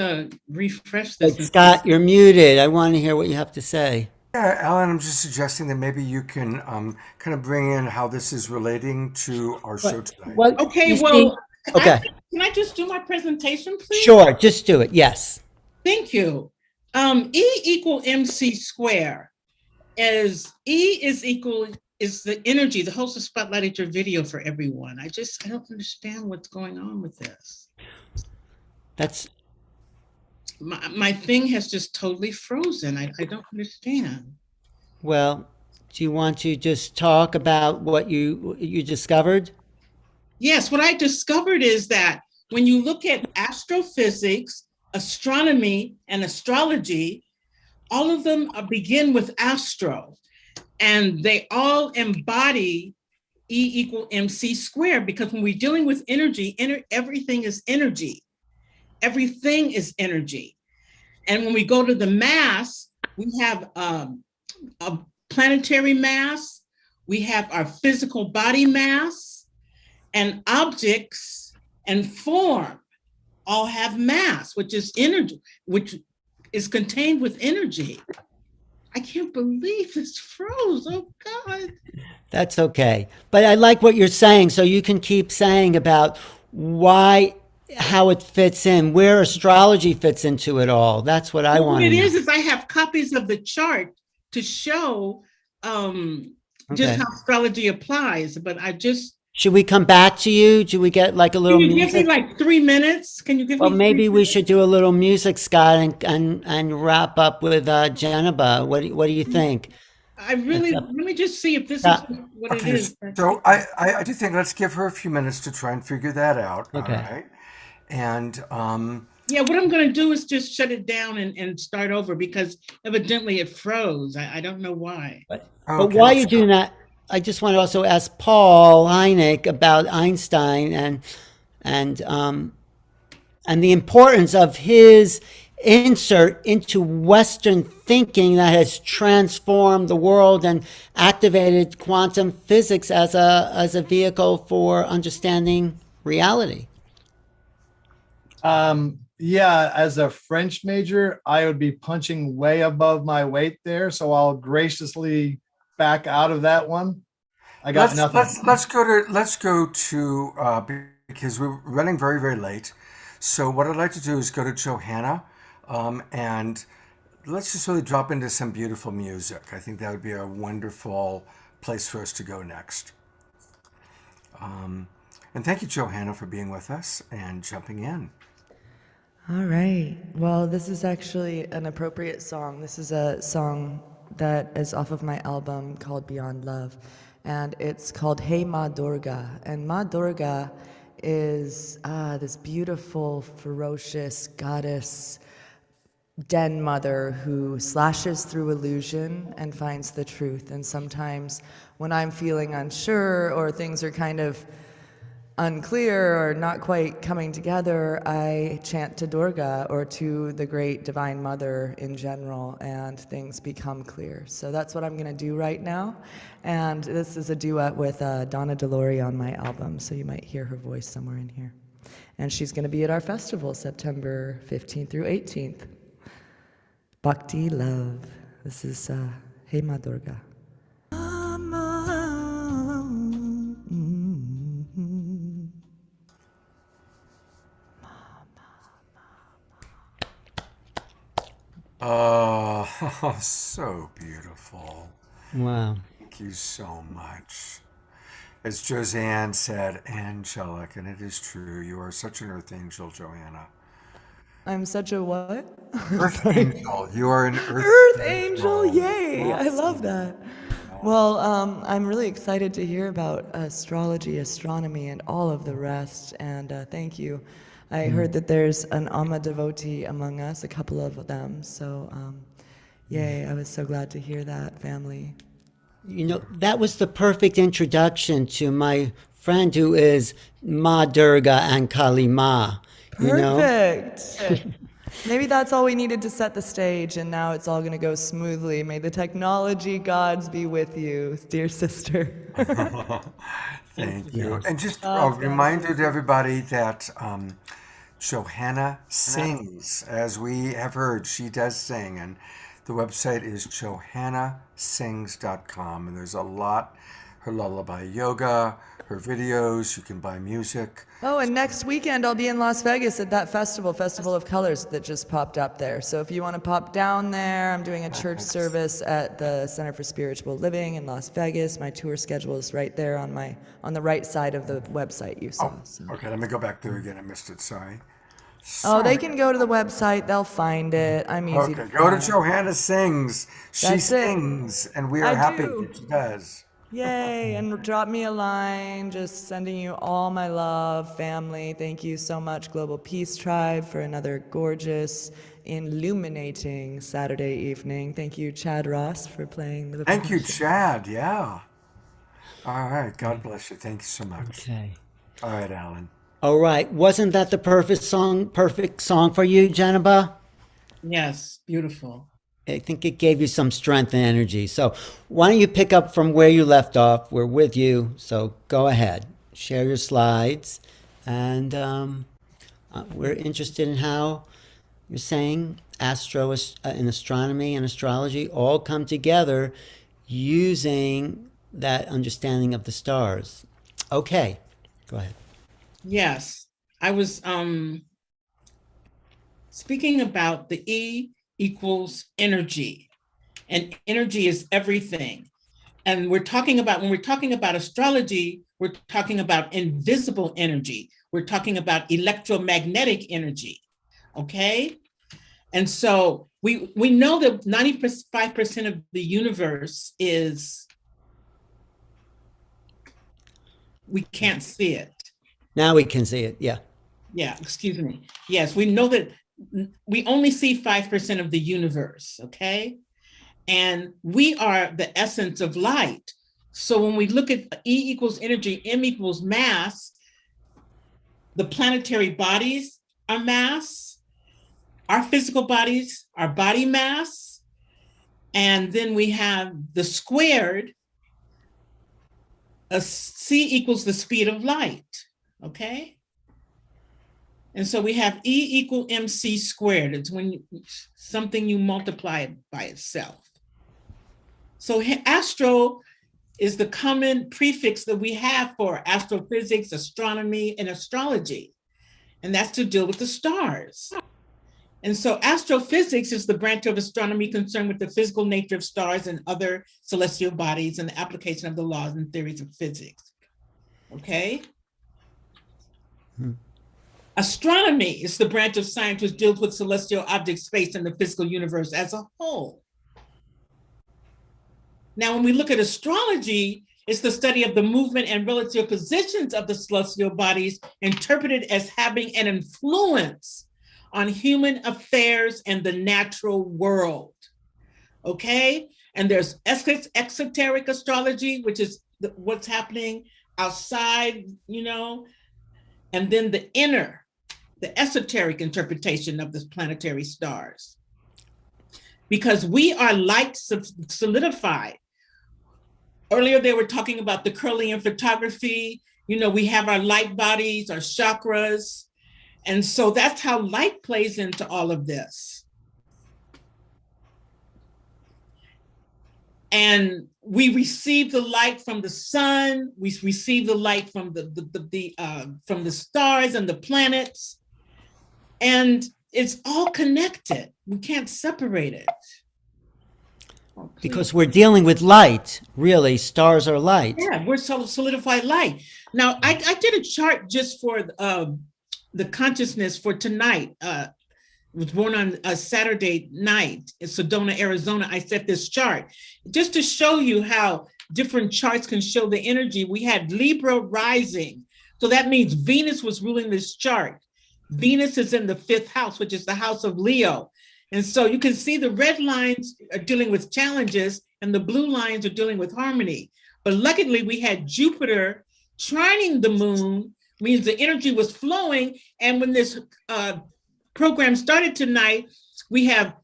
refresh this. But Scott, you're muted. I want to hear what you have to say. Yeah, Alan, I'm just suggesting that maybe you can kind of bring in how this is relating to our show tonight. Okay, well, can I just do my presentation, please? Sure, just do it. Yes. Thank you. E equal MC square is the energy. The host has spotlighted your video for everyone. I don't understand what's going on with this. That's my thing has just totally frozen. I don't understand. Well, do you want to just talk about what you discovered? Yes, what I discovered is that when you look at astrophysics, astronomy, and astrology, all of them begin with astro, and they all embody E equal MC squared, because when we're dealing with energy, everything is energy. Everything is energy. And when we go to the mass, we have a planetary mass, we have our physical body mass, and objects and form all have mass, which is energy, which is contained with energy. I can't believe this froze. Oh, God. That's okay. But I like what you're saying, so you can keep saying about how it fits in, where astrology fits into it all. That's what I want to know. What it is I have copies of the chart to show just how astrology applies, but I just... Should we come back to you? Do we get like a little music? Can you give me like 3 minutes? Can you give me? Well, maybe we should do a little music, Scott, and wrap up with Geneva. What do you think? Let me just see if this is what it is. So I do think let's give her a few minutes to try and figure that out. Okay. All right. And yeah, what I'm going to do is just shut it down and start over, because evidently it froze. I don't know why. But while you're doing that, I just want to also ask Paul Hyneck about Einstein and the importance of his insert into Western thinking that has transformed the world and activated quantum physics as a vehicle for understanding reality. Yeah, as a French major, I would be punching way above my weight there, so I'll graciously back out of that one. I got nothing. Let's go to because we're running very, very late. So what I'd like to do is go to Johanna, and let's just really drop into some beautiful music. I think that would be a wonderful place for us to go next. And thank you, Johanna, for being with us and jumping in. All right. Well, this is actually an appropriate song. This is a song that is off of my album called Beyond Love, and it's called Hey Ma Durga. And Ma Durga is this beautiful, ferocious goddess den mother who slashes through illusion and finds the truth. And sometimes when I'm feeling unsure or things are kind of unclear or not quite coming together, I chant to Durga or to the great divine mother in general, and things become clear. So that's what I'm going to do right now. And this is a duet with Donna DeLory on my album, so you might hear her voice somewhere in here. And she's going to be at our festival September 15th through 18th. Bhakti Love. This is Hey Ma Durga. Oh, so beautiful. Wow. Thank you so much. As Joanne said, angelic, and it is true. You are such an earth angel, Joanna. I'm such a what? Earth Sorry. angel. You are an Earth angel, yay! I love Awesome. that. Well, I'm really excited to hear about astrology, astronomy, and all of the rest. And thank you. I heard that there's an Amma devotee among us, a couple of them. So, yay! I was so glad to hear that, family. You know, that was the perfect introduction to my friend who is Ma Durga and Kali Ma. You know? Perfect. Maybe that's all we needed to set the stage, and now it's all going to go smoothly. May the technology gods be with you, dear sister. Thank you. And just Oh, a reminder to everybody that Johanna sings. As we have heard, she does sing. And the website is johannasings.com. And there's a lot. Her lullaby yoga, her videos, you can buy music. Oh, and next weekend I'll be in Las Vegas at that Festival of Colors that just popped up there. So if you want to pop down there, I'm doing a church service at the Center for Spiritual Living in Las Vegas. My tour schedule is right there on the right side of the website you saw. So. Okay, let me go back there again. I missed it. Sorry. Oh, they can go to the website. They'll find it. I'm easy to Go to find. Johanna Sings. She That's it. sings, and we are I happy do. that she does. Yay, and drop me a line, just sending you all my love, family. Thank you so much, Global Peace Tribe, for another gorgeous, illuminating Saturday evening. Thank you, Chad Ross, for playing the Thank you, percussion. Chad. Yeah. All right. God bless you. Thank you so much. Okay. All right, Alan. All right. Wasn't that the perfect song for you, Janaba? Yes, beautiful. I think it gave you some strength and energy. So why don't you pick up from where you left off? We're with you. So go ahead, share your slides. And we're interested in how you're saying and astronomy and astrology all come together using that understanding of the stars. Okay, go ahead. Yes, I was speaking about the E equals energy, and energy is everything. And when we're talking about astrology, we're talking about invisible energy. We're talking about electromagnetic energy. Okay. And so we know that 95% of the universe we can't see it. Now we can see it. Yeah. Yeah, excuse me. Yes, we know that we only see 5% of the universe, okay? And we are the essence of light. So when we look at E equals energy, M equals mass, the planetary bodies are mass, our physical bodies are body mass, and then we have the squared, C equals the speed of light, okay? And so we have E equal MC squared. It's when something you multiply it by itself. So astro is the common prefix that we have for astrophysics, astronomy, and astrology. And that's to deal with the stars. And so astrophysics is the branch of astronomy concerned with the physical nature of stars and other celestial bodies and the application of the laws and theories of physics. Okay? Astronomy is the branch of science which deals with celestial objects, space, and the physical universe as a whole. Now, when we look at astrology, it's the study of the movement and relative positions of the celestial bodies interpreted as having an influence on human affairs and the natural world. Okay? And there's exoteric astrology, which is what's happening outside, and then the inner, the esoteric interpretation of the planetary stars. Because we are light solidified. Earlier, they were talking about the Curlian photography. We have our light bodies, our chakras. And so that's how light plays into all of this. And we receive the light from the sun. We receive the light from the stars and the planets. And it's all connected. We can't separate it. Because we're dealing with light, really. Stars are light. Yeah, we're solidified light. Now, I did a chart just for the consciousness for tonight. Was born on a Saturday night in Sedona, Arizona. I set this chart just to show you how different charts can show the energy. We had Libra rising. So that means Venus was ruling this chart. Venus is in the 5th house, which is the house of Leo. And so you can see the red lines are dealing with challenges and the blue lines are dealing with harmony. But luckily we had Jupiter trining the moon, means the energy was flowing. And when this program started tonight, we have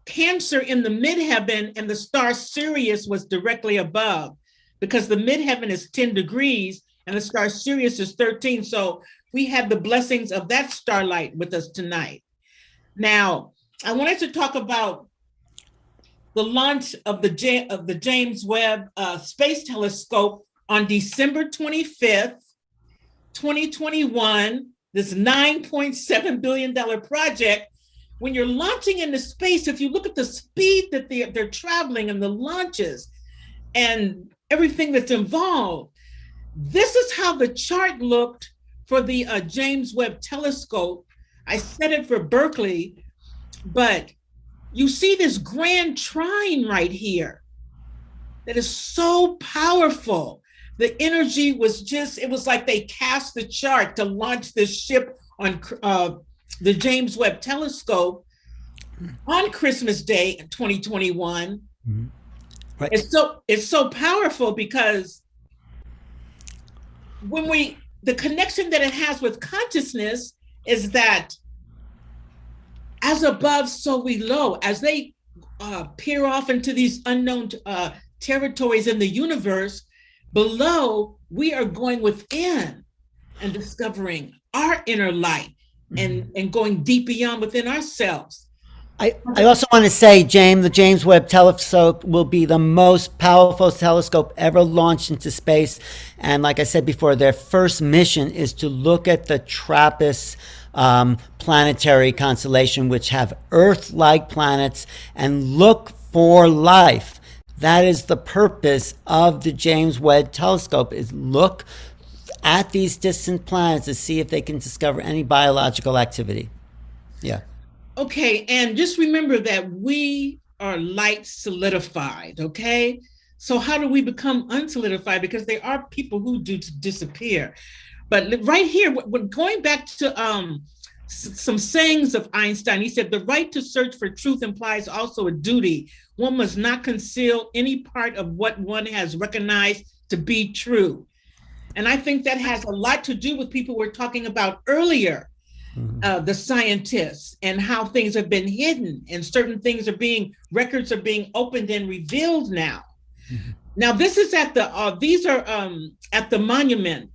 Cancer in the midheaven and the star Sirius was directly above, because the midheaven is 10 degrees and the star Sirius is 13. So we had the blessings of that starlight with us tonight. Now, I wanted to talk about the launch of the James Webb Space Telescope on December 25th, 2021, this $9.7 billion project. When you're launching into space, if you look at the speed that they're traveling and the launches and everything that's involved, this is how the chart looked for the James Webb Telescope. I said it for Berkeley, but you see this grand trine right here that is so powerful. The energy was just, it was like they cast the chart to launch this ship on the James Webb Telescope on Christmas Day in 2021. Mm-hmm. Right. It's so powerful because the connection that it has with consciousness is that as above, so we low. As they peer off into these unknown territories in the universe, below, we are going within and discovering our inner light and going deep beyond within ourselves. I also want to say, the James Webb Telescope will be the most powerful telescope ever launched into space. And like I said before, their first mission is to look at the TRAPPIST planetary constellation, which have Earth-like planets, and look for life. That is the purpose of the James Webb Telescope, is look at these distant planets to see if they can discover any biological activity. Yeah. Okay, and just remember that we are light solidified, okay? So how do we become unsolidified? Because there are people who do disappear. But right here, we're going back to some sayings of Einstein. He said, the right to search for truth implies also a duty. One must not conceal any part of what one has recognized to be true. And I think that has a lot to do with people we're talking about earlier, the scientists, and how things have been hidden and certain things records are being opened and revealed now. Mm-hmm. Now, this is at these are at the monument,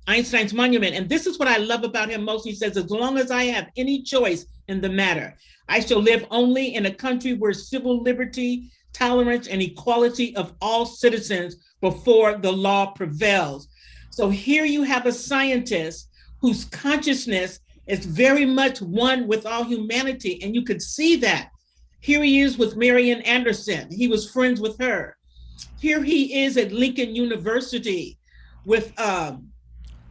Einstein's monument. And this is what I love about him most. He says, as long as I have any choice in the matter, I shall live only in a country where civil liberty, tolerance, and equality of all citizens before the law prevails. So here you have a scientist whose consciousness is very much one with all humanity. And you could see that. Here he is with Marian Anderson. He was friends with her. Here he is at Lincoln University with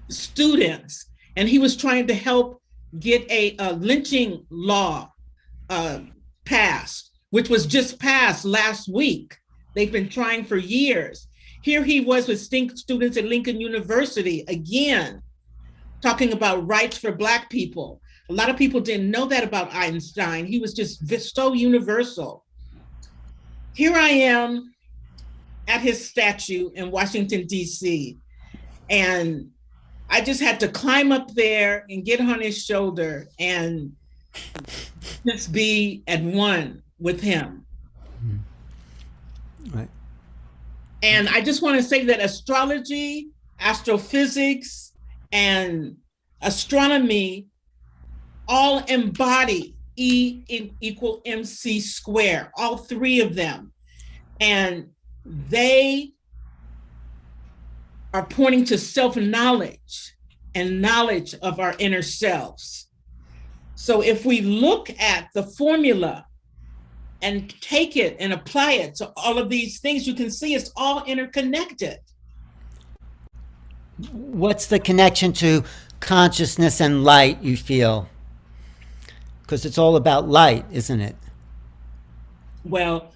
students. And he was trying to help get a lynching law passed, which was just passed last week. They've been trying for years. Here he was with students at Lincoln University, again, talking about rights for Black people. A lot of people didn't know that about Einstein. He was just so universal. Here I am at his statue in Washington, D.C. And I just had to climb up there and get on his shoulder and just be at one with him. Right. And I just want to say that astrology, astrophysics, and astronomy all embody E equal MC square, all three of them. And they are pointing to self-knowledge and knowledge of our inner selves. So if we look at the formula and take it and apply it to all of these things, you can see it's all interconnected. What's the connection to consciousness and light, you feel? Because it's all about light, isn't it? Well,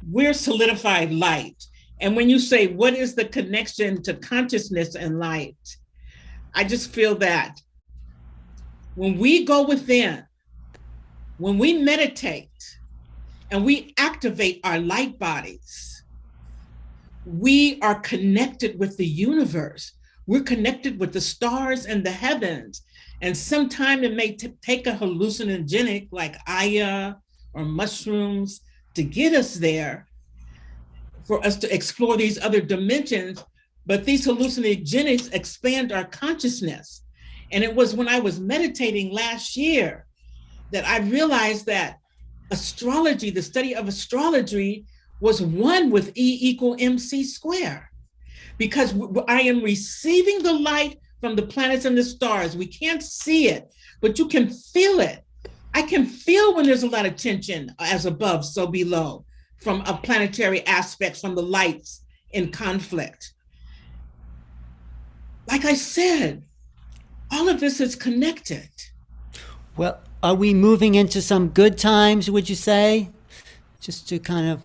we're solidified light. And when you say, what is the connection to consciousness and light? I just feel that when we go within, when we meditate and we activate our light bodies, we are connected with the universe. We're connected with the stars and the heavens. And sometimes it may take a hallucinogenic like Aya or mushrooms to get us there, for us to explore these other dimensions. But these hallucinogenics expand our consciousness. And it was when I was meditating last year that I realized that astrology, the study of astrology, was one with E equal MC square. Because I am receiving the light from the planets and the stars. We can't see it, but you can feel it. I can feel when there's a lot of tension, as above, so below, from a planetary aspect, from the lights in conflict. Like I said, all of this is connected. Well, are we moving into some good times, would you say? Just to kind of...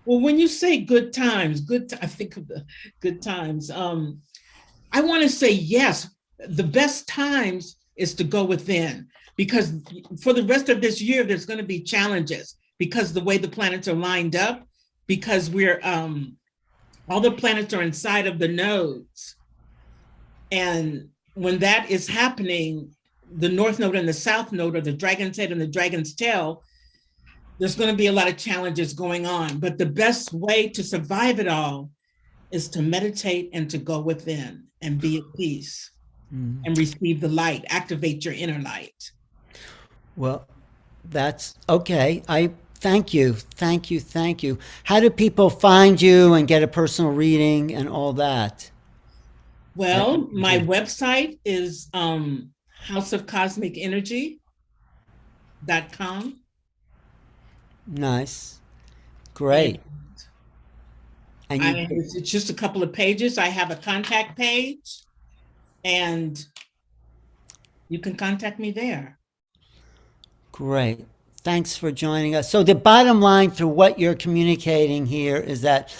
Well, when you say good times, I think of the good times. I want to say yes, the best times is to go within, because for the rest of this year, there's going to be challenges because the way the planets are lined up, because we're, all the planets are inside of the nodes. And when that is happening, the North Node and the South Node, or the Dragon's Head and the Dragon's Tail, there's going to be a lot of challenges going on. But the best way to survive it all is to meditate and to go within and be at peace and receive the light, activate your inner light. Well, that's okay. I thank you. How do people find you and get a personal reading and all that? Well, my website is houseofcosmicenergy.com. Nice. Great. And it's just a couple of pages. I have a contact page, and you can contact me there. Great. Thanks for joining us. So the bottom line through what you're communicating here is that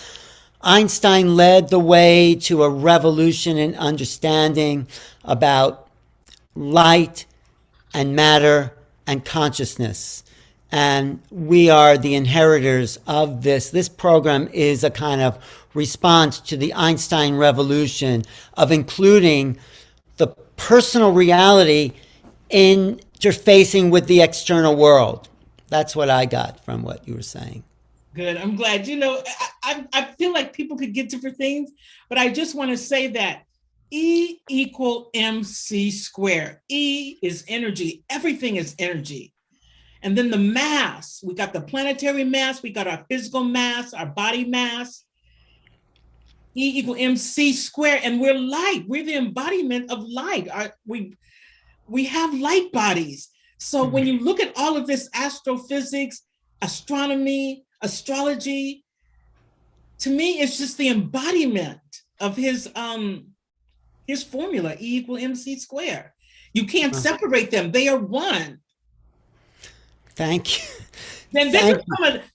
Einstein led the way to a revolution in understanding about light and matter and consciousness. And we are the inheritors of this. This program is a kind of response to the Einstein revolution of including the personal reality interfacing with the external world. That's what I got from what you were saying. Good. I'm glad. You know, I feel like people could get different things, but I just want to say that E equal MC squared. E is energy. Everything is energy. And then the mass, we got the planetary mass, we got our physical mass, our body mass. E equal MC squared, and we're light. We're the embodiment of light. We have light bodies. So when you look at all of this astrophysics, astronomy, astrology, to me, it's just the embodiment of his formula, E equal MC squared. You can't separate them. They are one. Thank you. Then this is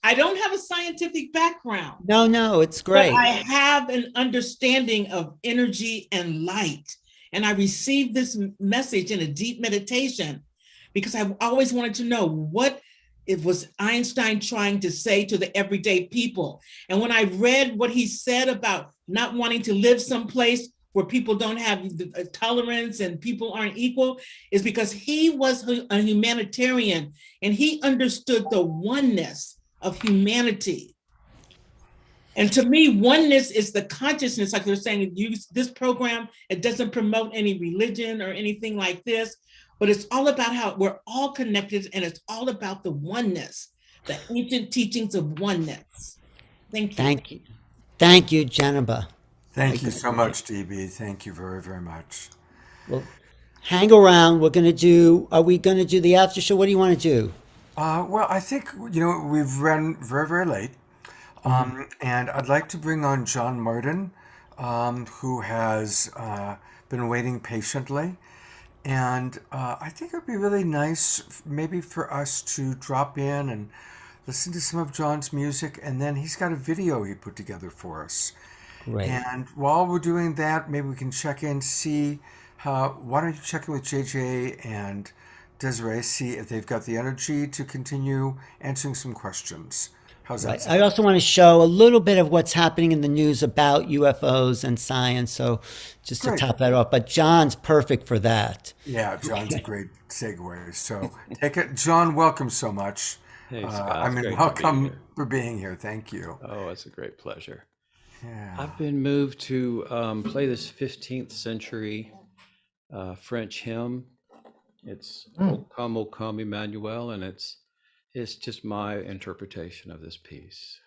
I don't have a scientific background. No, it's great. But I have an understanding of energy and light. And I received this message in a deep meditation because I always wanted to know what it was Einstein trying to say to the everyday people. And when I read what he said about not wanting to live someplace where people don't have tolerance and people aren't equal, is because he was a humanitarian and he understood the oneness of humanity. And to me, oneness is the consciousness, like you're saying, this program, it doesn't promote any religion or anything like this, but it's all about how we're all connected, and it's all about the oneness, the ancient teachings of oneness. Thank you. Thank you, Jennifer. Thank you so much, DB. Thank you very, very much. Well, hang around. Are we going to do the after show? What do you want to do? Well, I think, we've run very, very late. And I'd like to bring on John Martin, who has been waiting patiently. And I think it would be really nice, maybe for us to drop in and listen to some of John's music. And then he's got a video he put together for us. Great. And while we're doing that, maybe we can check in, see why don't you check in with JJ and Desiree, see if they've got the energy to continue answering some questions. How's that Right. sound? I also want to show a little bit of what's happening in the news about UFOs and science. So just to Great. top that off, but John's perfect for that. Yeah, John's a great segue. So take it. John, welcome so much. Hey, Scott. It's great to be welcome here. for being here. Thank you. Oh, it's a great pleasure. Yeah. I've been moved to play this 15th century French hymn. It's O Come, Emmanuel, and it's just my interpretation of this piece.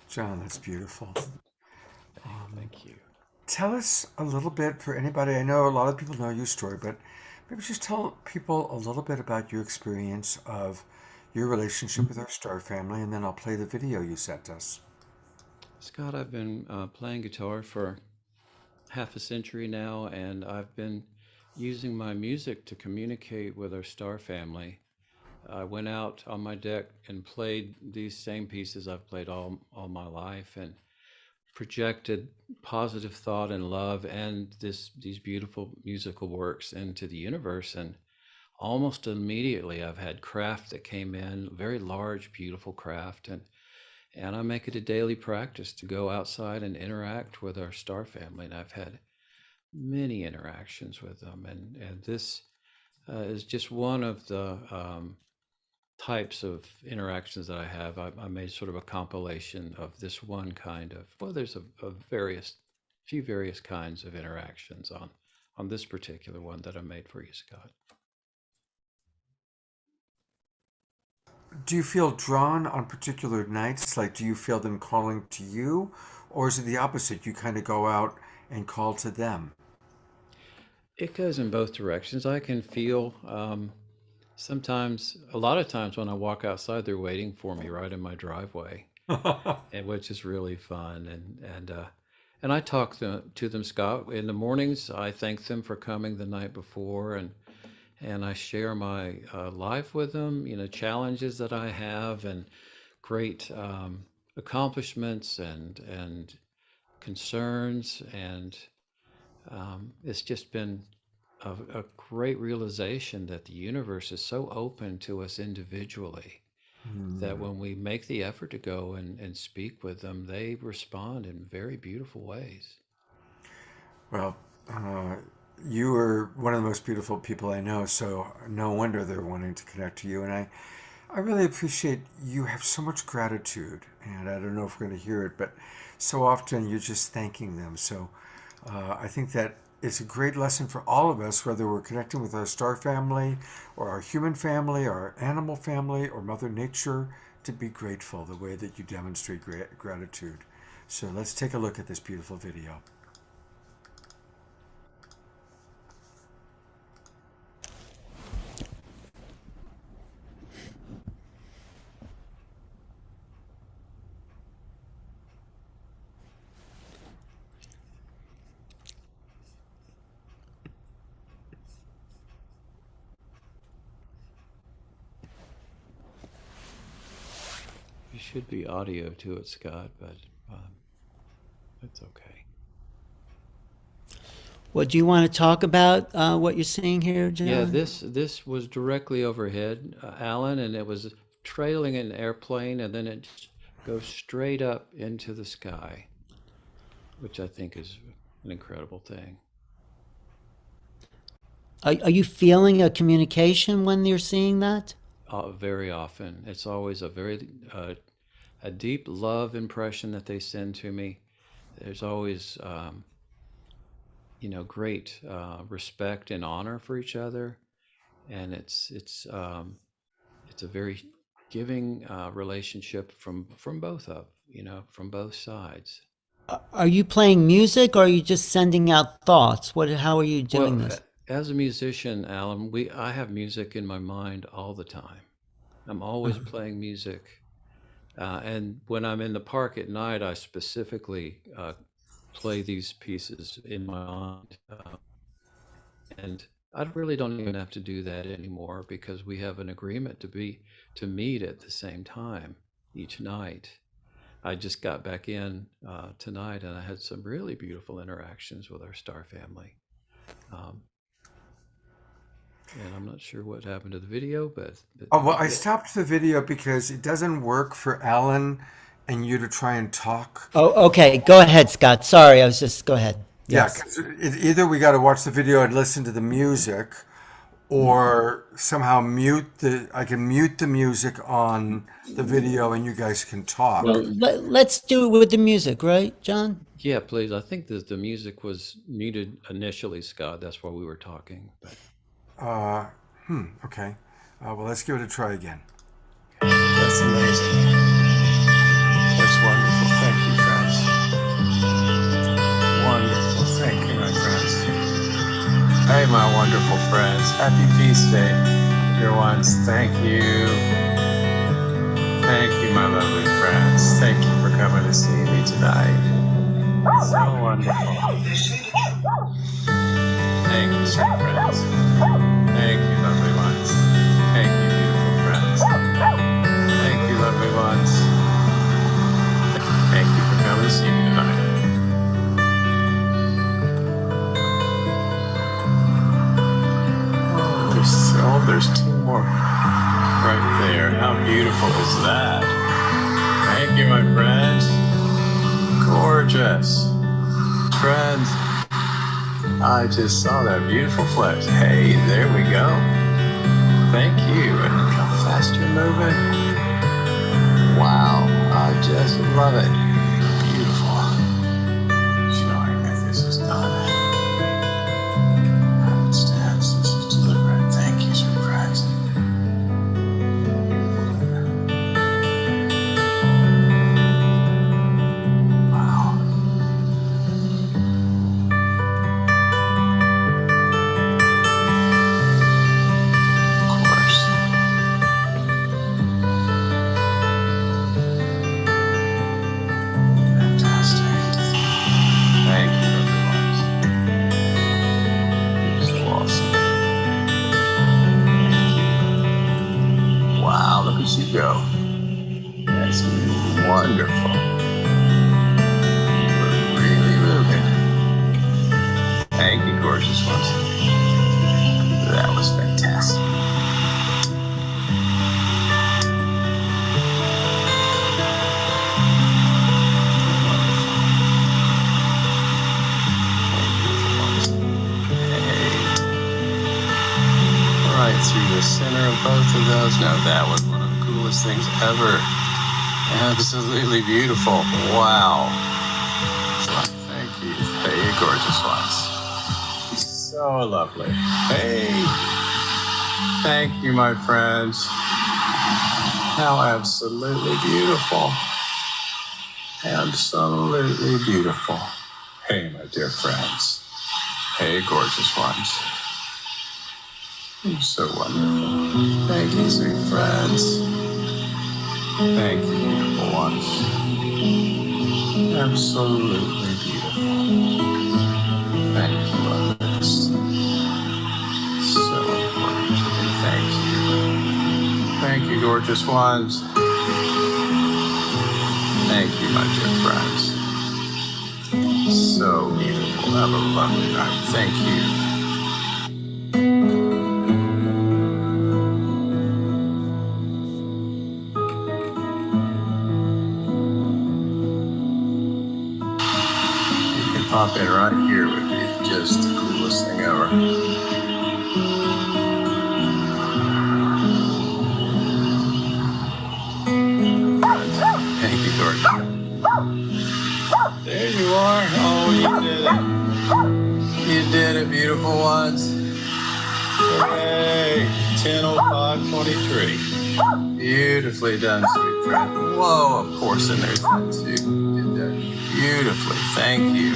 John, that's beautiful. Thank you. Tell us a little bit, for anybody, I know a lot of people know your story, but maybe just tell people a little bit about your experience of your relationship with our star family, and then I'll play the video you sent us. Scott, I've been playing guitar for half a century now, and I've been using my music to communicate with our star family. I went out on my deck and played these same pieces I've played all my life, and projected positive thought and love and these beautiful musical works into the universe. And almost immediately I've had craft that came in, very large, beautiful craft, and I make it a daily practice to go outside and interact with our star family. And I've had many interactions with them, and this is just one of the types of interactions that I have. I made sort of a compilation of this one kind of, well, there's a few various kinds of interactions on this particular one that I made for you, Scott. Do you feel drawn on particular nights? Like, do you feel them calling to you? Or is it the opposite? You kind of go out and call to them? It goes in both directions. I can feel sometimes, a lot of times when I walk outside, they're waiting for me right in my driveway, and which is really fun. And I talk to them, Scott. In the mornings, I thank them for coming the night before, and I share my life with them. Challenges that I have, and great accomplishments, and concerns, and it's just been a great realization that the universe is so open to us individually, that when we make the effort to go and speak with them, they respond in very beautiful ways. Well, you are one of the most beautiful people I know, so no wonder they're wanting to connect to you. And I really appreciate you have so much gratitude, and I don't know if we're going to hear it, but so often you're just thanking them. So I think that it's a great lesson for all of us, whether we're connecting with our star family or our human family, our animal family, or Mother Nature, to be grateful the way that you demonstrate gratitude. So let's take a look at this beautiful video. There should be audio to it, Scott, but it's okay. Well, do you want to talk about what you're seeing here, John? Yeah, this was directly overhead, Alan, and it was trailing an airplane, and then it goes straight up into the sky, which I think is an incredible thing. Are you feeling a communication when you're seeing that? Very often. It's always a very a deep love impression that they send to me. There's always great respect and honor for each other, and it's a very giving relationship from both sides. Are you playing music, or are you just sending out thoughts? How are you doing this? As a musician, Alan, I have music in my mind all the time. I'm always playing music. And when I'm in the park at night, I specifically play these pieces in my mind. And I really don't even have to do that anymore because we have an agreement to meet at the same time each night. I just got back in tonight, and I had some really beautiful interactions with our star family. And I'm not sure what happened to the video, but I stopped the video because it doesn't work for Alan and you to try and talk. Oh, okay. Go ahead, Scott. Sorry, go ahead. Yes. Yeah, 'cause either we got to watch the video and listen to the music, or somehow I can mute the music on the video and you guys can talk. Well, let's do it with the music, right, John? Yeah, please. I think that the music was muted initially, Scott. That's why we were talking. But... Okay. Well, let's give it a try again. That's amazing. That's wonderful. Thank you, friends. Wonderful. Thank you, my friends. Hey, my wonderful friends. Happy Feast Day, dear ones. Thank you. Thank you, my lovely friends. Thank you for coming to see me tonight. So wonderful. Thank you, sweet friends. Thank you, lovely ones. Thank you, beautiful friends. Thank you, lovely ones. Thank you for coming to see me tonight. There's two more right there. How beautiful is that? Thank you, my friends. Gorgeous. Friends, I just saw that beautiful flash. Hey, there we go. Thank you. And look how fast you're moving. Wow, I just love it. Beautiful. Showing that this is done. Happenstance, this is deliberate. Thank you, sweet friends. Wow. You go. That's wonderful. You were really moving. Thank you, gorgeous ones. That was fantastic. of those. No, that was one of the coolest things ever. Absolutely beautiful. Wow. Thank you. Hey, gorgeous ones. So lovely. Hey. Thank you, my friends. How absolutely beautiful. Absolutely beautiful. Hey, my dear friends. Hey, gorgeous ones. You're so wonderful. Thank you, sweet friends. Thank you, beautiful ones. Absolutely beautiful. Thank you, others. So important to me. Thank you. Thank you, gorgeous ones. Thank you, my dear friends. So beautiful. Have a lovely night. Thank you. Pop in right here would be just the coolest thing ever. Thank you, George. There you are. Oh, you did it. You did it, beautiful ones. Hey, 10:05:23. Beautifully done, sweet friend. Whoa, of course, and there's that too. Did that beautifully. Thank you.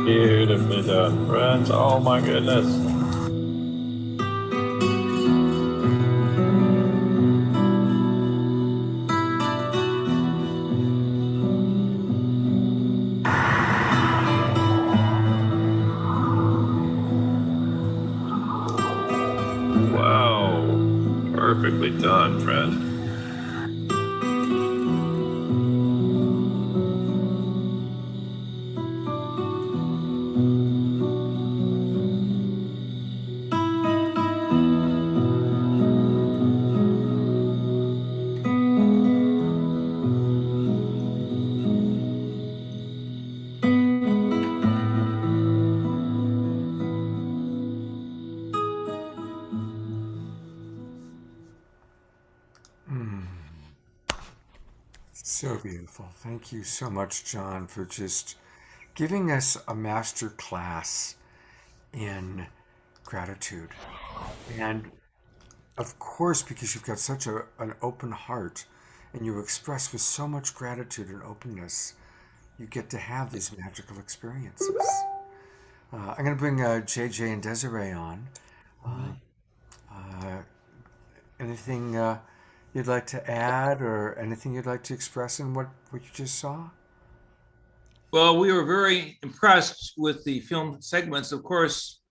Beautifully done, friends. Oh my goodness. Wow. Perfectly done, friend. So beautiful. Thank you so much, John, for just giving us a master class in gratitude. And of course, because you've got such an open heart and you express with so much gratitude and openness, you get to have these magical experiences. I'm going to bring JJ and Desiree on. Anything you'd like to add or anything you'd like to express in what you just saw? Well, we were very impressed with the film segments. Of course,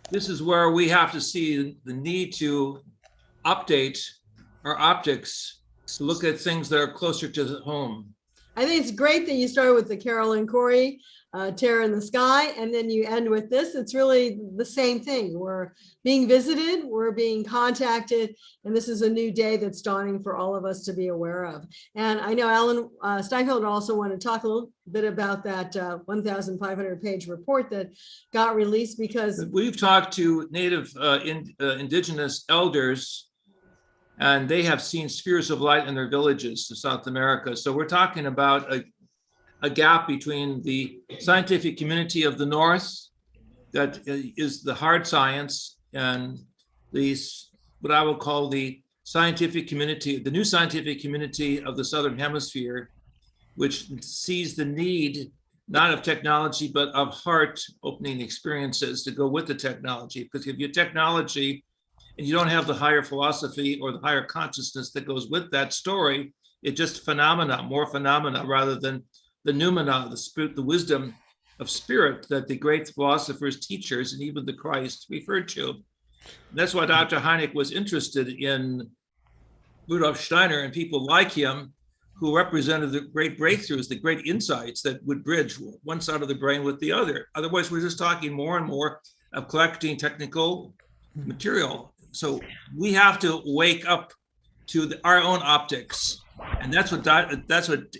this is where we have to see the need to update our optics to look at things that are closer to home. I think it's great that you started with the Carol and Cory, Terror in the Sky, and then you end with this. It's really the same thing. We're being visited, we're being contacted, and this is a new day that's dawning for all of us to be aware of. And I know Alan Steinfeld also want to talk a little bit about that 1,500 page report that got released, because we've talked to native indigenous elders, and they have seen spheres of light in their villages in South America. So we're talking about a gap between the scientific community of the North, that is the hard science, and these, what I will call the scientific community, the new scientific community of the Southern Hemisphere, which sees the need not of technology, but of heart opening experiences to go with the technology. Because if you have technology and you don't have the higher philosophy or the higher consciousness that goes with that story, it's just phenomena, more phenomena, rather than the noumena, the spirit, the wisdom of spirit that the great philosophers, teachers, and even the Christ referred to. And that's why Dr. Heineck was interested in Rudolf Steiner and people like him, who represented the great breakthroughs, the great insights that would bridge one side of the brain with the other. Otherwise, we're just talking more and more of collecting technical material. So we have to wake up to our own optics. And that's what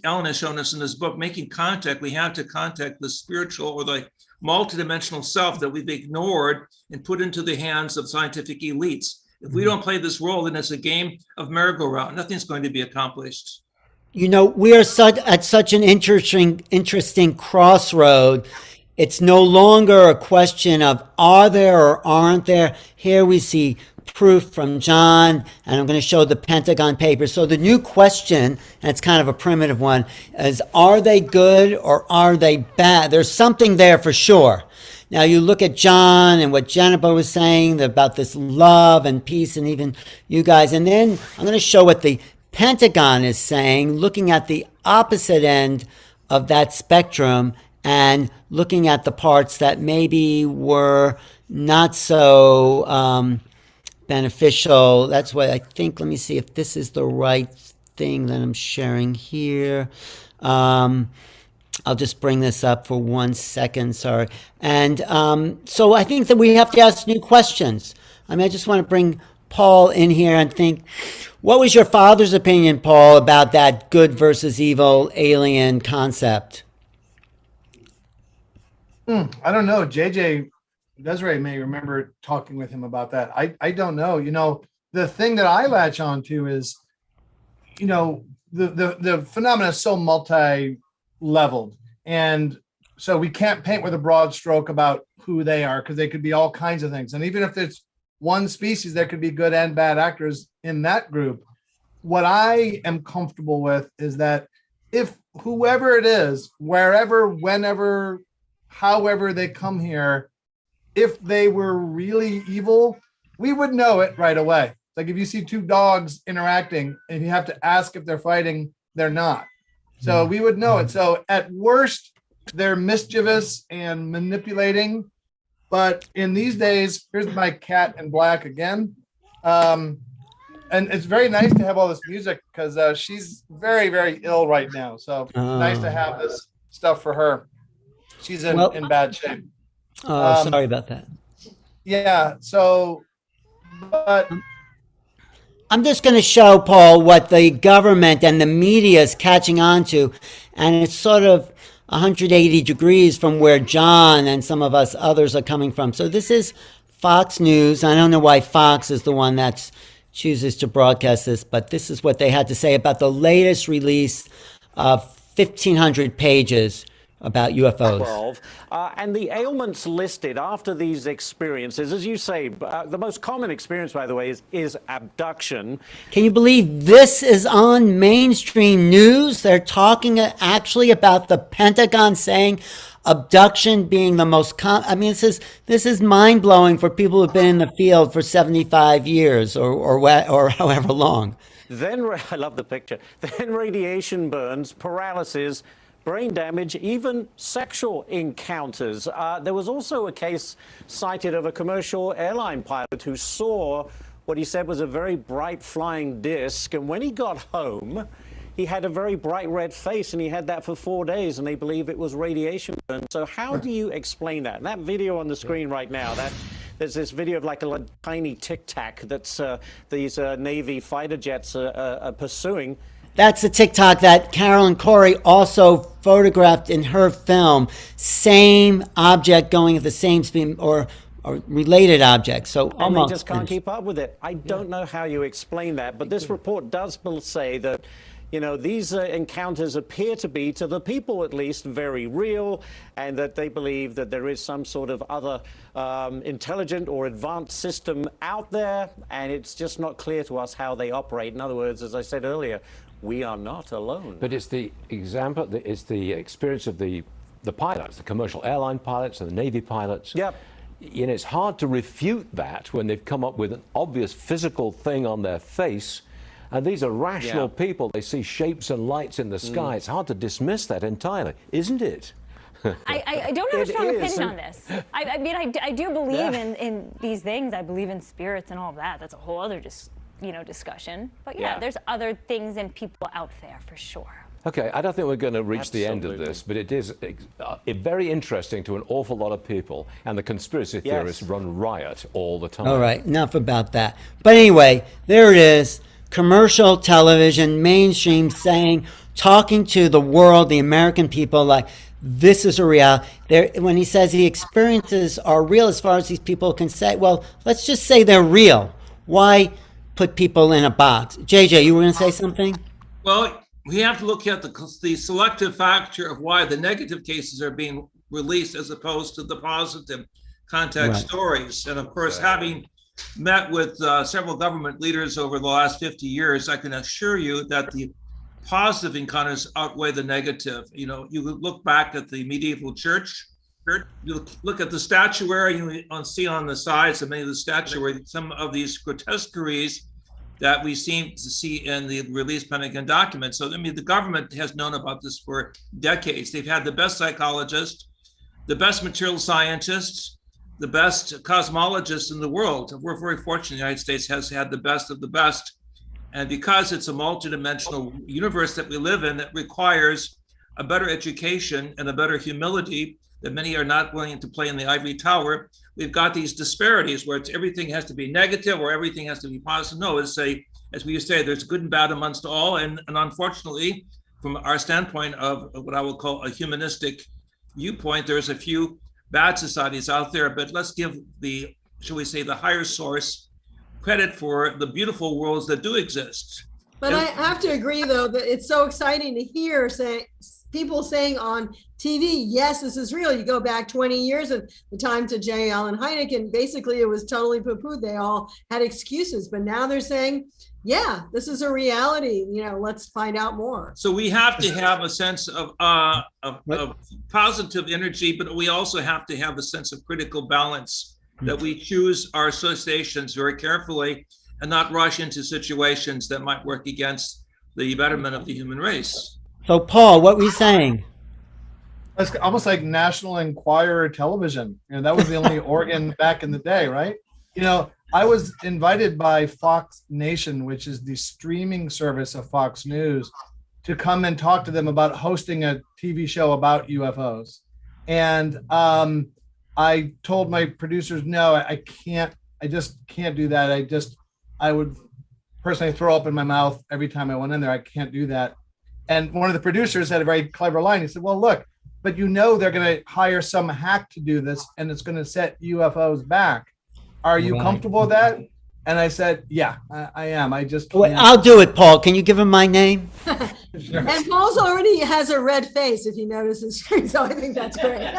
Ellen has shown us in this book, making contact. We have to contact the spiritual or the multidimensional self that we've ignored and put into the hands of scientific elites. If we don't play this role, then it's a game of merry-go-round. Nothing's going to be accomplished. You know, we are at such an interesting crossroad. It's no longer a question of are there or aren't there. Here we see proof from John, and I'm going to show the Pentagon Papers. So the new question, and it's kind of a primitive one, is are they good or are they bad? There's something there for sure. Now you look at John and what Jennifer was saying about this love and peace, and even you guys, and then I'm going to show what the Pentagon is saying, looking at the opposite end of that spectrum and looking at the parts that maybe were not so beneficial. That's why I think, let me see if this is the right thing that I'm sharing here. I'll just bring this up for 1 second, sorry. And so I think that we have to ask new questions. I mean, I just want to bring Paul in here and think, what was your father's opinion, Paul, about that good versus evil alien concept? I don't know. JJ Desiree may remember talking with him about that. I don't know. You know, the thing that I latch on to is, you know, the phenomenon is so multi-leveled. And so we can't paint with a broad stroke about who they are, because they could be all kinds of things. And even if it's one species, there could be good and bad actors in that group. What I am comfortable with is that if whoever it is, wherever, whenever, however they come here, if they were really evil, we would know it right away. Like if you see two dogs interacting and you have to ask if they're fighting, they're not. So we would know it. So at worst, they're mischievous and manipulating. But in these days, here's my cat in black again. And it's very nice to have all this music because she's very, very ill right now. So nice to have this stuff for her. She's in bad shape. Sorry about that. Yeah. So, but I'm just going to show Paul what the government and the media is catching on to, and it's sort of 180 degrees from where John and some of us others are coming from. So this is Fox News. I don't know why Fox is the one that chooses to broadcast this, but this is what they had to say about the latest release of 1,500 pages about UFOs. And the ailments listed after these experiences, as you say, the most common experience, by the way, is abduction. Can you believe this is on mainstream news? They're talking actually about the Pentagon saying abduction being the most I mean, this is mind-blowing for people who've been in the field for 75 years or however long. Then, I love the picture, then radiation burns, paralysis, brain damage, even sexual encounters. There was also a case cited of a commercial airline pilot who saw what he said was a very bright flying disc, and when he got home, he had a very bright red face, and he had that for 4 days, and they believe it was radiation burn. So how do you explain that? And that video on the screen right now, there's this video of like a tiny Tic Tac that's these Navy fighter jets are pursuing. That's the TikTok that Carolyn Cory also photographed in her film. Same object going at the same speed or related objects. So and almost they just can't keep up with it. I don't know how you explain that, but this report does say that, you know, these encounters appear to be, to the people at least, very real, and that they believe that there is some sort of other intelligent or advanced system out there, and it's just not clear to us how they operate. In other words, as I said earlier, we are not alone. But it's the example, it's the experience of the pilots, the commercial airline pilots and the Navy pilots. Yep. You know, it's hard to refute that when they've come up with an obvious physical thing on their face. And these are rational people. They see shapes and lights in the sky. It's hard to dismiss that entirely, isn't it? I don't have a strong opinion on this. I mean, I do believe in these things. I believe in spirits and all of that. That's a whole other discussion. But yeah, there's other things and people out there for sure. Okay, I don't think we're going to reach the end of this, but it is very interesting to an awful lot of people, and the conspiracy theorists run riot all the time. All right, enough about that. But anyway, there it is. Commercial television, mainstream saying, talking to the world, the American people, like, this is a reality. When he says the experiences are real as far as these people can say, well, let's just say they're real. Why put people in a box? JJ, you were going to say something? Well, we have to look at the selective factor of why the negative cases are being released as opposed to the positive contact stories. And of course, having met with several government leaders over the last 50 years, I can assure you that the positive encounters outweigh the negative. You know, you look back at the medieval church, you look at the statuary, you see on the sides of many of the statuary some of these grotesqueries that we seem to see in the released Pentagon documents. So, I mean, the government has known about this for decades. They've had the best psychologists, the best material scientists, the best cosmologists in the world. We're very fortunate the United States has had the best of the best. And because it's a multidimensional universe that we live in that requires a better education and a better humility that many are not willing to play in the ivory tower, we've got these disparities where everything has to be negative or everything has to be positive. No, as we used to say, there's good and bad amongst all. And unfortunately, from our standpoint of what I will call a humanistic viewpoint, there's a few bad societies out there, but let's give the, shall we say, the higher source credit for the beautiful worlds that do exist. But I have to agree, though, that it's so exciting to hear people saying on TV, yes, this is real. You go back 20 years at the time to J. Allen Hyneck, and basically it was totally poo-pooed. They all had excuses, but now they're saying, yeah, this is a reality. You know, let's find out more. So we have to have a sense of positive energy, but we also have to have a sense of critical balance, that we choose our associations very carefully and not rush into situations that might work against the betterment of the human race. So, Paul, what were you saying? It's almost like National Enquirer television. You know, that was the only organ back in the day, right? You know, I was invited by Fox Nation, which is the streaming service of Fox News, to come and talk to them about hosting a TV show about UFOs. And I told my producers, no, I just can't do that. I would personally throw up in my mouth every time I went in there. I can't do that. And one of the producers had a very clever line. He said, well, look, but you know they're going to hire some hack to do this, and it's going to set UFOs back. Are you comfortable with that? And I said, yeah, I am. I just can't. Wait, I'll do it, Paul. Can you give him my name? And Paul's already has a red face, if you notice his screen, so I think that's great.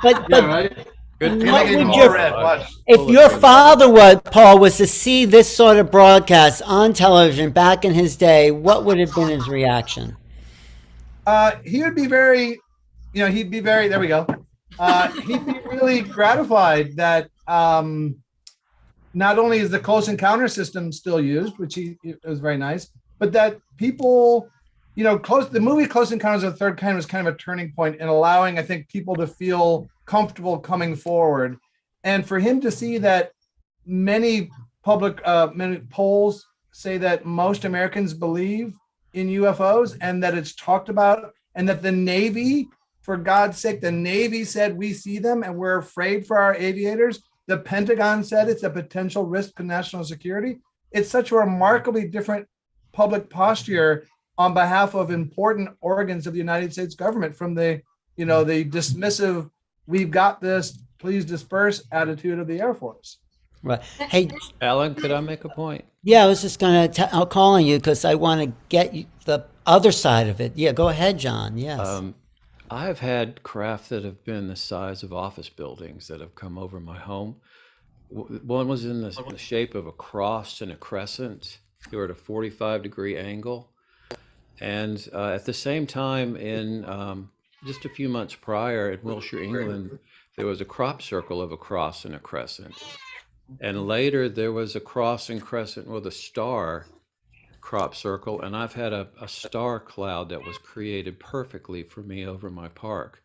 But right? Good. Watch. If your father Paul was to see this sort of broadcast on television back in his day, what would have been his reaction? He would be very, there we go. He'd be really gratified that not only is the close encounter system still used, which it was very nice, but that people, the movie Close Encounters of the Third Kind was kind of a turning point in allowing, I think, people to feel comfortable coming forward. And for him to see that many polls say that most Americans believe in UFOs and that it's talked about, and that the Navy, for God's sake, the Navy said we see them and we're afraid for our aviators. The Pentagon said it's a potential risk to national security. It's such a remarkably different public posture on behalf of important organs of the United States government from the dismissive, we've got this, please disperse attitude of the Air Force. Right. Hey, Alan, could I make a point? Yeah, I was just going to I'll call on you because I want to get the other side of it. Yeah, go ahead, John. Yes. I've had craft that have been the size of office buildings that have come over my home. One was in the shape of a cross and a crescent. They were at a 45-degree angle. And at the same time, in just a few months prior in Wiltshire, England, there was a crop circle of a cross and a crescent. And later there was a cross and crescent with a star crop circle. And I've had a star cloud that was created perfectly for me over my park.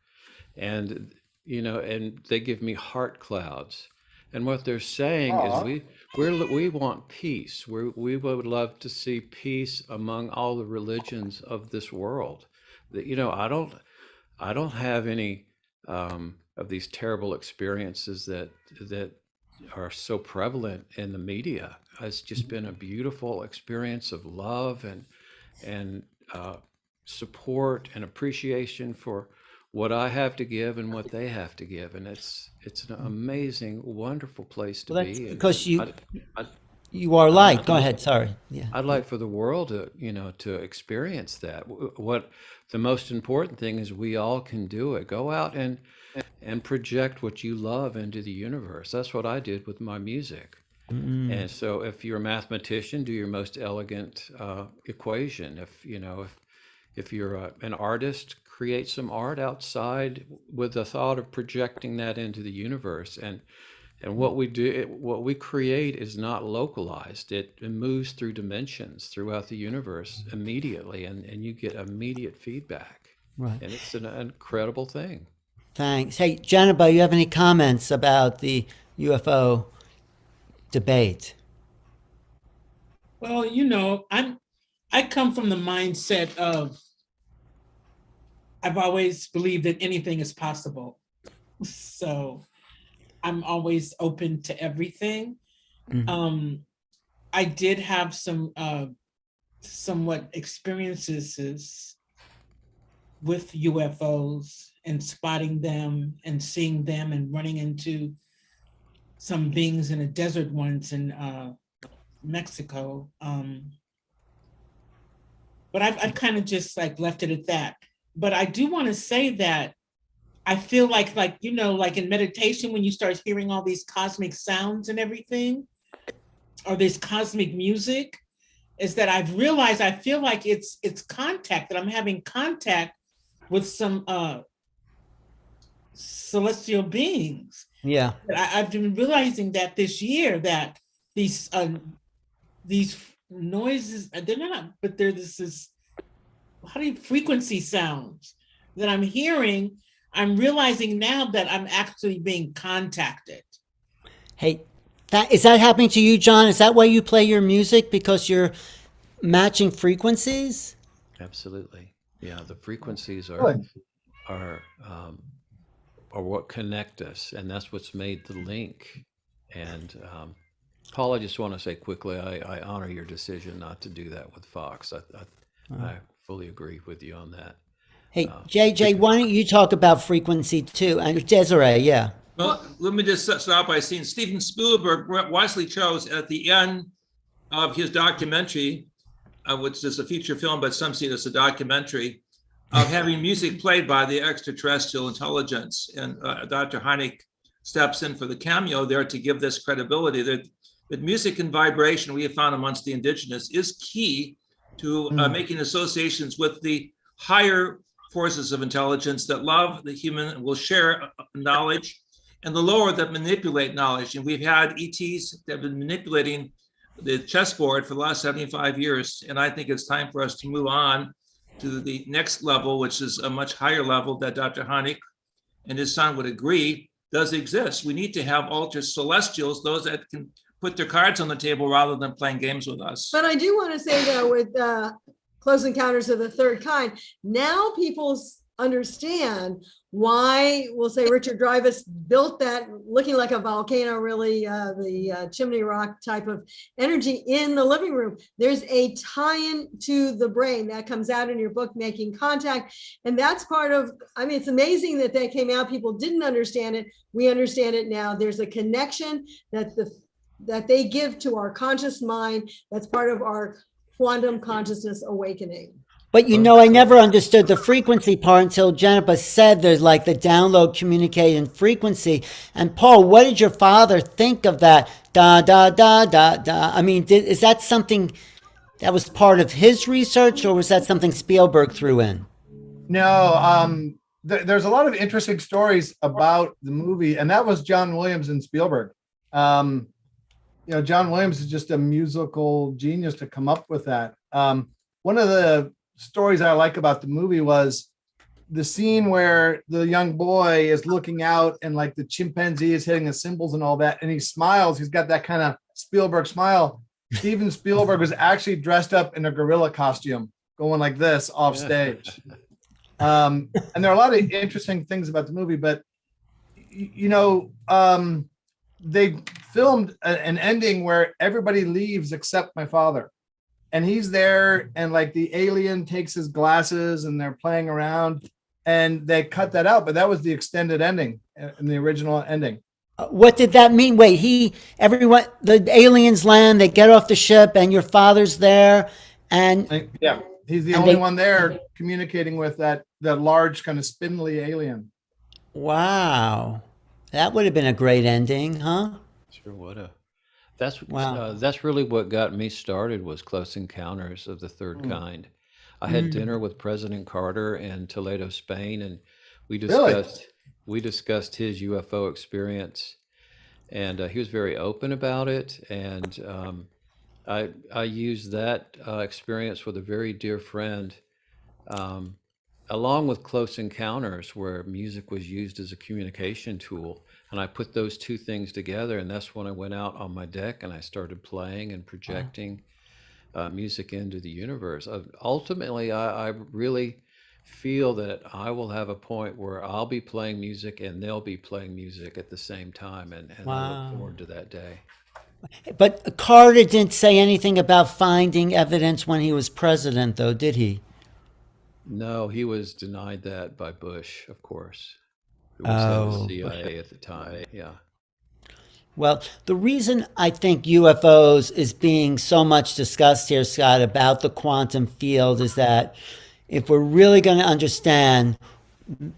And, and they give me heart clouds. And what they're saying is we want peace. We would love to see peace among all the religions of this world. You know, I don't have any of these terrible experiences that are so prevalent in the media. It's just been a beautiful experience of love and support and appreciation for what I have to give and what they have to give, and it's an amazing, wonderful place to Well, that's be. And because I, you are I'd light. Go like- ahead. Sorry. Yeah. I'd like for the world to, to experience that. What the most important thing is, we all can do it. Go out and project what you love into the universe. That's what I did with my music. And so, if you're a mathematician, do your most elegant equation. If you're an artist, create some art outside with the thought of projecting that into the universe. And what we create is not localized. It moves through dimensions throughout the universe immediately, and you get immediate feedback. Right. And it's an incredible thing. Thanks. Hey, Jennifer, you have any comments about the UFO debate? Well, I come from the mindset of I've always believed that anything is possible. So I'm always open to everything. I did have some somewhat experiences with UFOs and spotting them and seeing them and running into some beings in a desert once in Mexico. But I've kind of just like left it at that. But I do want to say that I feel like in meditation, when you start hearing all these cosmic sounds and everything, or this cosmic music, is that I've realized I feel like it's contact, that I'm having contact with some celestial beings. Yeah. I've been realizing that this year, that these noises, they're not, but they're this frequency sounds that I'm hearing. I'm realizing now that I'm actually being contacted. Hey, is that happening to you, John? Is that why you play your music, because you're matching frequencies? Absolutely. Yeah, the frequencies Good. are what connect us, and that's what's made the link. And Paul, I just want to say quickly, I honor your decision not to do that with Fox. I fully agree with you on that. Hey, JJ, why don't you talk about frequency too? And Desiree, yeah. Well, let me just start by saying Steven Spielberg wisely chose at the end of his documentary, which is a feature film, but some see it as a documentary, of having music played by the extraterrestrial intelligence. And Dr. Heineck steps in for the cameo there to give this credibility that music and vibration, we have found amongst the indigenous, is key to making associations with the higher forces of intelligence that love the human and will share knowledge, and the lower that manipulate knowledge. And we've had ETs that have been manipulating the chessboard for the last 75 years. And I think it's time for us to move on to the next level, which is a much higher level that Dr. Heineck and his son would agree does exist. We need to have ultra celestials, those that can put their cards on the table rather than playing games with us. But I do want to say, though, with Close Encounters of the Third Kind, now people understand why, we'll say, Richard Dreyfuss built that looking like a volcano, really, the chimney rock type of energy in the living room. There's a tie-in to the brain that comes out in your book, Making Contact. And that's part of, I mean, it's amazing that that came out. People didn't understand it. We understand it now. There's a connection that they give to our conscious mind. That's part of our quantum consciousness awakening. But I never understood the frequency part until Jennifer said there's like the download, communicate, and frequency. And Paul, what did your father think of that? Da, da, da, da, da. I mean, is that something that was part of his research, or was that something Spielberg threw in? No, there's a lot of interesting stories about the movie, and that was John Williams and Spielberg. John Williams is just a musical genius to come up with that. One of the stories I like about the movie was the scene where the young boy is looking out and like the chimpanzee is hitting the cymbals and all that, and he smiles. He's got that kind of Spielberg smile. Steven Spielberg was actually dressed up in a gorilla costume, going like this off stage. And there are a lot of interesting things about the movie, but they filmed an ending where everybody leaves except my father, and he's there, and like the alien takes his glasses and they're playing around, and they cut that out, but that was the extended ending in the original ending. What did that mean? Wait, everyone, the aliens land, they get off the ship, and your father's there, and yeah, he's the only one there communicating with that large kind of spindly alien. Wow, that would have been a great ending, huh? Sure would have. That's really what got me started, was Close Encounters of the Third Kind. I had dinner with President Carter in Toledo, Spain, and we discussed his UFO experience, and he was very open about it. And I used that experience with a very dear friend, along with Close Encounters, where music was used as a communication tool. And I put those two things together, and that's when I went out on my deck and I started playing and projecting music into the universe. Ultimately, I really feel that I will have a point where I'll be playing music and they'll be playing music at the same time, and I look forward to that day. But Carter didn't say anything about finding evidence when he was president, though, did he? No, he was denied that by Bush, of course, who was head of CIA at the time. Yeah. Well, the reason I think UFOs is being so much discussed here, Scott, about the quantum field is that if we're really going to understand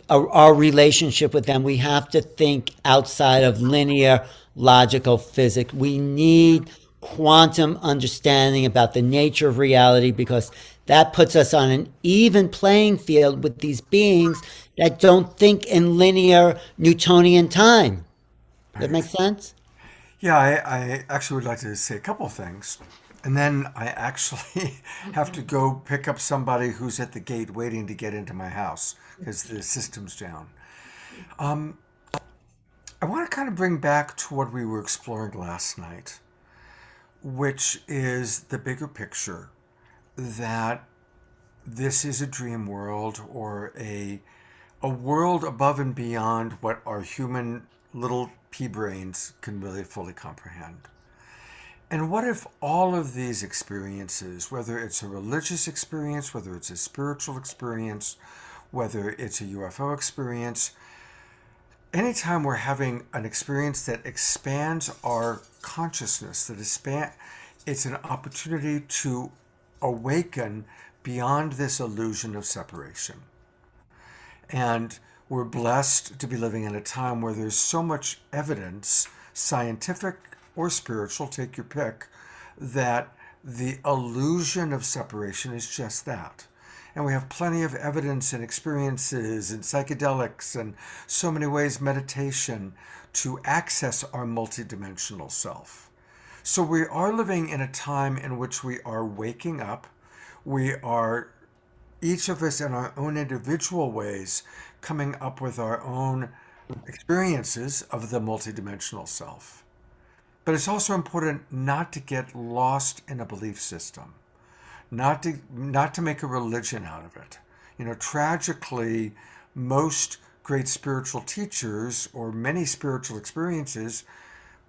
our relationship with them, we have to think outside of linear logical physics. We need quantum understanding about the nature of reality, because that puts us on an even playing field with these beings that don't think in linear Newtonian time. Does that make sense? Yeah, I actually would like to say a couple of things. And then I actually have to go pick up somebody who's at the gate waiting to get into my house because the system's down. I want to kind of bring back to what we were exploring last night, which is the bigger picture that this is a dream world, or a world above and beyond what our human little pea brains can really fully comprehend. And what if all of these experiences, whether it's a religious experience, whether it's a spiritual experience, whether it's a UFO experience, anytime we're having an experience that expands our consciousness, it's an opportunity to awaken beyond this illusion of separation. And we're blessed to be living in a time where there's so much evidence, scientific or spiritual, take your pick, that the illusion of separation is just that. And we have plenty of evidence and experiences and psychedelics and so many ways, meditation, to access our multidimensional self. So we are living in a time in which we are waking up. We are, each of us in our own individual ways, coming up with our own experiences of the multidimensional self. But it's also important not to get lost in a belief system, not to make a religion out of it. Tragically, most great spiritual teachers, or many spiritual experiences,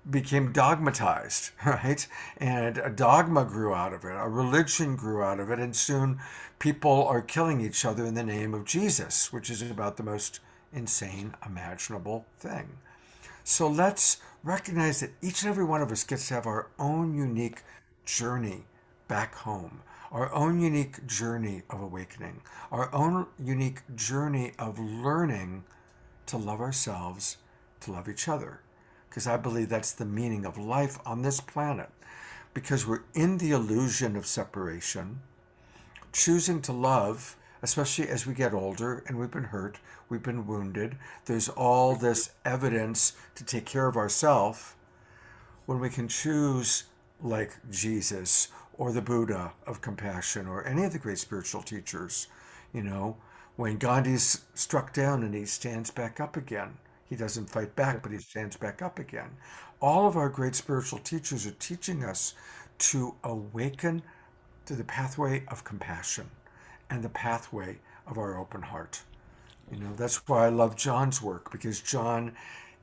became dogmatized, right? And a dogma grew out of it, a religion grew out of it, and soon people are killing each other in the name of Jesus, which is about the most insane imaginable thing. So let's recognize that each and every one of us gets to have our own unique journey back home, our own unique journey of awakening, our own unique journey of learning to love ourselves, to love each other. Because I believe that's the meaning of life on this planet. Because we're in the illusion of separation, choosing to love, especially as we get older and we've been hurt, we've been wounded. There's all this evidence to take care of ourselves. When we can choose, like Jesus or the Buddha of compassion, or any of the great spiritual teachers, when Gandhi's struck down and he stands back up again. He doesn't fight back, but he stands back up again. All of our great spiritual teachers are teaching us to awaken to the pathway of compassion and the pathway of our open heart. That's why I love John's work, because John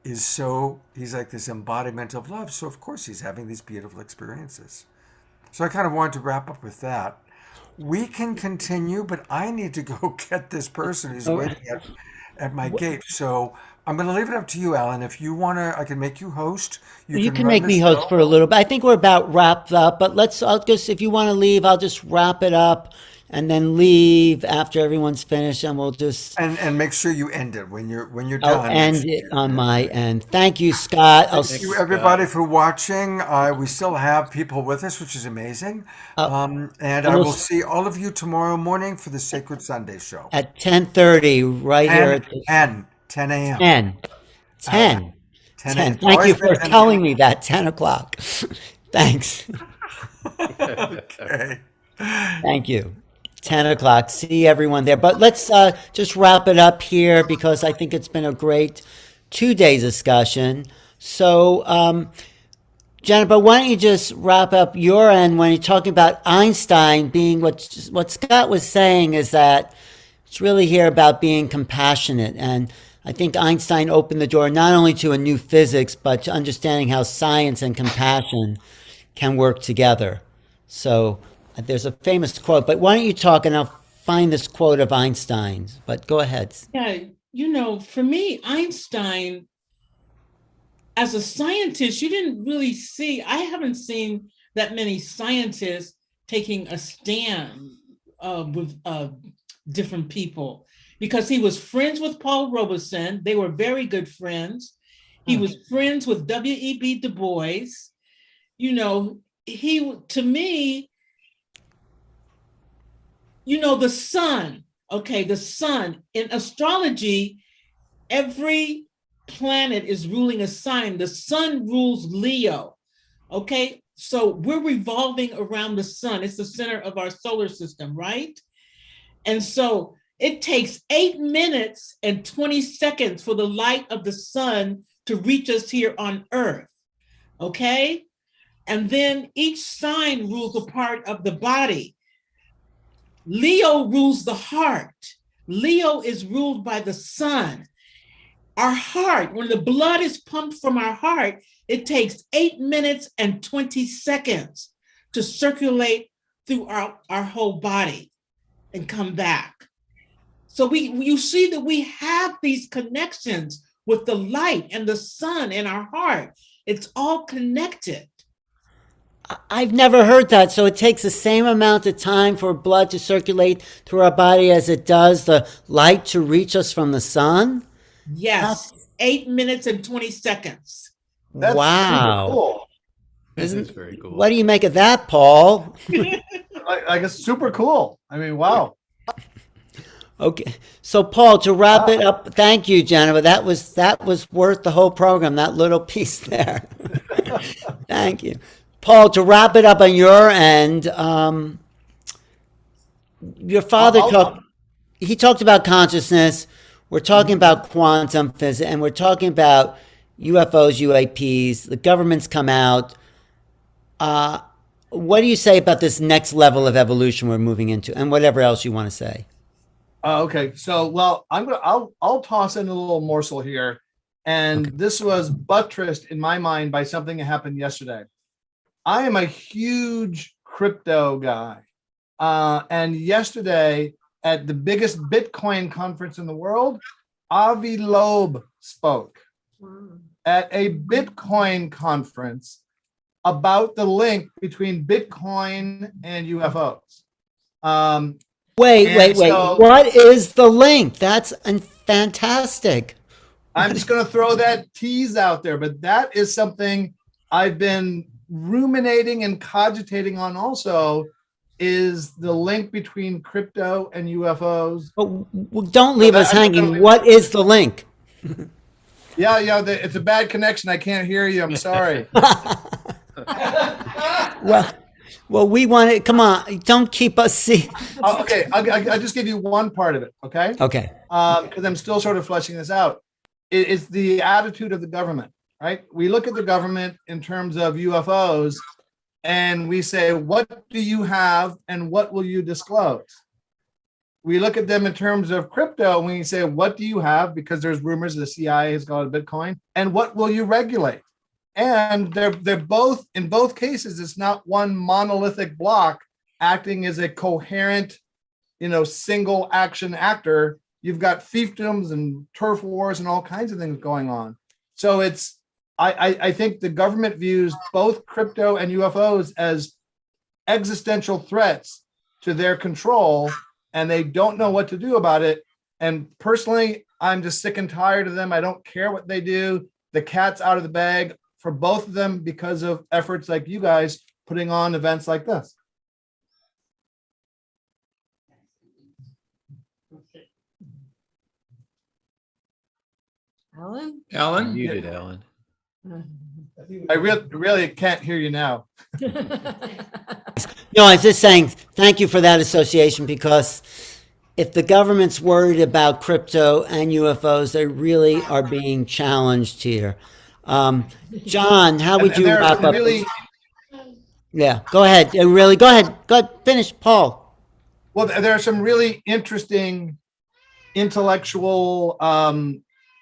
is he's like this embodiment of love. So of course he's having these beautiful experiences. So I kind of wanted to wrap up with that. We can continue, but I need to go get this person who's waiting at my gate. So I'm going to leave it up to you, Alan. If you want to, I can make you host. You can make me host for a little bit. I think we're about wrapped up, but if you want to leave, I'll just wrap it up and then leave after everyone's finished, and we'll just and make sure you end it when you're done. I'll end it on my end. Thank you, Scott. Thank you, everybody, for watching. We still have people with us, which is amazing. And I will see all of you tomorrow morning for the Sacred Sunday show at 10:30, right here at 10 a.m. 10. Thank you for telling me that 10 o'clock. Thanks. Okay. Thank you. 10 o'clock. See everyone there. But let's just wrap it up here, because I think it's been a great 2-day discussion. So, Jennifer, why don't you just wrap up your end when you're talking about Einstein being what Scott was saying is that it's really here about being compassionate. And I think Einstein opened the door not only to a new physics, but to understanding how science and compassion can work together. So there's a famous quote, but why don't you talk and I'll find this quote of Einstein's, but go ahead. Yeah, for me, Einstein, as a scientist, you didn't really I haven't seen that many scientists taking a stand with different people, because he was friends with Paul Robeson. They were very good friends. He was friends with W.E.B. Du Bois. To me, the sun, the sun. In astrology, every planet is ruling a sign. The sun rules Leo, So we're revolving around the sun. It's the center of our solar system, right? And so it takes 8 minutes and 20 seconds for the light of the sun to reach us here on Earth, And then each sign rules a part of the body. Leo rules the heart. Leo is ruled by the sun. Our heart, when the blood is pumped from our heart, it takes 8 minutes and 20 seconds to circulate through our whole body and come back. So you see that we have these connections with the light and the sun in our heart. It's all connected. I've never heard that. So it takes the same amount of time for blood to circulate through our body as it does the light to reach us from the sun? Yes, 8 minutes and 20 seconds. That's wow. super cool. That's very cool. What do you make of that, Paul? I guess super cool. I mean, wow. Okay, so Paul, to wrap it up, thank you, Jennifer. That was worth the whole program. That little piece there. Thank you, Paul. To wrap it up on your end, your father talked about consciousness. We're talking about quantum physics, and we're talking about UFOs, UAPs. The government's come out. What do you say about this next level of evolution we're moving into, and whatever else you want to say? Okay, so I'll toss in a little morsel here, and this was buttressed in my mind by something that happened yesterday. I am a huge crypto guy, and yesterday at the biggest Bitcoin conference in the world, Avi Loeb spoke at a Bitcoin conference about the link between Bitcoin and UFOs. Wait. What is the link? That's fantastic. I'm just going to throw that tease out there, but that is something I've been ruminating and cogitating on also, is the link between crypto and UFOs. Well, don't leave us hanging. What is the link? Yeah, it's a bad connection. I can't hear you. I'm sorry. Well, we want it. Come on, don't keep us see. Okay, I'll just give you one part of it. Okay. Okay. Because I'm still sort of fleshing this out. It's the attitude of the government, right? We look at the government in terms of UFOs, and we say, what do you have, and what will you disclose? we look at them in terms of crypto and we say, what do you have? Because there's rumors the CIA has got a Bitcoin, and what will you regulate? And they're both, in both cases, it's not one monolithic block acting as a coherent, single action actor. You've got fiefdoms and turf wars and all kinds of things going on. So I think the government views both crypto and UFOs as existential threats to their control, and they don't know what to do about it. And personally, I'm just sick and tired of them. I don't care what they do. The cat's out of the bag for both of them because of efforts like you guys putting on events like this. Alan? Alan? Muted, Alan. I really can't hear you now. No, I was just saying thank you for that association, because if the government's worried about crypto and UFOs, they really are being challenged here. John, how would you wrap up? Yeah, go ahead. Go ahead. Finish, Paul. Well, there are some really interesting intellectual,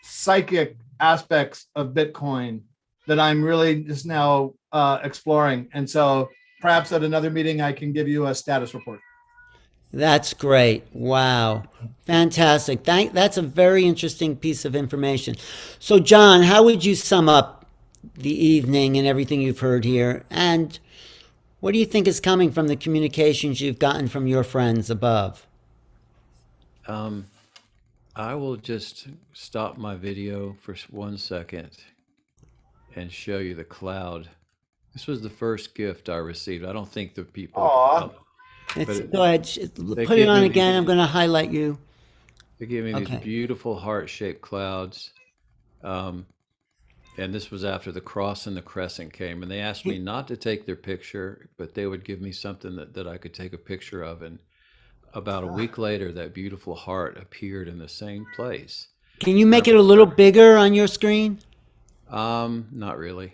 psychic aspects of Bitcoin that I'm really just now exploring. And so perhaps at another meeting, I can give you a status report. That's great. Wow. Fantastic. That's a very interesting piece of information. So, John, how would you sum up the evening and everything you've heard here? And what do you think is coming from the communications you've gotten from your friends above? I will just stop my video for 1 second and show you the cloud. This was the first gift I received. I don't think the people... Go ahead. Put it on again. I'm going to highlight you. They gave me these beautiful heart-shaped clouds. And this was after the cross and the crescent came. And they asked me not to take their picture, but they would give me something that I could take a picture of. And about a week later, that beautiful heart appeared in the same place. Can you make it a little bigger on your screen? Not really.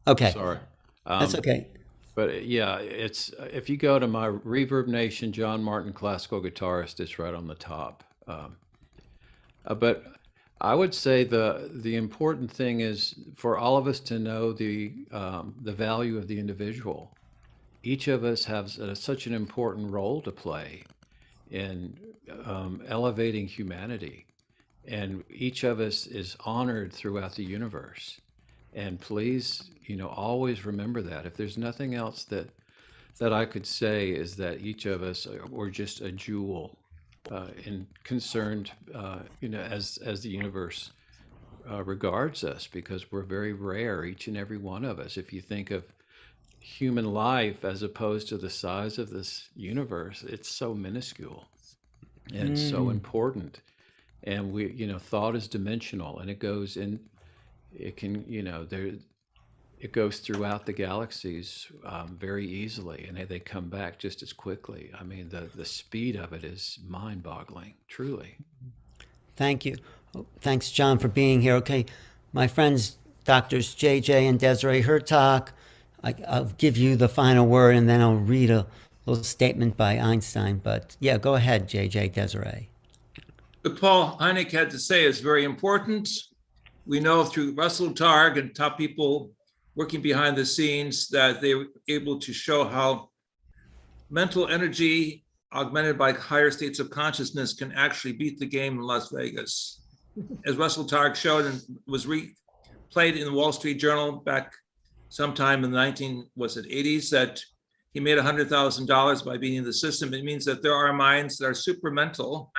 Okay. Sorry. That's okay. But yeah, it's if you go to my Reverb Nation John Martin classical guitarist, it's right on the top. But I would say the important thing is for all of us to know the value of the individual. Each of us has such an important role to play in elevating humanity, and each of us is honored throughout the universe. And please, always remember that. If there's nothing else that I could say, is that each of us are just a jewel and concerned, as the universe regards us, because we're very rare, each and every one of us. If you think of human life as opposed to the size of this universe, it's so minuscule and so important. And thought is dimensional, and it goes in. It can, it goes throughout the galaxies very easily, and they come back just as quickly. I mean, the speed of it is mind-boggling, truly. Thank you. Thanks, John, for being here. Okay, my friends, Doctors JJ and Desiree Hurtak, I'll give you the final word, and then I'll read a little statement by Einstein. But yeah, go ahead, JJ, Desiree. What Paul Hyneck had to say is very important. We know through Russell Targ and top people working behind the scenes that they were able to show how mental energy augmented by higher states of consciousness can actually beat the game in Las Vegas. As Russell Targ showed and was replayed in the Wall Street Journal back sometime in the 80s, that he made $100,000 by beating the system. It means that there are minds that are super mental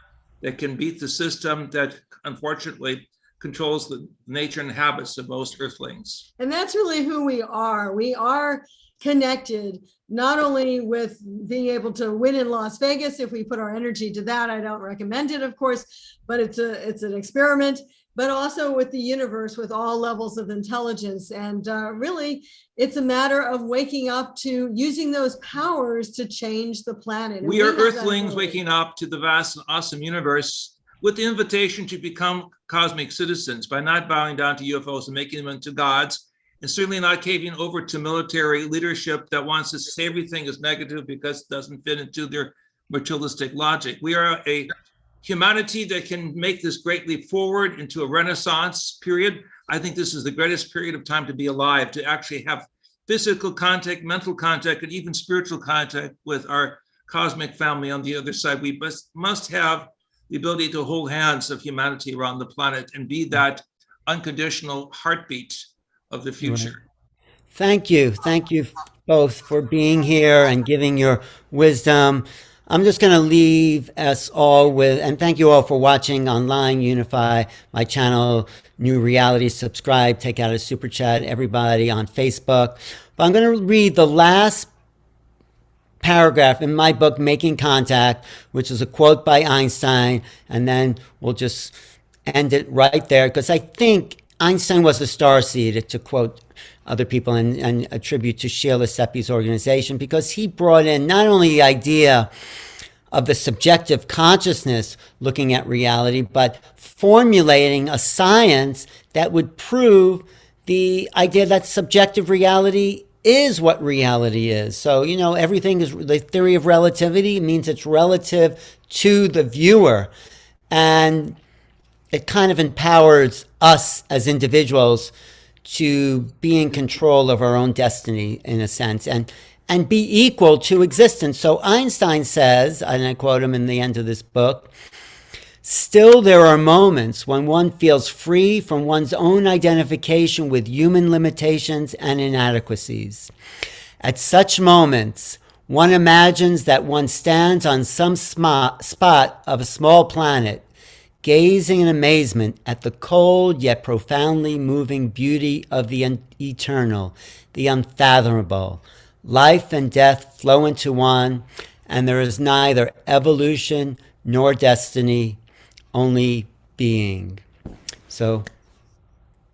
that can beat the system that unfortunately controls the nature and habits of most earthlings. And that's really who we are. We are connected, not only with being able to win in Las Vegas, if we put our energy to that. I don't recommend it, of course, but it's an experiment, but also with the universe, with all levels of intelligence. And really, it's a matter of waking up to using those powers to change the planet. We are earthlings waking up to the vast and awesome universe with the invitation to become cosmic citizens by not bowing down to UFOs and making them into gods, and certainly not caving over to military leadership that wants to say everything is negative because it doesn't fit into their materialistic logic. We are a humanity that can make this great leap forward into a Renaissance period. I think this is the greatest period of time to be alive, to actually have physical contact, mental contact, and even spiritual contact with our cosmic family on the other side. We must have the ability to hold hands of humanity around the planet and be that unconditional heartbeat of the future. Thank you. Thank you both for being here and giving your wisdom. I'm just going to leave us all with, and thank you all for watching online, Unify, my channel, New Reality, subscribe, take out a super chat, everybody on Facebook. But I'm going to read the last paragraph in my book, Making Contact, which is a quote by Einstein, and then we'll just end it right there, because I think Einstein was a starseed, to quote other people, and attribute to Sheila Seppi's organization, because he brought in not only the idea of the subjective consciousness looking at reality, but formulating a science that would prove the idea that subjective reality is what reality is. So, you know, everything is the theory of relativity. It means it's relative to the viewer. And it kind of empowers us as individuals to be in control of our own destiny, in a sense, and be equal to existence. So Einstein says, and I quote him in the end of this book, "Still there are moments when one feels free from one's own identification with human limitations and inadequacies. At such moments, one imagines that one stands on some spot of a small planet, gazing in amazement at the cold yet profoundly moving beauty of the eternal, the unfathomable. Life and death flow into one, and there is neither evolution nor destiny, only being." So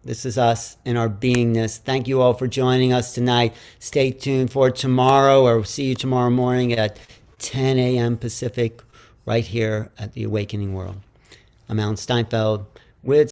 this is us in our beingness. Thank you all for joining us tonight. Stay tuned for tomorrow, or see you tomorrow morning at 10 a.m. Pacific, right here at the Awakening World. I'm Alan Steinfeld with